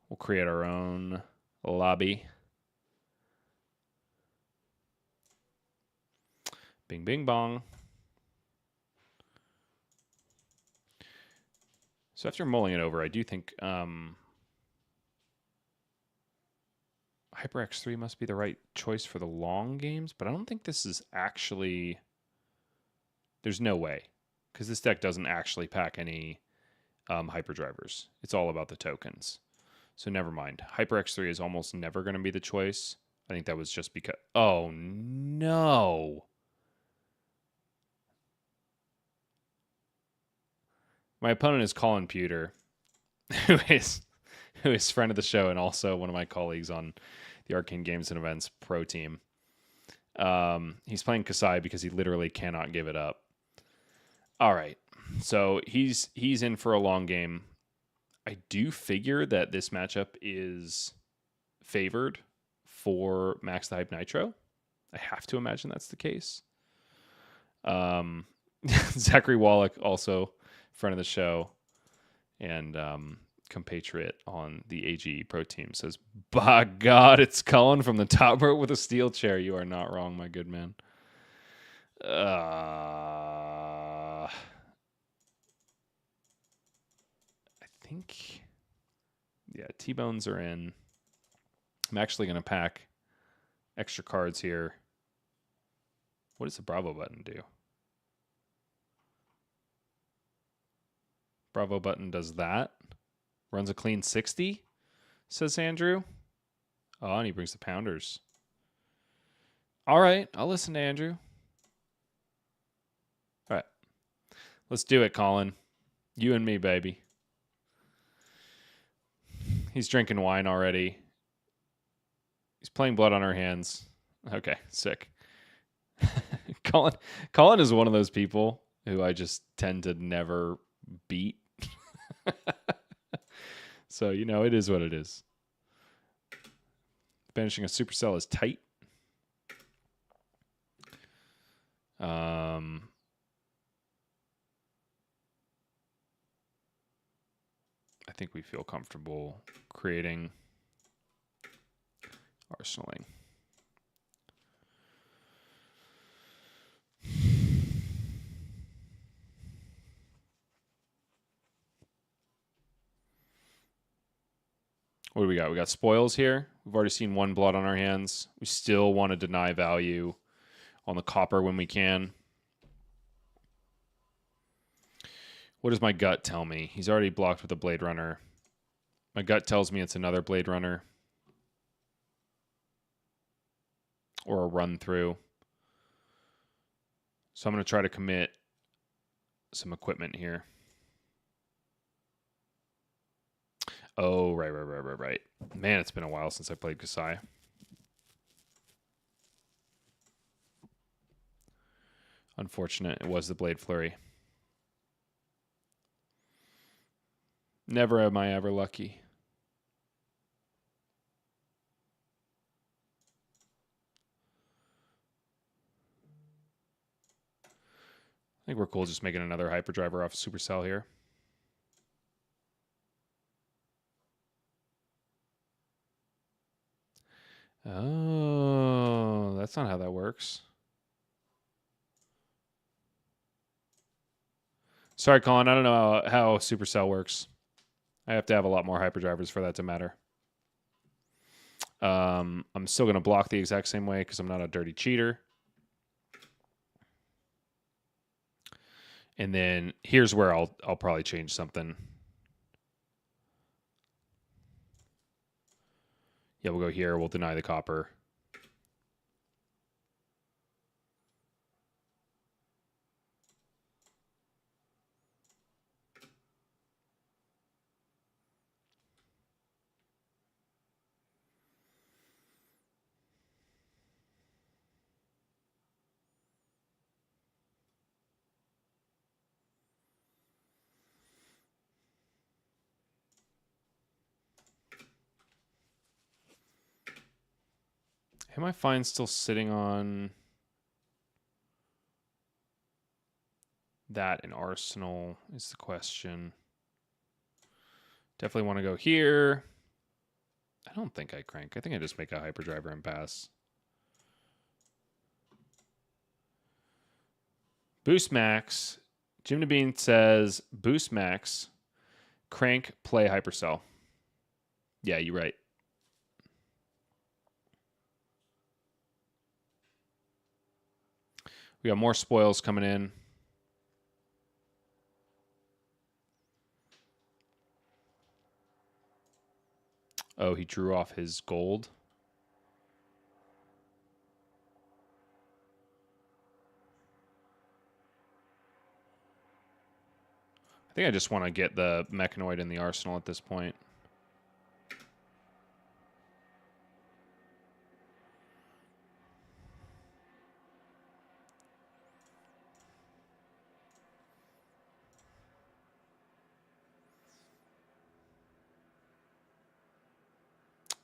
We'll create our own lobby. Bing, bing, bong. So after mulling it over, I do think HyperX3 must be the right choice for the long games, but I don't think this is actually... There's no way, because this deck doesn't actually pack any hyperdrivers. It's all about the tokens. So never mind. HyperX3 is almost never going to be the choice. I think that was just because... Oh, no! My opponent is Colin Pewter, who is friend of the show and also one of my colleagues on the Arcane Games and Events pro team. He's playing Kasai because he literally cannot give it up. All right, so he's in for a long game. I do figure that this matchup is favored for Max the Hype Nitro. I have to imagine that's the case. Zachary Wallach, also friend of the show and compatriot on the AGE pro team, says, by God, it's Cullen from the top rope with a steel chair. You are not wrong, my good man. I think, yeah, T-bones are in. I'm actually going to pack extra cards here. What does the Bravo button do? Bravo button does that. Runs a clean 60, says Andrew. Oh, and he brings the pounders. All right, I'll listen to Andrew. All right. Let's do it, Colin. You and me, baby. He's drinking wine already. He's playing blood on our hands. Okay, sick. Colin is one of those people who I just tend to never beat. So, you know, it is what it is. Banishing a supercell is tight. I think we feel comfortable creating arsenaling. What do we got? We got spoils here. We've already seen one blood on our hands. We still want to deny value on the copper when we can. What does my gut tell me? He's already blocked with a Blade Runner. My gut tells me it's another Blade Runner. Or a run through. So I'm going to try to commit some equipment here. Oh, right. Man, it's been a while since I played Kasai. Unfortunate, it was the Blade Flurry. Never am I ever lucky. I think we're cool just making another hyperdriver off Supercell here. Oh, that's not how that works. Sorry, Colin. I don't know how Supercell works. I have to have a lot more hyperdrivers for that to matter. I'm still going to block the exact same way because I'm not a dirty cheater. And then here's where I'll probably change something. Yeah, we'll go here. We'll deny the copper. Am I fine still sitting on that in Arsenal is the question. Definitely want to go here. I don't think I crank. I think I just make a hyperdriver and pass. Boost max. Jim DeBean says boost max. Crank, play hypercell. Yeah, you're right. We got more spoils coming in. Oh, he drew off his gold. I think I just want to get the mechanoid in the arsenal at this point.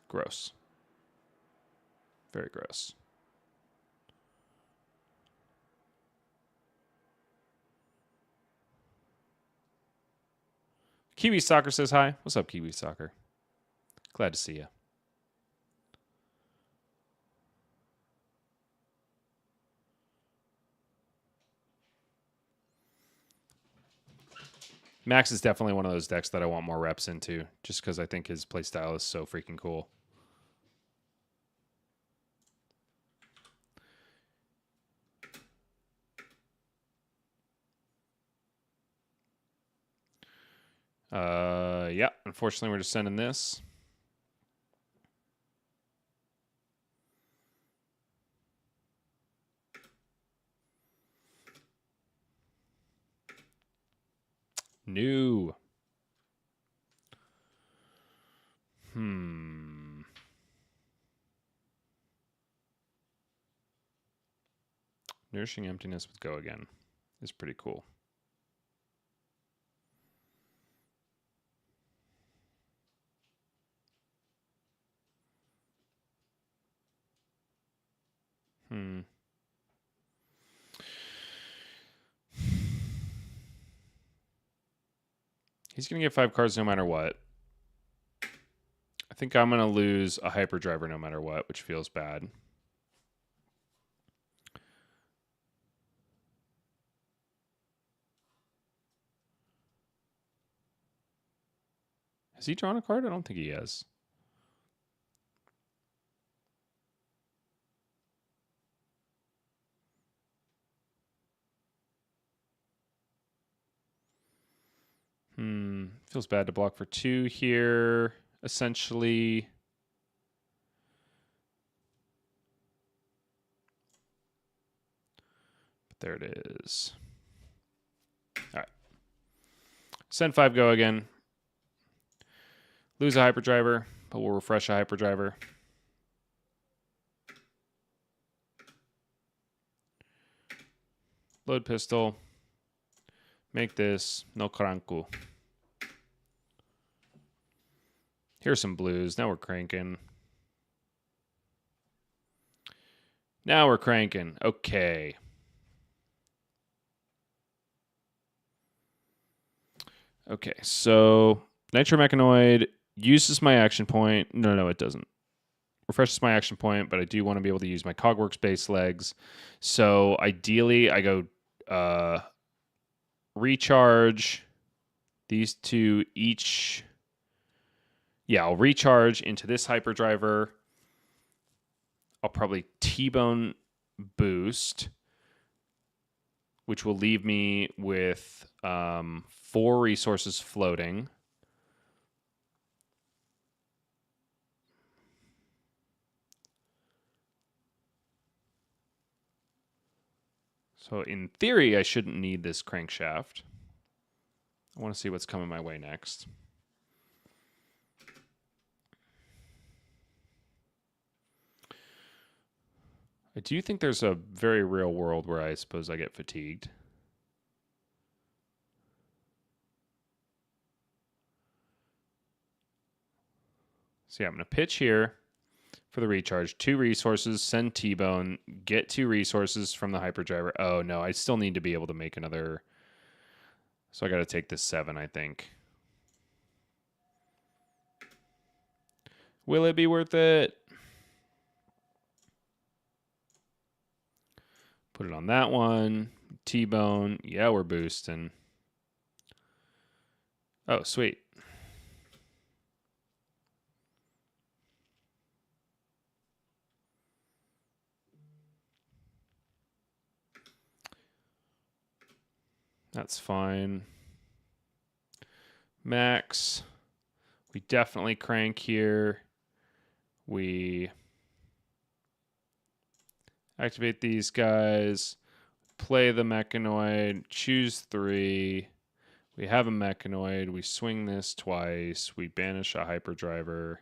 Gross. Very gross. Kiwi Soccer says hi. What's up, Kiwi Soccer? Glad to see you. Max is definitely one of those decks that I want more reps into, just because I think his playstyle is so freaking cool. Yeah, unfortunately we're just sending this. New. Nourishing Emptiness with Go Again is pretty cool. He's going to get 5 cards no matter what. I think I'm going to lose a hyperdriver no matter what, which feels bad. Has he drawn a card? I don't think he has. Feels bad to block for 2 here. Essentially. But there it is. All right. Send 5 Go Again. Lose a hyperdriver, but we'll refresh a hyperdriver. Load pistol. Make this no cranku. Here's some blues. Now we're cranking. Now we're cranking. Okay. Okay, so Nitro Mechanoid uses my action point. No, it doesn't. Refreshes my action point, but I do want to be able to use my Cogworks base legs. So ideally, I go recharge these 2 each. Yeah, I'll recharge into this hyperdriver. I'll probably T-bone boost, which will leave me with 4 resources floating. So in theory, I shouldn't need this crankshaft. I want to see what's coming my way next. I do think there's a very real world where I suppose I get fatigued. So yeah, I'm going to pitch here for the recharge. 2 resources, send T-Bone, get 2 resources from the hyperdriver. Oh no, I still need to be able to make another. So I got to take this 7, I think. Will it be worth it? Put it on that one. T-Bone. Yeah, we're boosting. Oh, sweet. That's fine. Max. We definitely crank here. We activate these guys. Play the mechanoid. Choose 3. We have a mechanoid. We swing this twice. We banish a hyperdriver.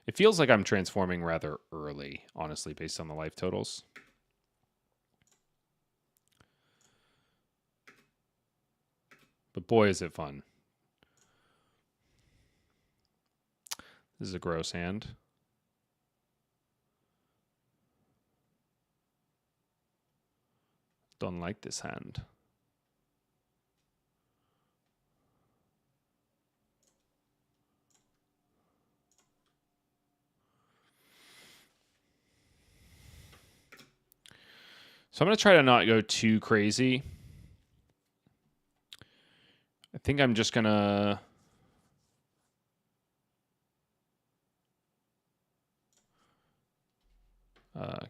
It feels like I'm transforming rather early, honestly, based on the life totals. But boy, is it fun. This is a gross hand. Don't like this hand. So I'm going to try to not go too crazy. I think I'm just going to...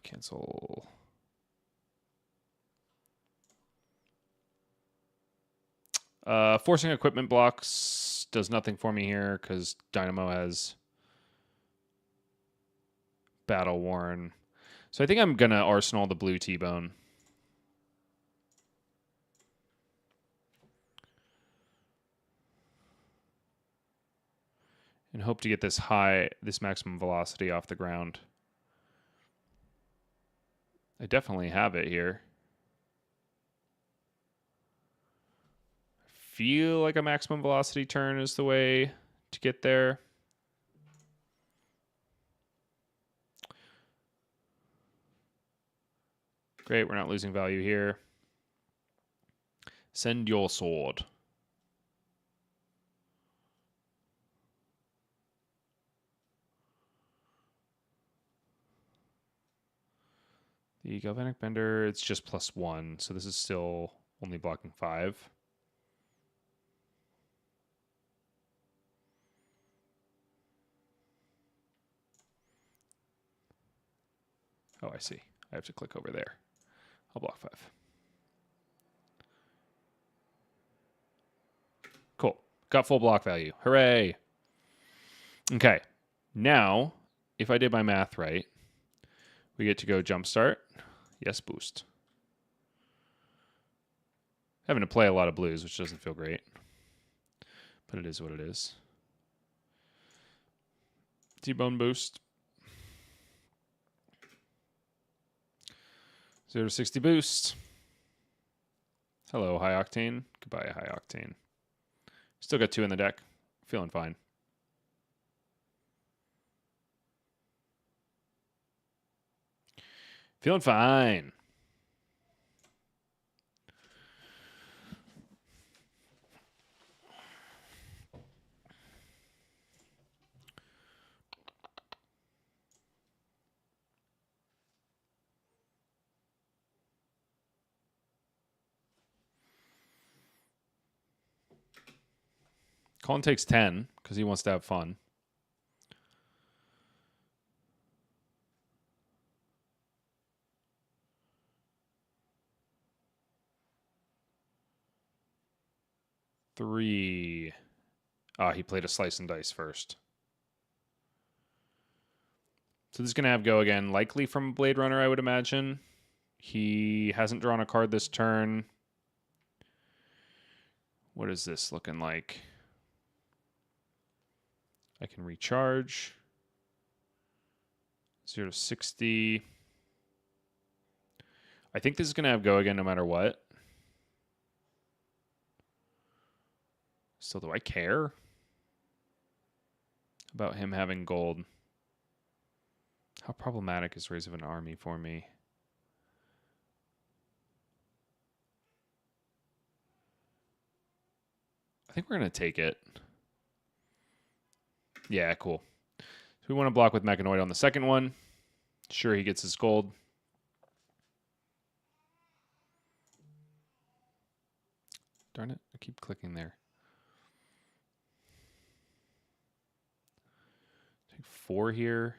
cancel... forcing equipment blocks does nothing for me here because Dynamo has Battle Worn. So I think I'm going to Arsenal the blue T-Bone. And hope to get this maximum velocity off the ground. I definitely have it here. I feel like a maximum velocity turn is the way to get there. Great, we're not losing value here. Send your sword. The Galvanic Bender, it's just +1, so this is still only blocking 5. Oh, I see. I have to click over there. I'll block 5. Cool. Got full block value. Hooray. Okay. Now, if I did my math right, we get to go jumpstart. Yes, boost. Having to play a lot of blues, which doesn't feel great. But it is what it is. T-Bone boost. 0 to 60 boost. Hello, High Octane. Goodbye, High Octane. Still got 2 in the deck. Feeling fine. Feeling fine. Colin takes 10 because he wants to have fun. Three. Ah, he played a slice and dice first. So this is going to have go again, likely from Blade Runner, I would imagine. He hasn't drawn a card this turn. What is this looking like? I can recharge. 0 to 60. I think this is going to have go again no matter what. Still, do I care about him having gold? How problematic is Raise of an Army for me? I think we're going to take it. Yeah, cool. So we want to block with Mechanoid on the second one. Sure, he gets his gold. Darn it, I keep clicking there. Take 4 here.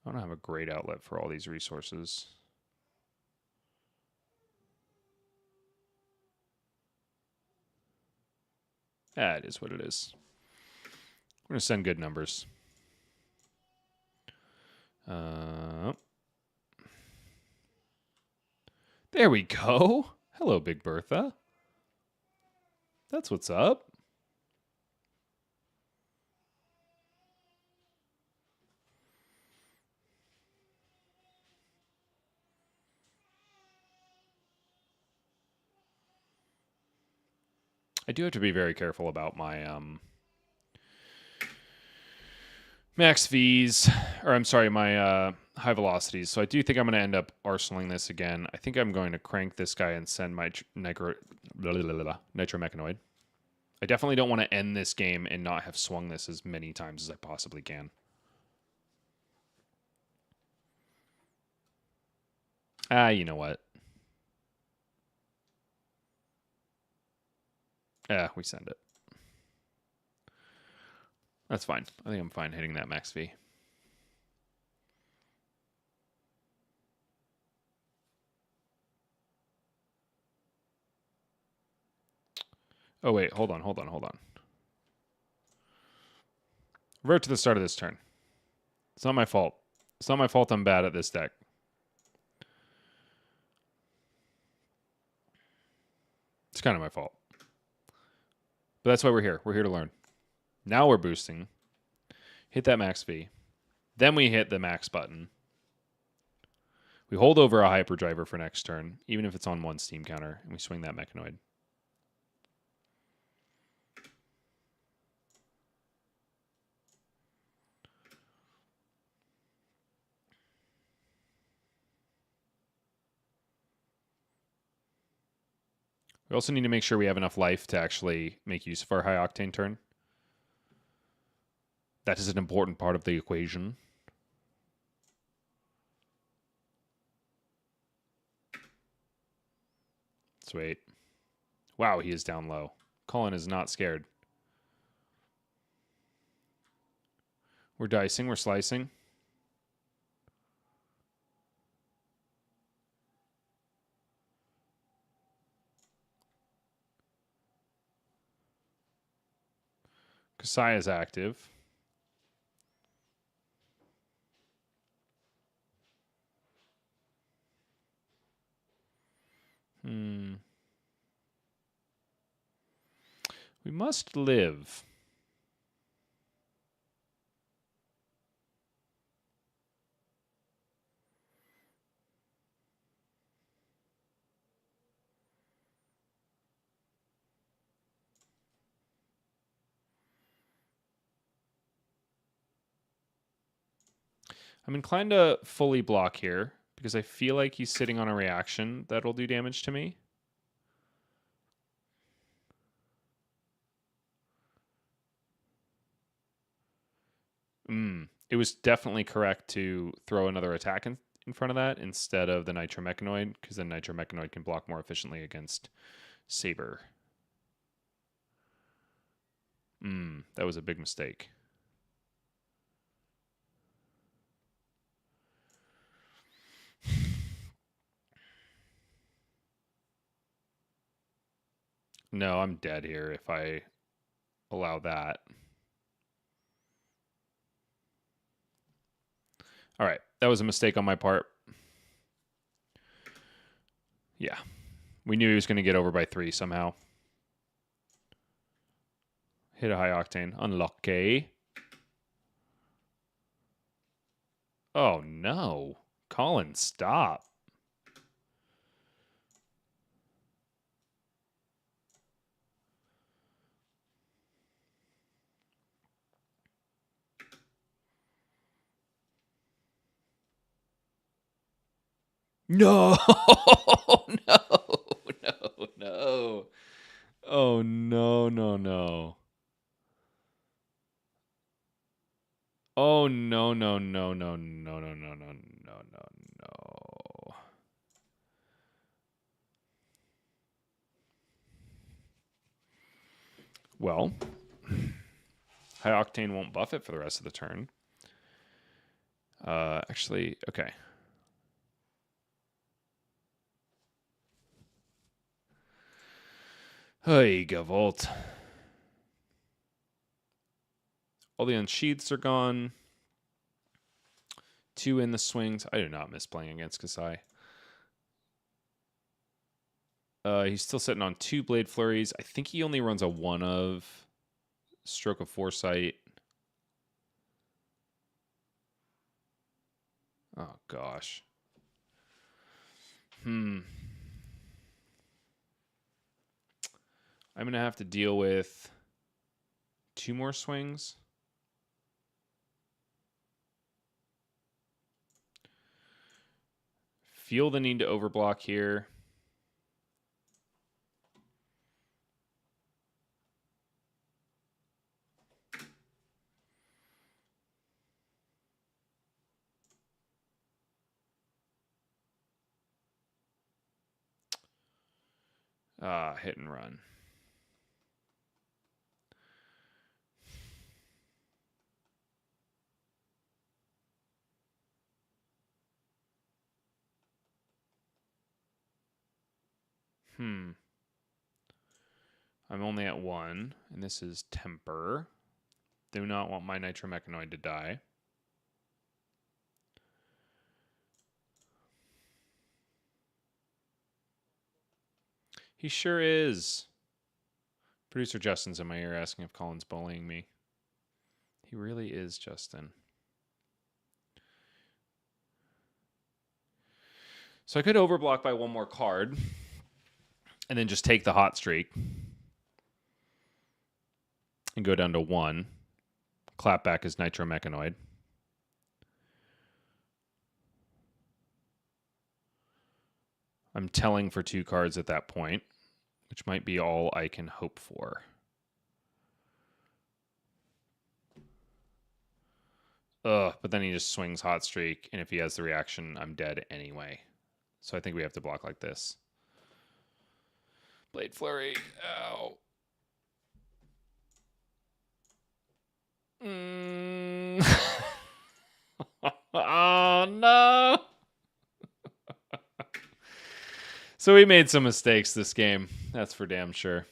I don't have a great outlet for all these resources. It is what it is. We're going to send good numbers. There we go. Hello, Big Bertha. That's what's up. I do have to be very careful about my max Vs, or I'm sorry, my high velocities. So I do think I'm going to end up arsenaling this again. I think I'm going to crank this guy and send my Nitro Mechanoid. I definitely don't want to end this game and not have swung this as many times as I possibly can. You know what? We send it. That's fine. I think I'm fine hitting that max V. Oh, wait. Hold on. Revert to the start of this turn. It's not my fault. It's not my fault I'm bad at this deck. It's kind of my fault. But that's why we're here. We're here to learn. Now we're boosting. Hit that max V. Then we hit the max button. We hold over a hyperdriver for next turn, even if it's on 1 steam counter, and we swing that Mechanoid. We also need to make sure we have enough life to actually make use of our high octane turn. That is an important part of the equation. Let's wait. Wow, he is down low. Colin is not scared. We're dicing, we're slicing. Kasai is active. We must live. I'm inclined to fully block here because I feel like he's sitting on a reaction that'll do damage to me. It was definitely correct to throw another attack in front of that instead of the Nitro Mechanoid, because then Nitro Mechanoid can block more efficiently against Saber. That was a big mistake. No, I'm dead here if I allow that. All right. That was a mistake on my part. Yeah. We knew he was going to get over by 3 somehow. Hit a high octane. Unlucky. Oh, no. Colin, stop. No, no, no, no. Oh, no, no, no. Oh, no, no, no, no, no, no, no, no, no, no, no. Well, high octane won't buff it for the rest of the turn. Actually, okay. Hey, Gavolt. All the unsheaths are gone. 2 in the swings. I do not miss playing against Kasai. He's still sitting on 2 Blade Flurries. I think he only runs a 1 of Stroke of Foresight. Oh, gosh. I'm going to have to deal with 2 more swings. Feel the need to overblock here. Hit and run. I'm only at 1, and this is Temper. Do not want my Nitromechanoid to die. He sure is. Producer Justin's in my ear asking if Colin's bullying me. He really is, Justin. So I could overblock by 1 more card and then just take the hot streak and go down to 1. Clap back his Nitromechanoid. I'm telling for 2 cards at that point, which might be all I can hope for. But then he just swings hot streak, and if he has the reaction, I'm dead anyway. So I think we have to block like this. Blade Flurry. Ow. Oh, no. So we made some mistakes this game. That's for damn sure.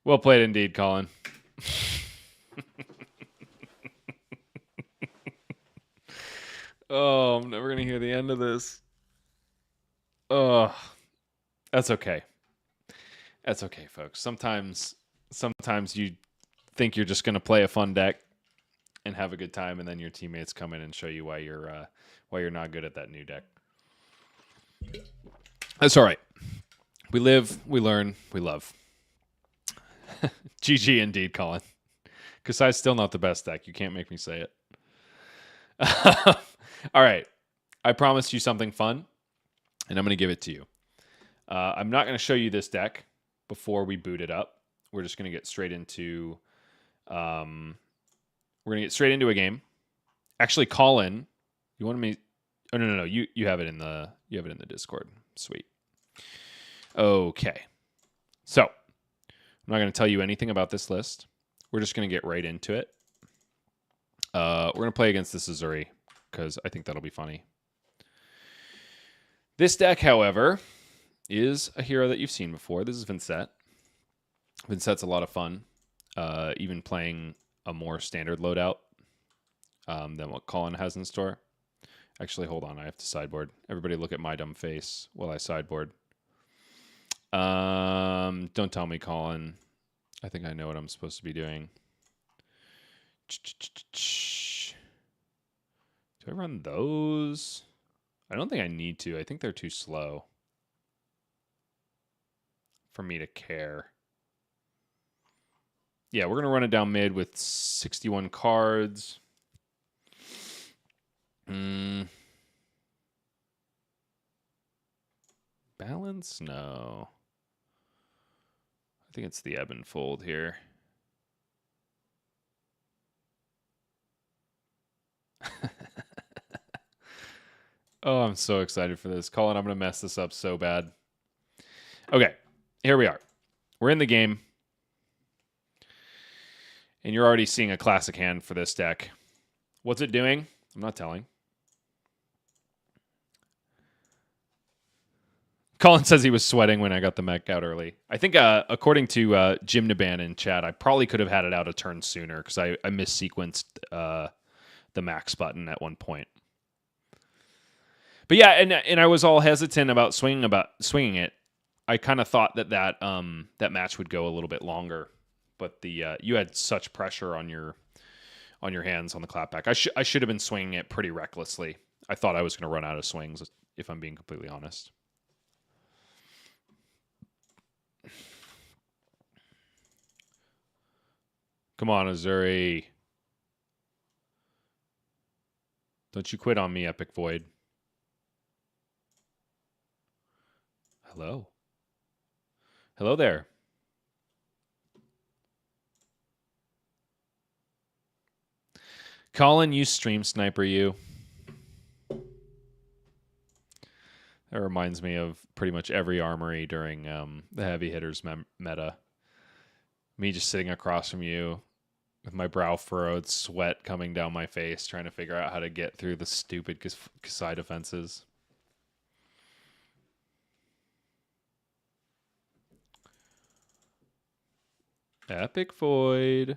Well played indeed, Colin. Oh, I'm never going to hear the end of this. Oh, that's okay. That's okay, folks. Sometimes you think you're just going to play a fun deck and have a good time, and then your teammates come in and show you why you're not good at that new deck. That's all right. We live, we learn, we love. GG indeed, Colin. Kasai's still not the best deck. You can't make me say it. All right. I promised you something fun, and I'm going to give it to you. I'm not going to show you this deck before we boot it up. We're just going to get straight into a game. Actually, Colin, you want me? Oh no. You have it in the Discord. Sweet. Okay. So I'm not going to tell you anything about this list. We're just going to get right into it. We're going to play against this Viserai because I think that'll be funny. This deck, however, is a hero that you've seen before. This is Vincent. Vincent's a lot of fun, even playing a more standard loadout than what Colin has in store. Actually, hold on. I have to sideboard. Everybody look at my dumb face while I sideboard. Don't tell me, Colin. I think I know what I'm supposed to be doing. Do I run those? I don't think I need to. I think they're too slow for me to care. Yeah, we're going to run it down mid with 61 cards. Balance? No. I think it's the ebb and fold here. Oh, I'm so excited for this. Colin, I'm going to mess this up so bad. Okay, here we are. We're in the game. And you're already seeing a classic hand for this deck. What's it doing? I'm not telling. Colin says he was sweating when I got the mech out early. I think, according to Jim Naban in chat, I probably could have had it out a turn sooner because I missequenced the max button at one point. But yeah, and I was all hesitant about swinging it. I kind of thought that match would go a little bit longer, but you had such pressure on your hands on the clapback. I should have been swinging it pretty recklessly. I thought I was going to run out of swings, if I'm being completely honest. Come on, Azuri. Don't you quit on me, Epic Void. Hello. Hello there. Colin, you stream sniper, you. That reminds me of pretty much every armory during the heavy hitters meta. Me just sitting across from you with my brow furrowed, sweat coming down my face, trying to figure out how to get through the stupid Kasai defenses. Epic Void.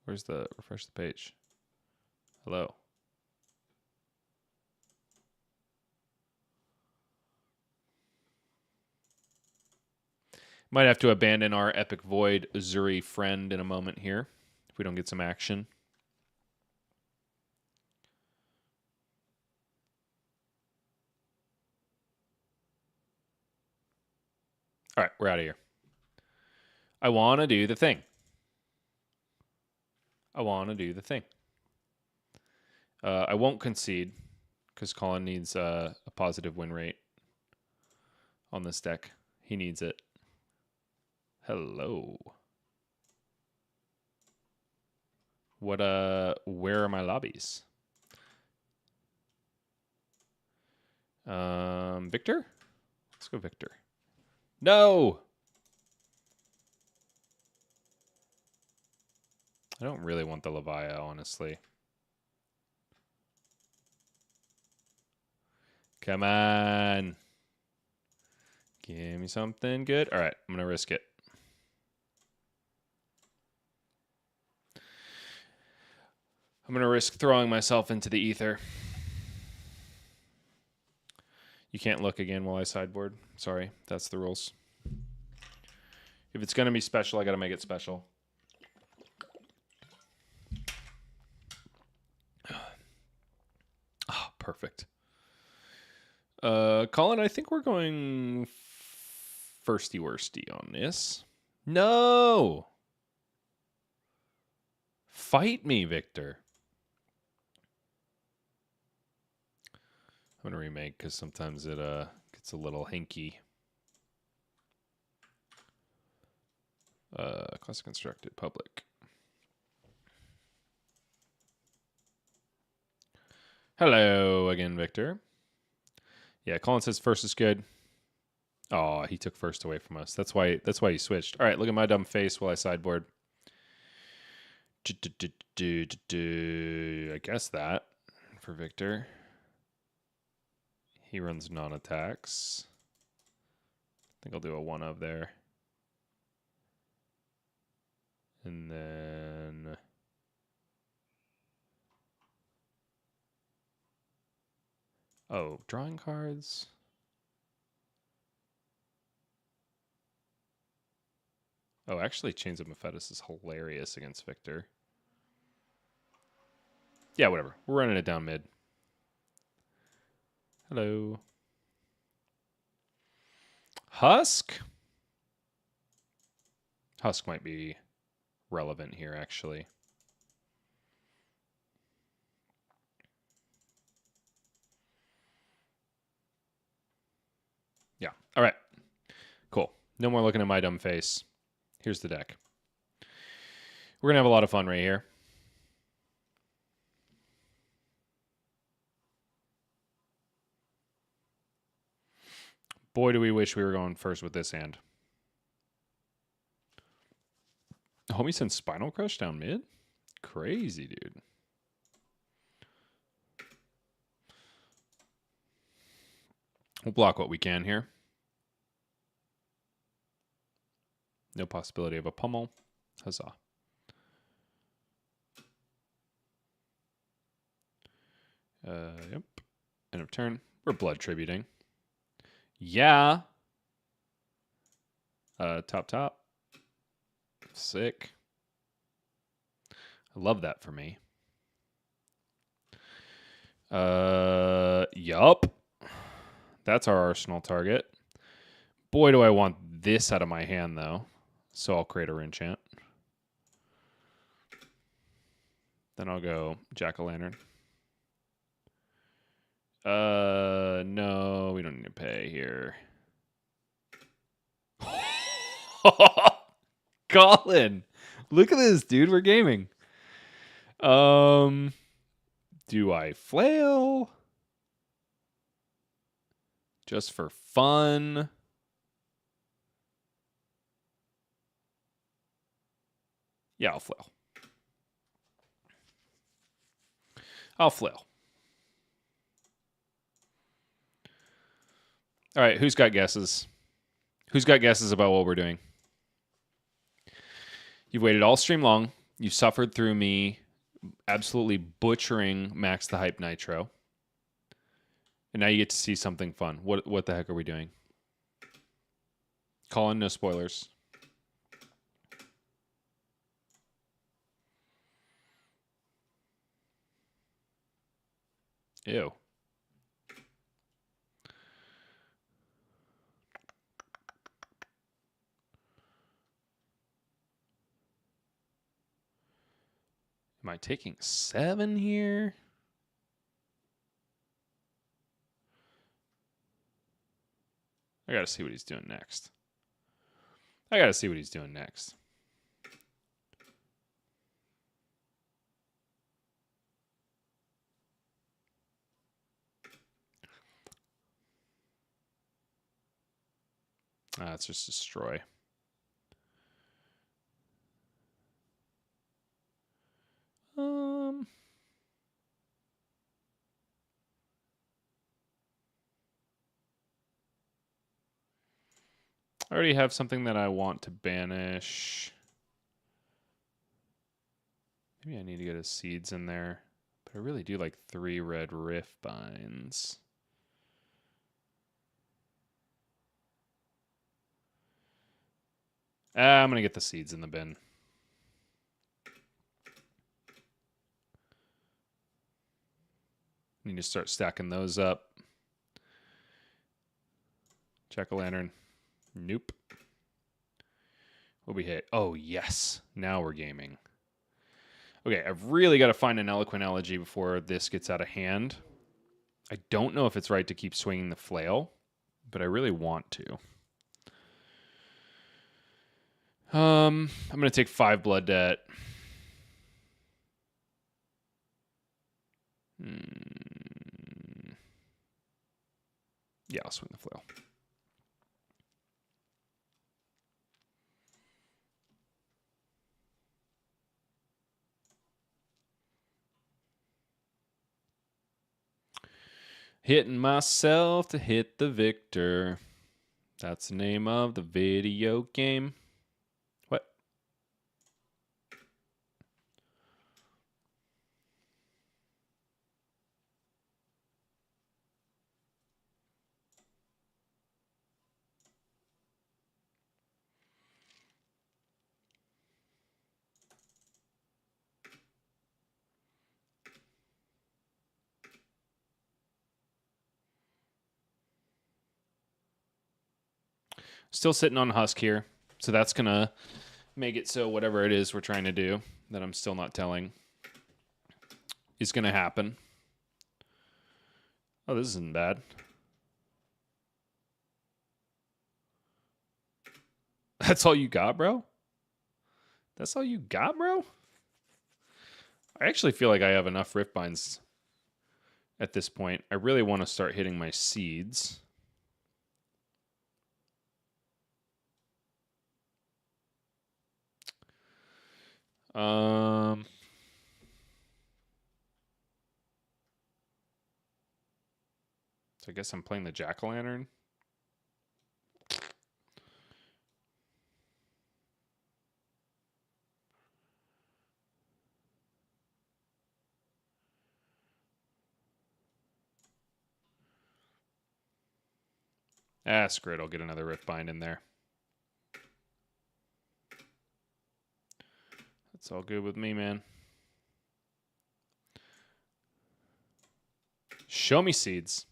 Where's the refresh the page? Hello. Might have to abandon our Epic Void Azuri friend in a moment here if we don't get some action. All right, we're out of here. I want to do the thing. I won't concede because Colin needs a positive win rate on this deck. He needs it. Hello. Where are my lobbies? Victor? Let's go Victor. No! I don't really want the Leviah, honestly. Come on. Give me something good. All right, I'm going to risk it. I'm going to risk throwing myself into the ether. You can't look again while I sideboard. Sorry, that's the rules. If it's going to be special, I got to make it special. Oh, perfect. Colin, I think we're going firsty-worsty on this. No! Fight me, Victor. I'm going to remake because sometimes it gets a little hinky. Class constructed public. Hello again, Victor. Yeah, Colin says first is good. Oh, he took first away from us. That's why he switched. All right, look at my dumb face while I sideboard. I guess that for Victor. He runs non-attacks. I think I'll do a 1 of there. And then... Oh, drawing cards. Oh, actually, Chains of Mephetis is hilarious against Victor. Yeah, whatever. We're running it down mid. Hello. Husk? Husk might be relevant here, actually. Yeah. All right. Cool. No more looking at my dumb face. Here's the deck. We're going to have a lot of fun right here. Boy, do we wish we were going first with this hand. Homie sent Spinal Crush down mid? Crazy, dude. We'll block what we can here. No possibility of a pummel. Huzzah. Yep. End of turn. We're blood tributing. Yeah. Top. Sick. I love that for me. Yup. That's our arsenal target. Boy, do I want this out of my hand, though. So I'll create a Rinchant. Then I'll go Jack-o'-lantern. No, we don't need to pay here. Colin, look at this, dude. We're gaming. Do I flail? Just for fun? Yeah, I'll flail. I'll flail. All right, who's got guesses? Who's got guesses about what we're doing? You've waited all stream long. You've suffered through me absolutely butchering Max the Hype Nitro. And now you get to see something fun. What the heck are we doing? Colin, no spoilers. Ew. Am I taking 7 here? I gotta see what he's doing next. It's just destroy. I already have something that I want to banish. Maybe I need to get a seeds in there. But I really do like 3 red rift binds. I'm going to get the seeds in the bin. Need to start stacking those up. Jack-o'-lantern. Nope. What we hit? Oh, yes. Now we're gaming. Okay, I've really got to find an eloquent elegy before this gets out of hand. I don't know if it's right to keep swinging the flail, but I really want to. I'm going to take 5 blood debt. Yeah, I'll swing the flail. Hitting myself to hit the victor. That's the name of the video game. What? Still sitting on Husk here. So that's going to make it so whatever it is we're trying to do that I'm still not telling is going to happen. Oh, this isn't bad. That's all you got, bro? That's all you got, bro? I actually feel like I have enough rift binds at this point. I really want to start hitting my seeds. So I guess I'm playing the jack-o'-lantern. Ah, screw it. I'll get another rift bind in there. That's all good with me, man. Show me seeds.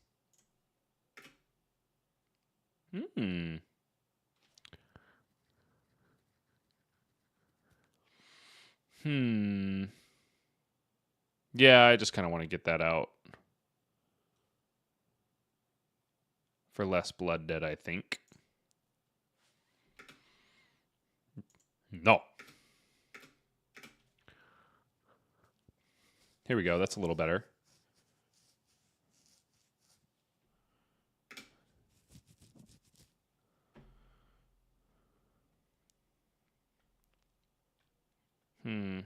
Yeah, I just kind of want to get that out. For less blood dead, I think. No. Here we go. That's a little better. I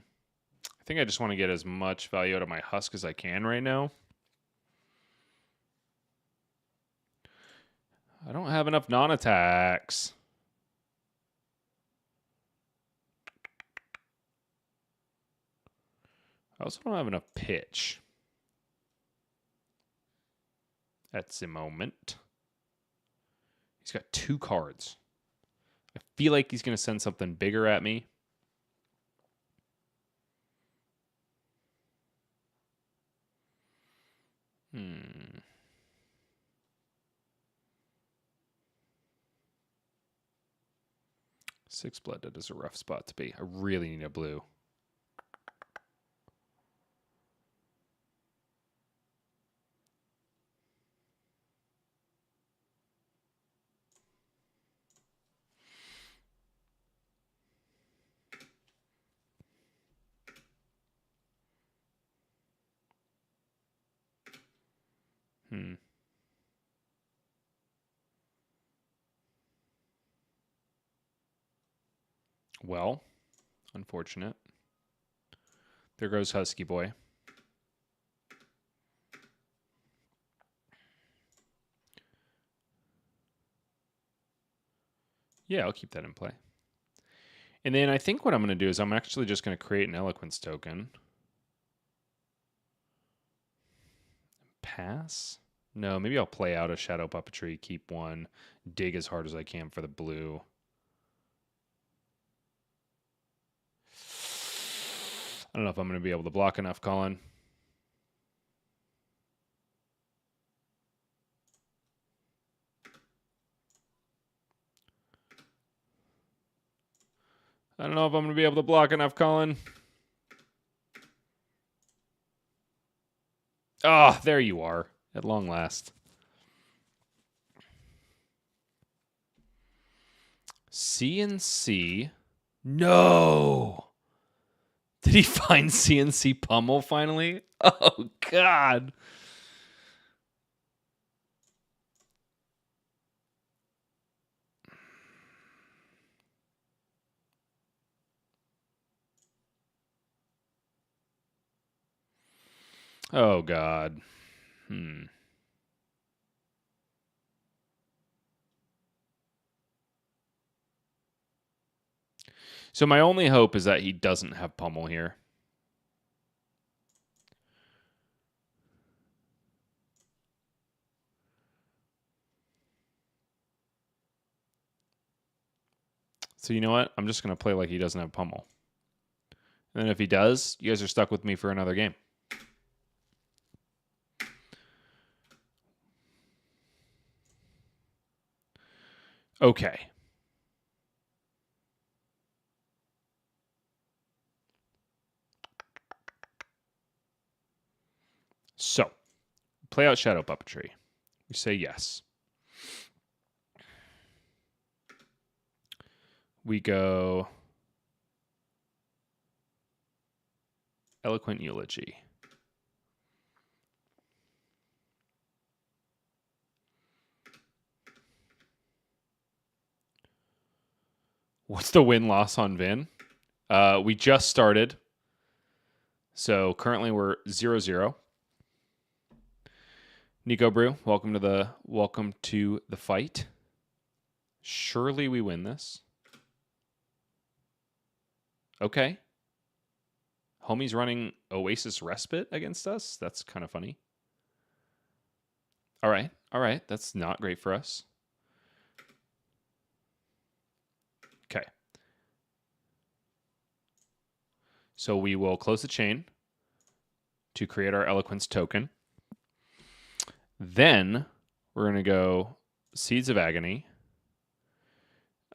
think I just want to get as much value out of my husk as I can right now. I don't have enough non-attacks. I also don't have enough pitch. At the moment. He's got 2 cards. I feel like he's going to send something bigger at me. Six blood, that is a rough spot to be. I really need a blue. Well, unfortunate. There goes Husky Boy. Yeah, I'll keep that in play. And then I think what I'm going to do is I'm actually just going to create an Eloquence token. Pass? No, maybe I'll play out a Shadow Puppetry, keep one, dig as hard as I can for the blue. I don't know if I'm going to be able to block enough, Colin. I don't know if I'm going to be able to block enough, Colin. Ah, there you are, at long last. CNC. No! Did he find CNC Pummel finally? Oh, God. Oh, God. So my only hope is that he doesn't have pummel here. So you know what? I'm just going to play like he doesn't have pummel. And then if he does, you guys are stuck with me for another game. Okay. So, play out shadow puppetry. We say yes. We go eloquent eulogy. What's the win-loss on Vin? We just started. So currently we're 0-0. Nico Brew, welcome to the fight. Surely we win this. Okay. Homie's running Oasis Respite against us. That's kind of funny. All right. All right. That's not great for us. Okay. So we will close the chain to create our Eloquence token. Then we're going to go Seeds of Agony.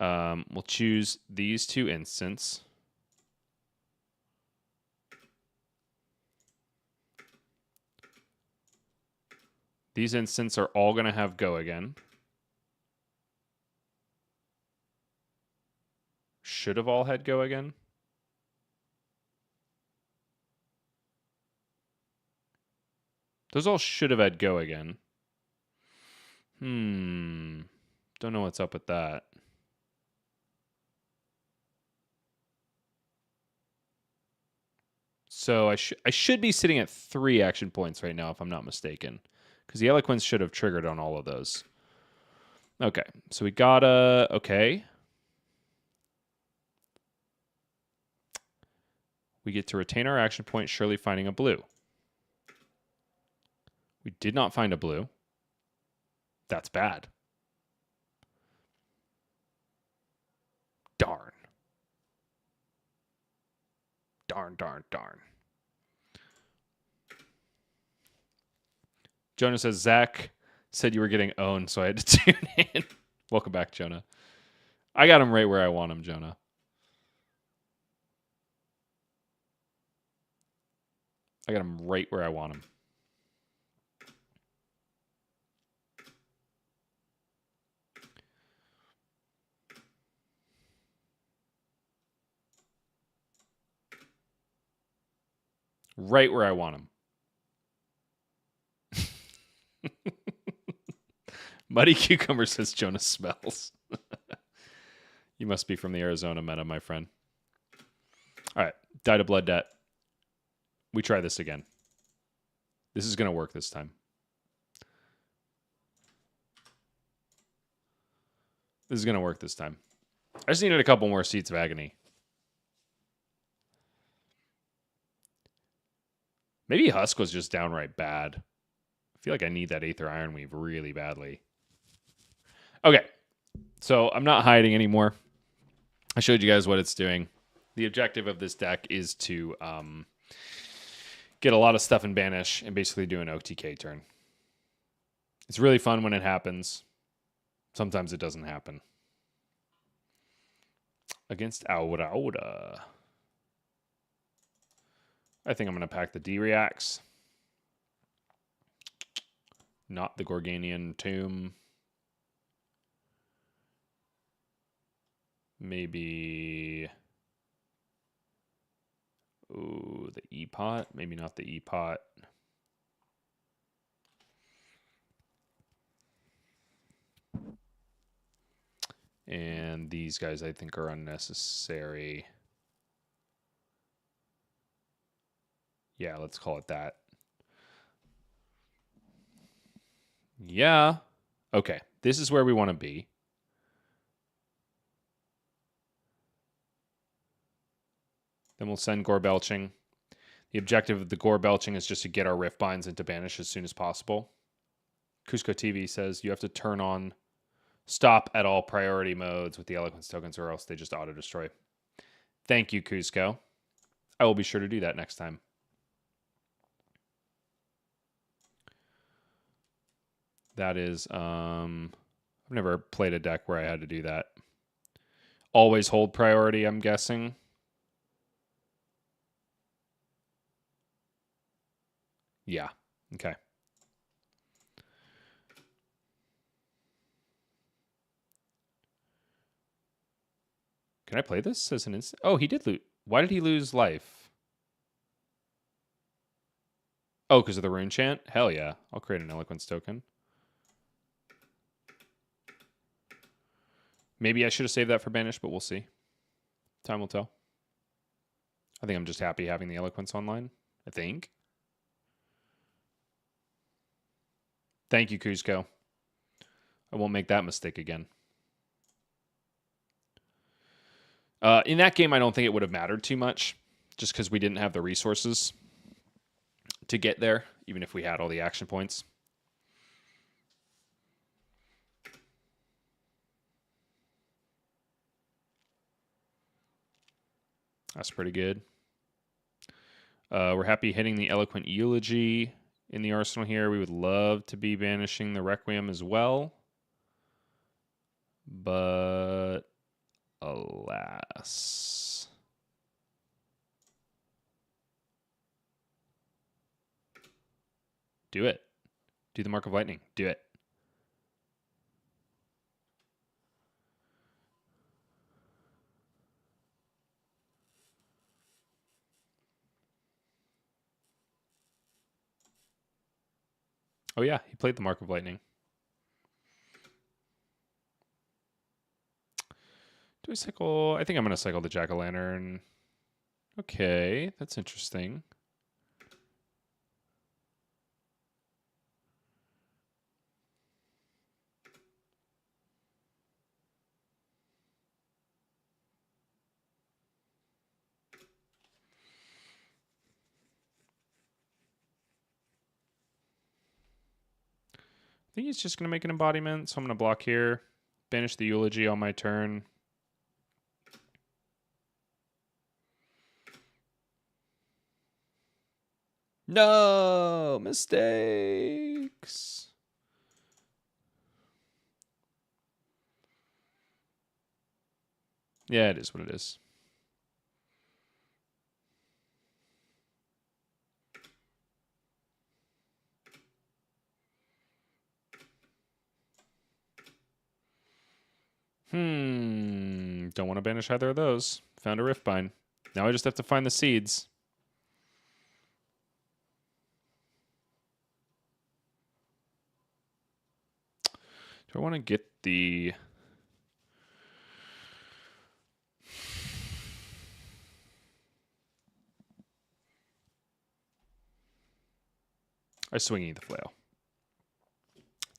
We'll choose these two instants. These instants are all going to have go again. Should have all had go again. Those all should have had go again. Don't know what's up with that. So I should be sitting at 3 action points right now, if I'm not mistaken. Because the Eloquence should have triggered on all of those. Okay, so we gotta... Okay. We get to retain our action point, surely finding a blue. We did not find a blue. That's bad. Darn. Darn, darn, darn. Jonah says, Zach said you were getting owned, so I had to tune in. Welcome back, Jonah. I got him right where I want him, Jonah. I got him right where I want him. Right where I want him. Muddy Cucumber says Jonah smells. You must be from the Arizona meta, my friend. All right. Die to blood debt. We try this again. This is going to work this time. This is going to work this time. I just needed a couple more Seeds of Agony. Maybe Husk was just downright bad. I feel like I need that Aether Ironweave really badly. Okay. So I'm not hiding anymore. I showed you guys what it's doing. The objective of this deck is to get a lot of stuff in Banish and basically do an OTK turn. It's really fun when it happens. Sometimes it doesn't happen. Against Aura. I think I'm going to pack the D-Reacts. Not the Gorganian Tomb. Maybe... Ooh, the E-Pot. Maybe not the E-Pot. And these guys I think are unnecessary. Yeah, let's call it that. Yeah. Okay, this is where we want to be. Then we'll send Gore Belching. The objective of the Gore Belching is just to get our Rift Binds into Banish as soon as possible. Cusco TV says you have to turn on stop at all priority modes with the Eloquence tokens or else they just auto-destroy. Thank you, Cusco. I will be sure to do that next time. That is, I've never played a deck where I had to do that. Always hold priority, I'm guessing. Yeah, okay. Can I play this as an instant? Oh, he did lose. Why did he lose life? Oh, because of the rune chant? Hell yeah. I'll create an Eloquence token. Maybe I should have saved that for Banish, but we'll see. Time will tell. I think I'm just happy having the Eloquence online. I think. Thank you, Cusco. I won't make that mistake again. In that game, I don't think it would have mattered too much, just because we didn't have the resources to get there, even if we had all the action points. That's pretty good. We're happy hitting the Eloquent Eulogy in the arsenal here. We would love to be banishing the Requiem as well. But alas. Do it. Do the Mark of Lightning. Do it. Oh yeah, he played the Mark of Lightning. Do I cycle? I think I'm going to cycle the Jack-o'-lantern. Okay, that's interesting. I think he's just going to make an embodiment, so I'm going to block here. Banish the Eulogy on my turn. No! Mistakes! Yeah, it is what it is. Don't want to banish either of those. Found a Riftbind. Now I just have to find the seeds. Do I want to get the... I swingy the flail.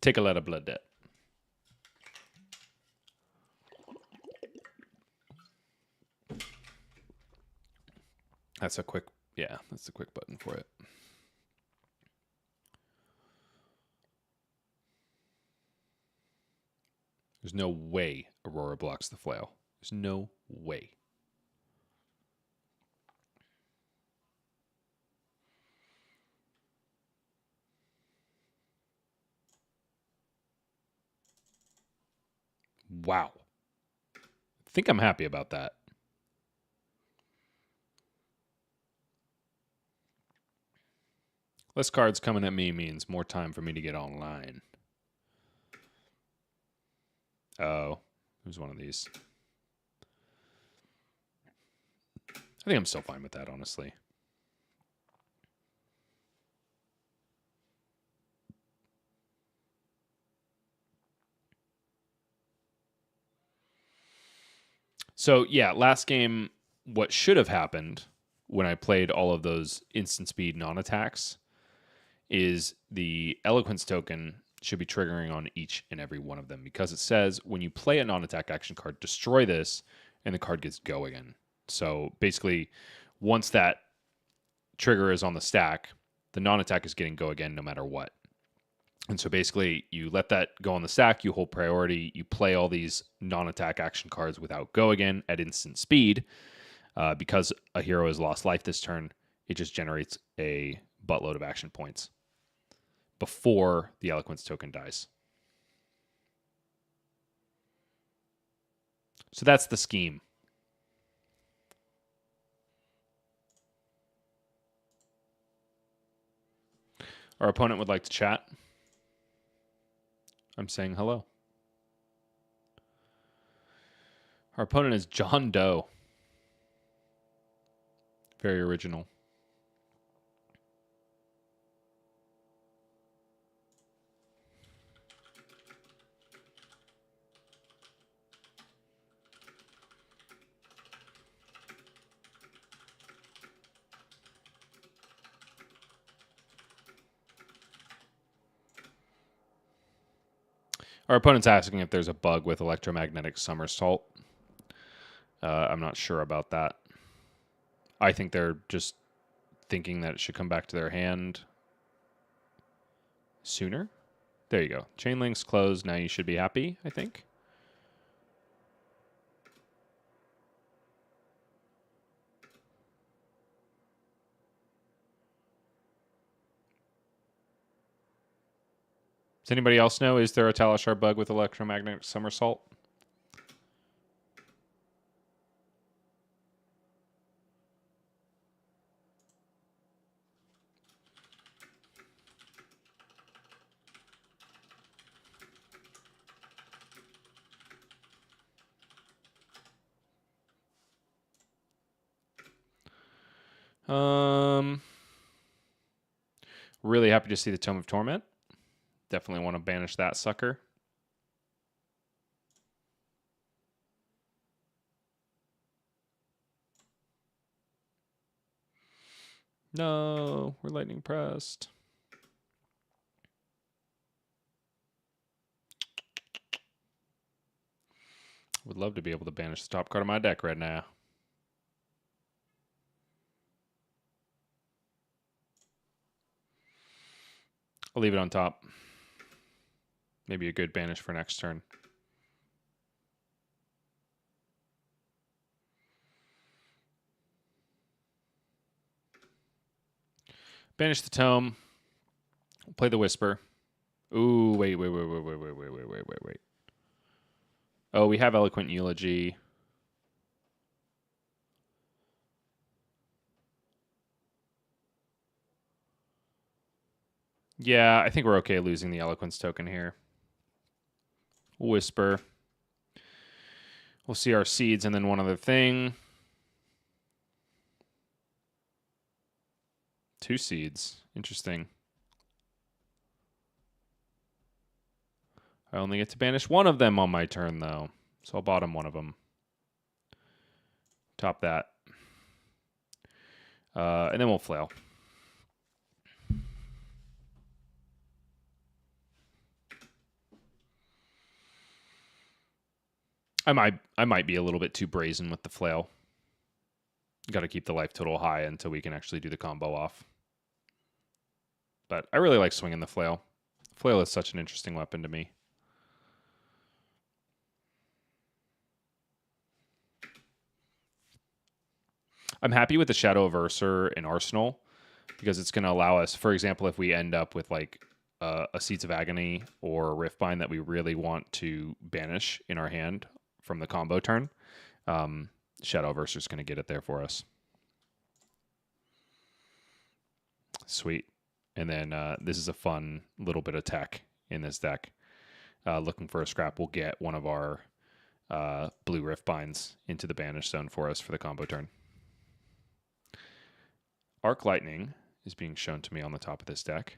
Take a lot of blood debt. That's a quick, yeah, that's the quick button for it. There's no way Aurora blocks the flail. There's no way. Wow. I think I'm happy about that. Less cards coming at me means more time for me to get online. Oh, who's one of these? I think I'm still fine with that, honestly. So, yeah, last game, what should have happened when I played all of those instant speed non-attacks is the Eloquence token should be triggering on each and every one of them because it says when you play a non-attack action card, destroy this, and the card gets go again. So basically, once that trigger is on the stack, the non-attack is getting go again no matter what. And so basically, you let that go on the stack, you hold priority, you play all these non-attack action cards without go again at instant speed. Because a hero has lost life this turn, it just generates a buttload of action points before the Eloquence token dies. So that's the scheme. Our opponent would like to chat. I'm saying hello. Our opponent is John Doe. Very original. Our opponent's asking if there's a bug with electromagnetic somersault. I'm not sure about that. I think they're just thinking that it should come back to their hand sooner. There you go. Chain link's closed. Now you should be happy, I think. Does anybody else know? Is there a Talishar bug with electromagnetic somersault? Really happy to see the Tome of Torment. Definitely want to banish that sucker. No, we're lightning pressed. Would love to be able to banish the top card of my deck right now. I'll leave it on top. Maybe a good banish for next turn. Banish the Tome. Play the Whisper. Ooh, wait. Oh, we have Eloquent Eulogy. Yeah, I think we're okay losing the Eloquence token here. Whisper. We'll see our seeds and then one other thing. 2 seeds. Interesting. I only get to banish one of them on my turn, though. So I'll bottom one of them. Top that. And then we'll flail. I might be a little bit too brazen with the flail. Got to keep the life total high until we can actually do the combo off. But I really like swinging the flail. Flail is such an interesting weapon to me. I'm happy with the Shadow Averser in Arsenal because it's going to allow us, for example, if we end up with like a Seeds of Agony or a Riftbind that we really want to banish in our hand from the combo turn, Shadow Averser is going to get it there for us. Sweet. And then this is a fun little bit of tech in this deck. Looking for a scrap, we'll get one of our blue Riftbinds into the banish zone for us for the combo turn. Arc Lightning is being shown to me on the top of this deck.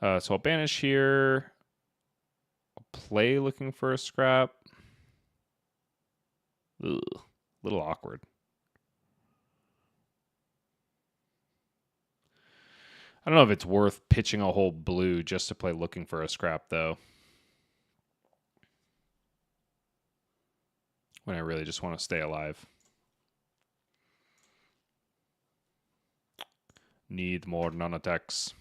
So I'll banish here. I'll play looking for a scrap. Ugh, a little awkward. I don't know if it's worth pitching a whole blue just to play looking for a scrap, though. When I really just want to stay alive. Need more non-attacks.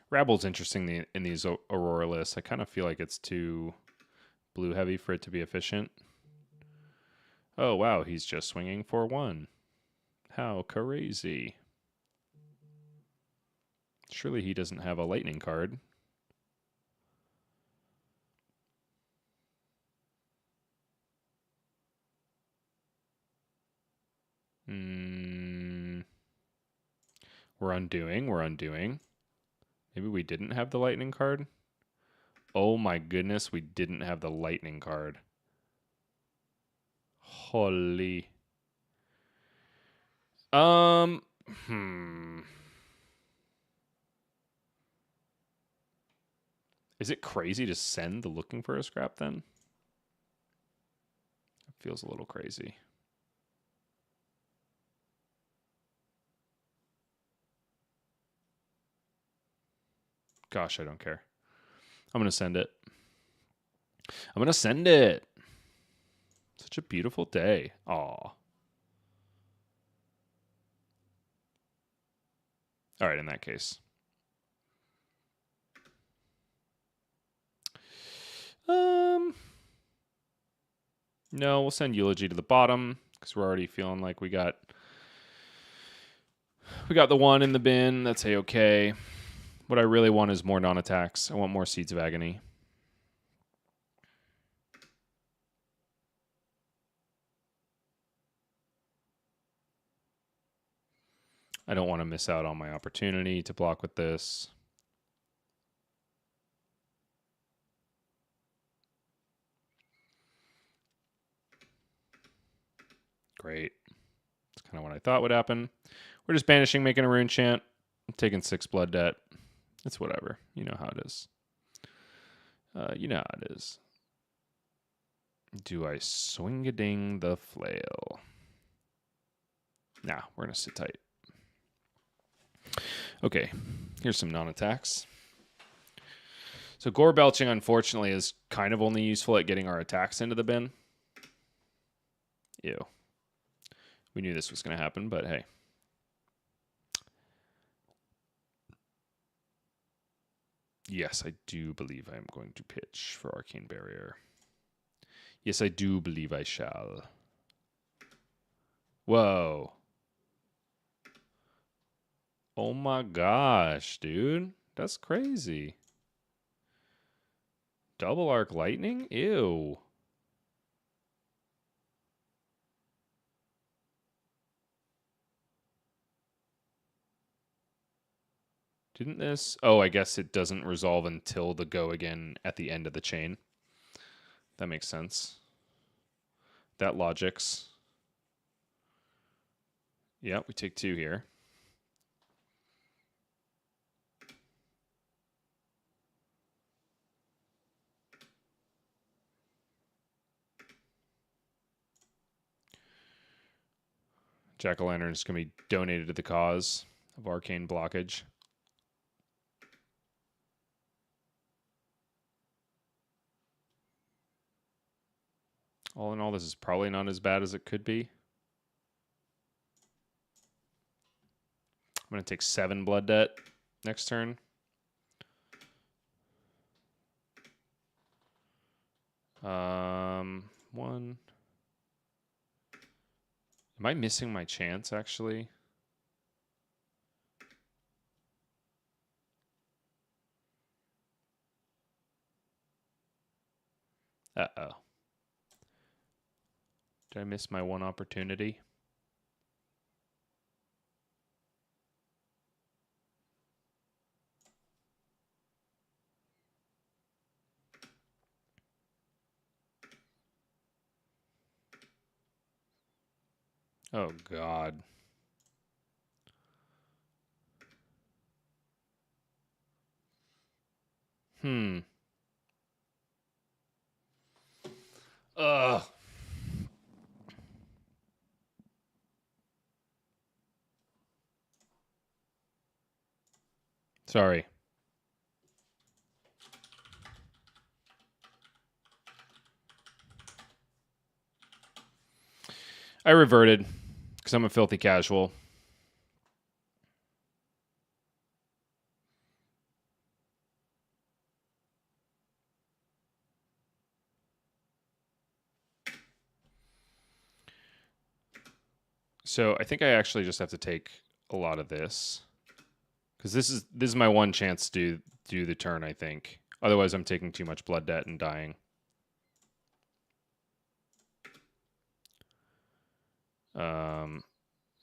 Rabble's interesting in these Aurora lists. I kind of feel like it's too blue heavy for it to be efficient. Oh, wow. He's just swinging for 1. How crazy. Surely he doesn't have a lightning card. We're undoing. Maybe we didn't have the lightning card? Oh my goodness, we didn't have the lightning card. Holy. Is it crazy to send the looking for a scrap then? It feels a little crazy. Gosh, I don't care. I'm going to send it. I'm going to send it. Such a beautiful day. Aw. All right, in that case. No, we'll send Eulogy to the bottom because we're already feeling like we got the 1 in the bin. That's A-okay. What I really want is more non-attacks. I want more Seeds of Agony. I don't want to miss out on my opportunity to block with this. Great. That's kind of what I thought would happen. We're just banishing, making a rune chant. I'm taking 6 blood debt. It's whatever. You know how it is. You know how it is. Do I swing-a-ding the flail? Nah, we're going to sit tight. Okay, here's some non-attacks. So Gore Belching, unfortunately, is kind of only useful at getting our attacks into the bin. Ew. We knew this was going to happen, but hey. Yes, I do believe I am going to pitch for Arcane Barrier. Yes, I do believe I shall. Whoa. Oh my gosh, dude. That's crazy. Double Arc Lightning? Ew. Didn't this? Oh, I guess it doesn't resolve until the go again at the end of the chain. That makes sense. That logics. Yeah, we take 2 here. Jack-o'-lantern is going to be donated to the cause of arcane blockage. All in all, this is probably not as bad as it could be. I'm going to take 7 blood debt next turn. One. Am I missing my chance, actually? Uh-oh. Did I miss my 1 opportunity? Oh, God. Ugh. Sorry. I reverted because I'm a filthy casual. So I think I actually just have to take a lot of this because this is my one chance to do the turn, I think. Otherwise, I'm taking too much blood debt and dying.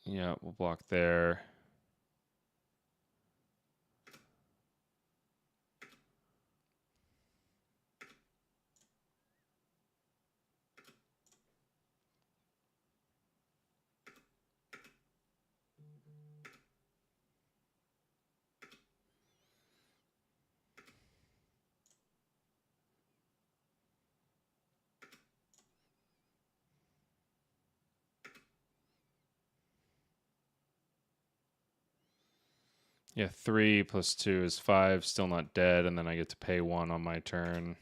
Yeah, we'll block there. Yeah, 3 plus 2 is 5. Still not dead, and then I get to pay 1 on my turn.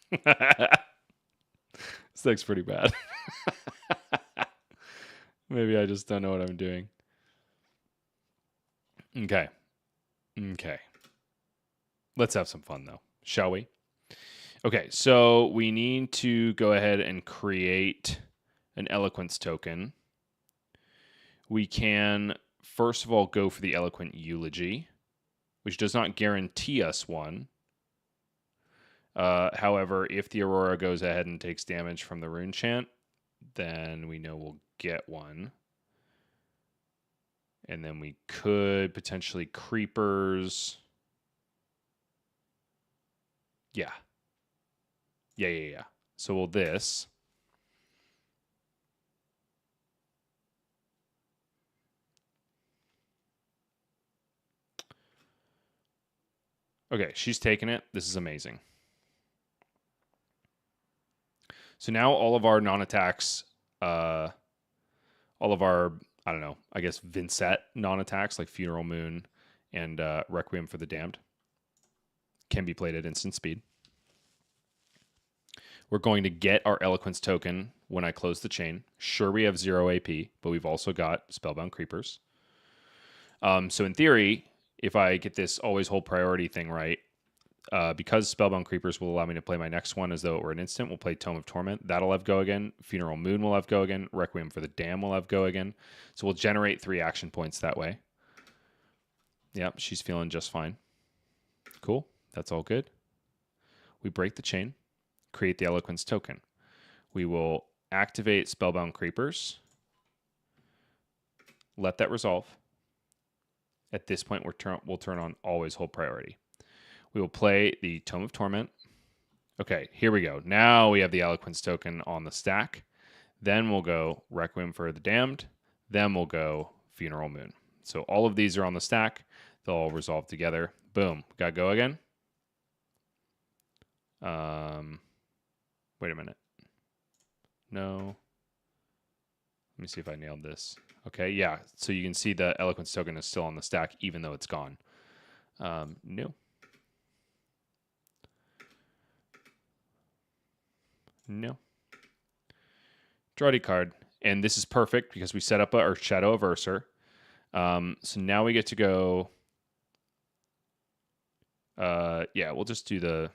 This looks pretty bad. Maybe I just don't know what I'm doing. Okay. Let's have some fun, though, shall we? Okay, so we need to go ahead and create an eloquence token. We can, first of all, go for the eloquent eulogy, which does not guarantee us one. However, if the Aurora goes ahead and takes damage from the rune chant, then we know we'll get one. And then we could potentially creepers. Yeah. So we'll this. Okay, she's taking it. This is amazing. So now all of our non-attacks, all of our, I don't know, I guess Vincent non-attacks like Funeral Moon and Requiem for the Damned can be played at instant speed. We're going to get our Eloquence token when I close the chain. Sure, we have 0 AP, but we've also got Spellbound Creepers. So in theory, if I get this always hold priority thing right, because Spellbound Creepers will allow me to play my next one as though it were an instant, we'll play Tome of Torment. That'll have go again. Funeral Moon will have go again. Requiem for the Damned will have go again. So we'll generate 3 action points that way. Yep, she's feeling just fine. Cool. That's all good. We break the chain, create the Eloquence token. We will activate Spellbound Creepers. Let that resolve. At this point, we'll turn on Always Hold Priority. We will play the Tome of Torment. Okay, here we go. Now we have the Eloquence token on the stack. Then we'll go Requiem for the Damned. Then we'll go Funeral Moon. So all of these are on the stack. They'll all resolve together. Boom. Got to go again. Wait a minute. No. Let me see if I nailed this. Okay, yeah. So you can see the Eloquence token is still on the stack, even though it's gone. No. No. Draw a card. And this is perfect because we set up our Shadow Averser. So now we get to go... yeah, we'll just do the...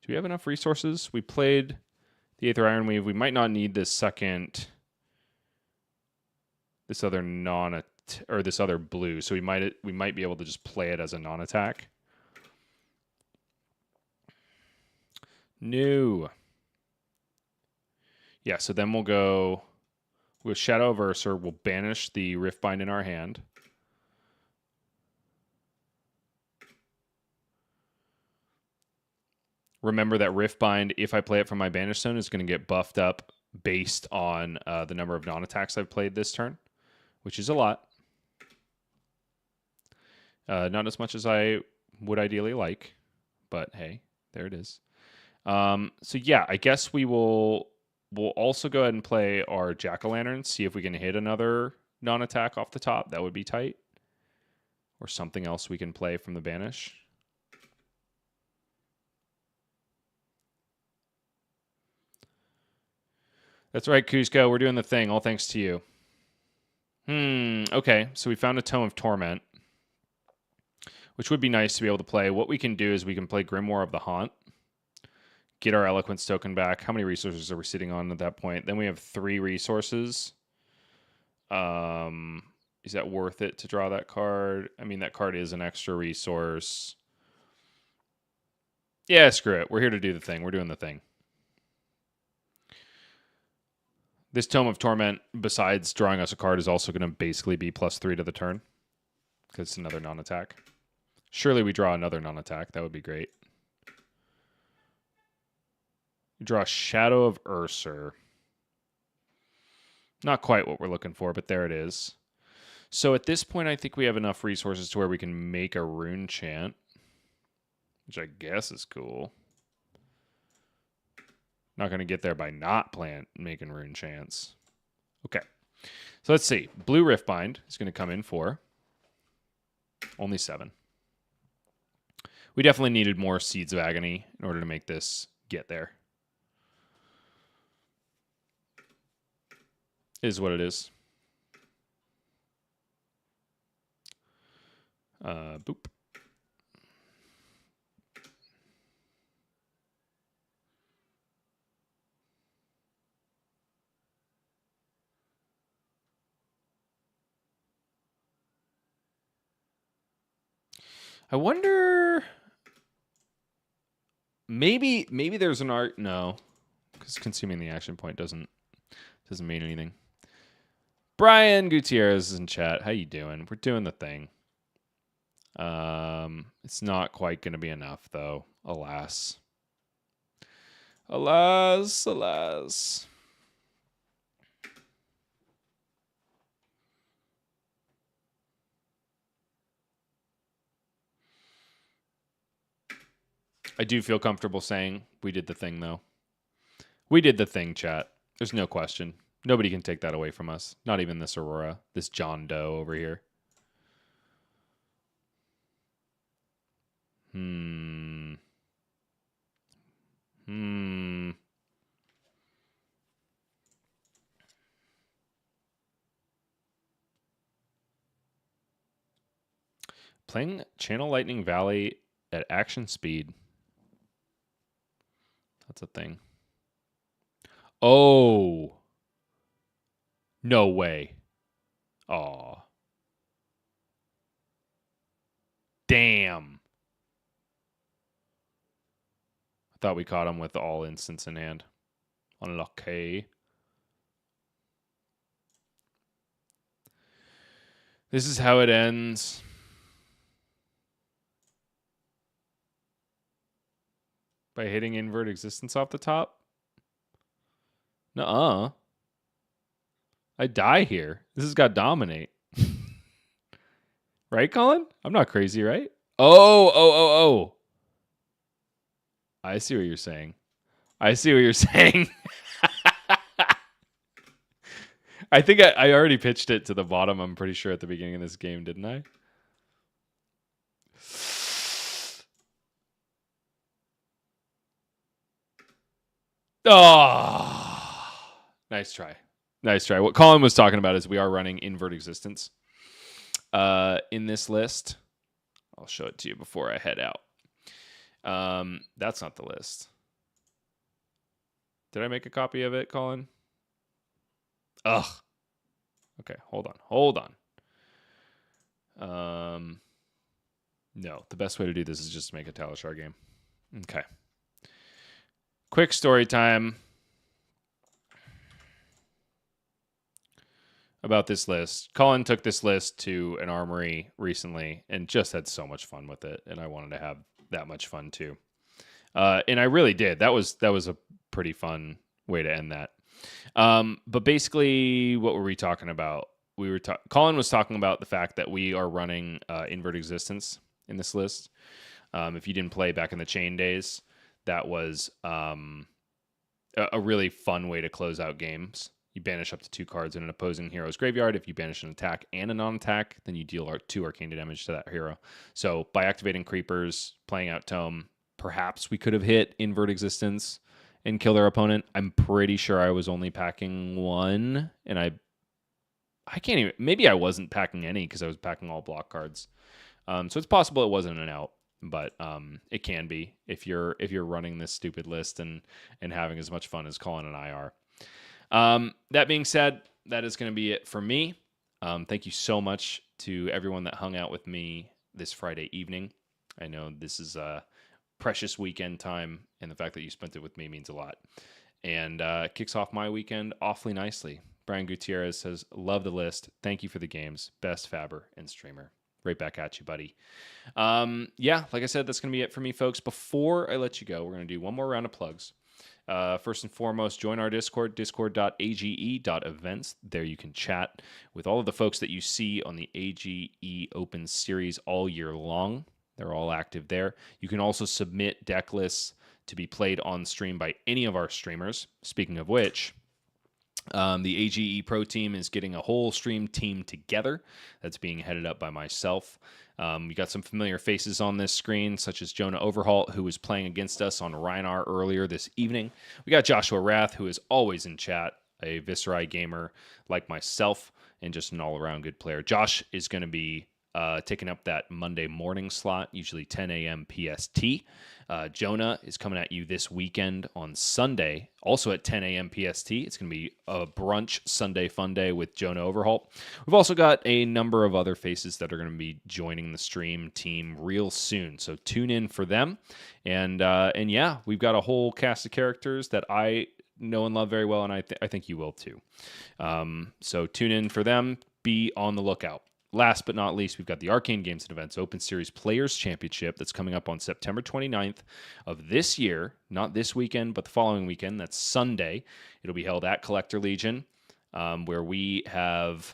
Do we have enough resources? We played the Aether Ironweave. We might not need this second... This other this other blue. So we might be able to just play it as a non-attack. No. Yeah, so then we'll go with Shadow Averser. We'll banish the Riftbind in our hand. Remember that Riftbind, if I play it from my Banish Zone, is going to get buffed up based on the number of non-attacks I've played this turn, which is a lot. Not as much as I would ideally like, but hey, there it is. So yeah, I guess we'll also go ahead and play our Jack-o'-lantern, see if we can hit another non-attack off the top. That would be tight. Or something else we can play from the Banish. That's right, Cusco. We're doing the thing. All thanks to you. Okay, so we found a Tome of Torment, which would be nice to be able to play. What we can do is we can play Grimoire of the Haunt, get our Eloquence token back. How many resources are we sitting on at that point? Then we have 3 resources. Is that worth it to draw that card? I mean, that card is an extra resource. Yeah, screw it. We're here to do the thing. We're doing the thing. This Tome of Torment, besides drawing us a card, is also going to basically be +3 to the turn, because it's another non-attack. Surely we draw another non-attack. That would be great. We draw Shadow of Urser. Not quite what we're looking for, but there it is. So at this point, I think we have enough resources to where we can make a rune chant, which I guess is cool. Not going to get there by not making rune chants. Okay. So let's see. Blue Riftbind is going to come in for only 7. We definitely needed more Seeds of Agony in order to make this get there. Is what it is. Boop. I wonder... Maybe there's an art... No. Because consuming the action point doesn't mean anything. Brian Gutierrez is in chat. How you doing? We're doing the thing. It's not quite going to be enough, though. Alas. Alas, alas. I do feel comfortable saying we did the thing, though. We did the thing, chat. There's no question. Nobody can take that away from us. Not even this Aurora. This John Doe over here. Playing Channel Lightning Valley at action speed. That's a thing. Oh. No way. Aw. Damn. I thought we caught him with all instants in hand. Unlucky. This is how it ends. By hitting invert existence off the top? Nuh-uh. I die here. This has got dominate. Right, Colin? I'm not crazy, right? Oh. I see what you're saying. I think I already pitched it to the bottom, I'm pretty sure, at the beginning of this game, didn't I? Oh, nice try. Nice try. What Colin was talking about is we are running invert existence in this list. I'll show it to you before I head out. That's not the list. Did I make a copy of it, Colin? Ugh. Okay, hold on. No, the best way to do this is just to make a Talishar game. Okay. Quick story time about this list. Colin took this list to an armory recently and just had so much fun with it, and I wanted to have that much fun too. And I really did. That was a pretty fun way to end that. But basically, what were we talking about? Colin was talking about the fact that we are running invert existence in this list. If you didn't play back in the chain days, that was a really fun way to close out games. You banish up to 2 cards in an opposing hero's graveyard. If you banish an attack and a non-attack, then you deal 2 arcane damage to that hero. So by activating creepers, playing out Tome, perhaps we could have hit invert existence and kill their opponent. I'm pretty sure I was only packing one, and I can't even. Maybe I wasn't packing any because I was packing all block cards. So it's possible it wasn't an out, but it can be if you're running this stupid list and having as much fun as Colin and I are. That being said, that is going to be it for me. Thank you so much to everyone that hung out with me this Friday evening. I know this is a precious weekend time, and the fact that you spent it with me means a lot. And kicks off my weekend awfully nicely. Brian Gutierrez says, love the list. Thank you for the games. Best Fabber and streamer. Right back at you, buddy. Yeah, like I said, that's going to be it for me, folks. Before I let you go, we're going to do one more round of plugs. First and foremost, join our Discord, discord.age.events. There you can chat with all of the folks that you see on the AGE Open series all year long. They're all active there. You can also submit deck lists to be played on stream by any of our streamers. Speaking of which, the AGE Pro team is getting a whole stream team together that's being headed up by myself. We got some familiar faces on this screen, such as Jonah Overhaul, who was playing against us on Reinar earlier this evening. We got Joshua Rath, who is always in chat, a Viserai gamer like myself, and just an all-around good player. Josh is going to be taking up that Monday morning slot, usually 10 a.m. PST. Jonah is coming at you this weekend on Sunday, also at 10 a.m. PST. It's going to be a brunch Sunday fun day with Jonah Overhaul. We've also got a number of other faces that are going to be joining the stream team real soon, so tune in for them. And yeah, we've got a whole cast of characters that I know and love very well, and I think you will too. So tune in for them. Be on the lookout. Last but not least, we've got the Arcane Games and Events Open Series Players Championship that's coming up on September 29th of this year. Not this weekend, but the following weekend. That's Sunday. It'll be held at Collector Legion, where we have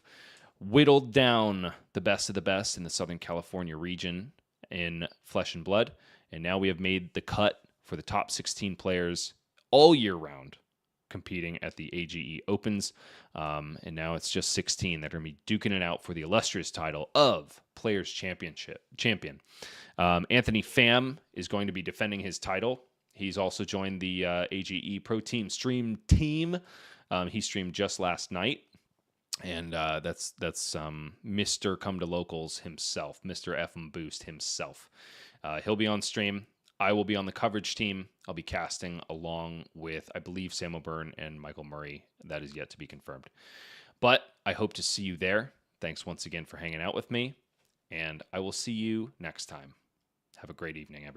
whittled down the best of the best in the Southern California region in Flesh and Blood. And now we have made the cut for the top 16 players all year round, competing at the AGE Opens. And now it's just 16 that are going to be duking it out for the illustrious title of Players Champion. Anthony Pham is going to be defending his title. He's also joined the AGE Pro Team stream team. He streamed just last night. And that's Mr. Come to Locals himself, Mr. FM Boost himself. He'll be on stream. I will be on the coverage team. I'll be casting along with, I believe, Sam O'Byrne and Michael Murray. That is yet to be confirmed. But I hope to see you there. Thanks once again for hanging out with me. And I will see you next time. Have a great evening, everyone.